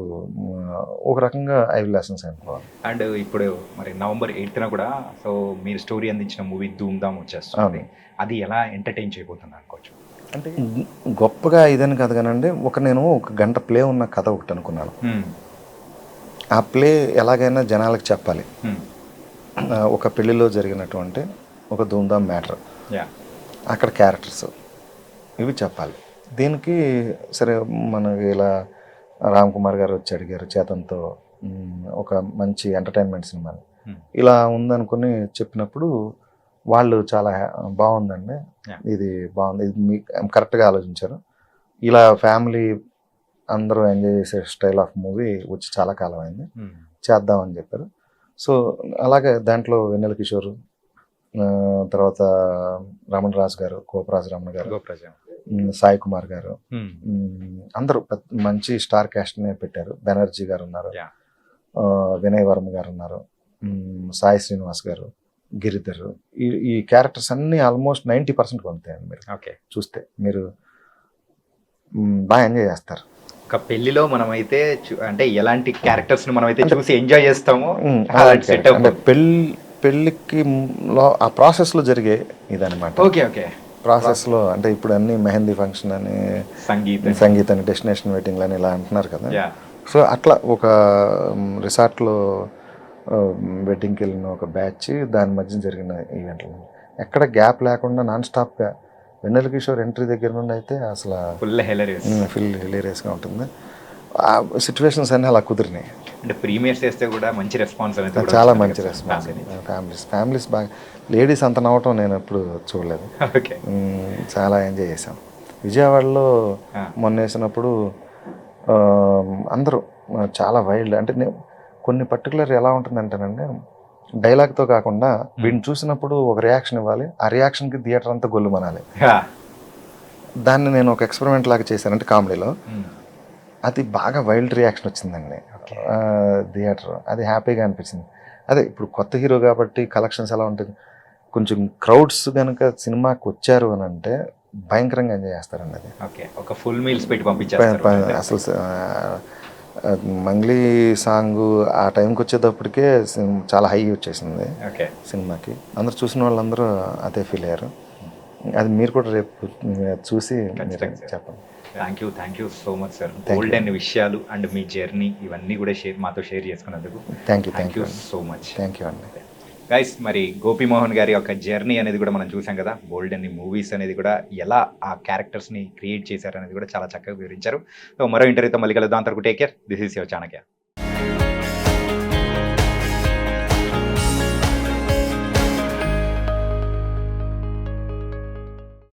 ఒక రకంగా ఐ లెసన్స్ అనుకోవాలి. అండ్ ఇప్పుడు మరి November 8th కూడా సో మీరు స్టోరీ అందించిన మూవీ ధూమ్ధామ్ వచ్చేస్తుంది. అది ఎలా ఎంటర్టైన్ చేయబోతుంది అనుకోవచ్చు? అంటే గొప్పగా ఇదని కథ కానండి, నేను ఒక గంట ప్లే ఉన్న కథ ఒకటి అనుకున్నాను. ఆ ప్లే ఎలాగైనా జనాలకు చెప్పాలి. ఒక పెళ్లిలో జరిగినటువంటి ఒక ధూమ్ధామ్ మ్యాటర్, అక్కడ క్యారెక్టర్స్ ఇవి చెప్పాలి. దీనికి సరే మనకి ఇలా రామ్ కుమార్ గారు వచ్చి అడిగారు చేతన్తో ఒక మంచి ఎంటర్టైన్మెంట్ సినిమా ఇలా ఉందనుకుని చెప్పినప్పుడు వాళ్ళు చాలా బాగుందండి, ఇది బాగుంది, ఇది మీకు కరెక్ట్గా ఆలోచించారు, ఇలా ఫ్యామిలీ అందరూ ఎంజాయ్ చేసే స్టైల్ ఆఫ్ మూవీ వచ్చి చాలా కాలం అయింది, చేద్దామని చెప్పారు. సో అలాగే దాంట్లో వెన్నెల కిషోర్, తర్వాత రమణ రాజు గారు, గోపరాజు రమణ గారు, సాయి కుమార్ గారు, అందరూ మంచి స్టార్ క్యాస్ట్నే పెట్టారు. బెనర్జీ గారు ఉన్నారు, వినయ్ వర్మ గారు ఉన్నారు, సాయి శ్రీనివాస్ గారు, గిరిధర్, ఈ క్యారెక్టర్స్ అన్నీ ఆల్మోస్ట్ 90% పొందుతాయండి. మీరు చూస్తే మీరు బాగా ఎంజాయ్ చేస్తారు. ఒక పెళ్లిలో మనమైతే అంటే ఎలాంటి క్యారెక్టర్స్ ని మనమైతే చూసి ఎంజాయ్ చేస్తామో అంటే పెళ్ళికి ఆ ప్రాసెస్ లో జరిగే ఇదనమాట. ప్రాసెస్లో అంటే ఇప్పుడు అన్ని మెహందీ ఫంక్షన్ అని, సంగీత్ అని, డెస్టినేషన్ వెడ్డింగ్లు అని ఇలా అంటున్నారు కదా. సో అట్లా ఒక రిసార్ట్లో వెడ్డింగ్కి వెళ్ళిన ఒక బ్యాచ్, దాని మధ్య జరిగిన ఈవెంట్లు ఎక్కడ గ్యాప్ లేకుండా నాన్ స్టాప్గా వెన్నెల కిషోర్ ఎంట్రీ దగ్గర నుండి అయితే అసలు ఫుల్ హిలేరియస్గా ఉంటుంది. ఆ సిచ్యువేషన్స్ అన్నీ అలా కుదిరినాయి. అంటే ప్రీమియర్స్ చేస్తే కూడా మంచి రెస్పాన్స్ అనేది, చాలా మంచి రెస్పాన్స్. ఫ్యామిలీస్ బాగా, లేడీస్ అంత నవ్వటం నేను ఎప్పుడు చూడలేదు. చాలా ఎంజాయ్ చేసాం. విజయవాడలో మొన్న వేసినప్పుడు అందరూ చాలా వైల్డ్, అంటే కొన్ని పర్టికులర్ ఎలా ఉంటుందంటేనండి, డైలాగ్తో కాకుండా వీడిని చూసినప్పుడు ఒక రియాక్షన్ ఇవ్వాలి, ఆ రియాక్షన్కి థియేటర్ అంతా గొల్లు మనాలి. దాన్ని నేను ఒక ఎక్స్పెరిమెంట్ లాగా చేశాను, అంటే కామెడీలో. అది బాగా వైల్డ్ రియాక్షన్ వచ్చిందండి థియేటర్, అది హ్యాపీగా అనిపించింది. అదే ఇప్పుడు కొత్త హీరో కాబట్టి కలెక్షన్స్ ఎలా ఉంటుంది, కొంచెం క్రౌడ్స్ కనుక సినిమాకి వచ్చారు అని అంటే భయంకరంగా ఎంజాయ్ చేస్తారండి. అది ఒక ఫుల్ మీల్స్ పెట్టి పంపించారు. అసలు మంగ్లీ సాంగ్ ఆ టైంకి వచ్చేటప్పటికే చాలా హై వచ్చేసింది సినిమాకి. అందరు చూసిన వాళ్ళందరూ అదే ఫీల్ అయ్యారు. అది మీరు కూడా రేపు చూసి చెప్పండి. Thank you so much sir. Golden విషయాలు అండ్ మీ జర్నీ ఇవన్నీ కూడా మాతో షేర్ చేసుకున్నందుకు thank you so much. Thank you అండి. గైస్, మరి గోపీమోహన్ గారి యొక్క జర్నీ అనేది కూడా మనం చూసాం కదా. గోల్డెన్ మూవీస్ అనేది కూడా ఎలా ఆ క్యారెక్టర్స్ని క్రియేట్ చేశారు అనేది కూడా చాలా చక్కగా వివరించారు. సో మరో ఇంటర్వ్యూతో మళ్ళీ కలుద్దాం. అంతవరకు take care. This is your Chanakya.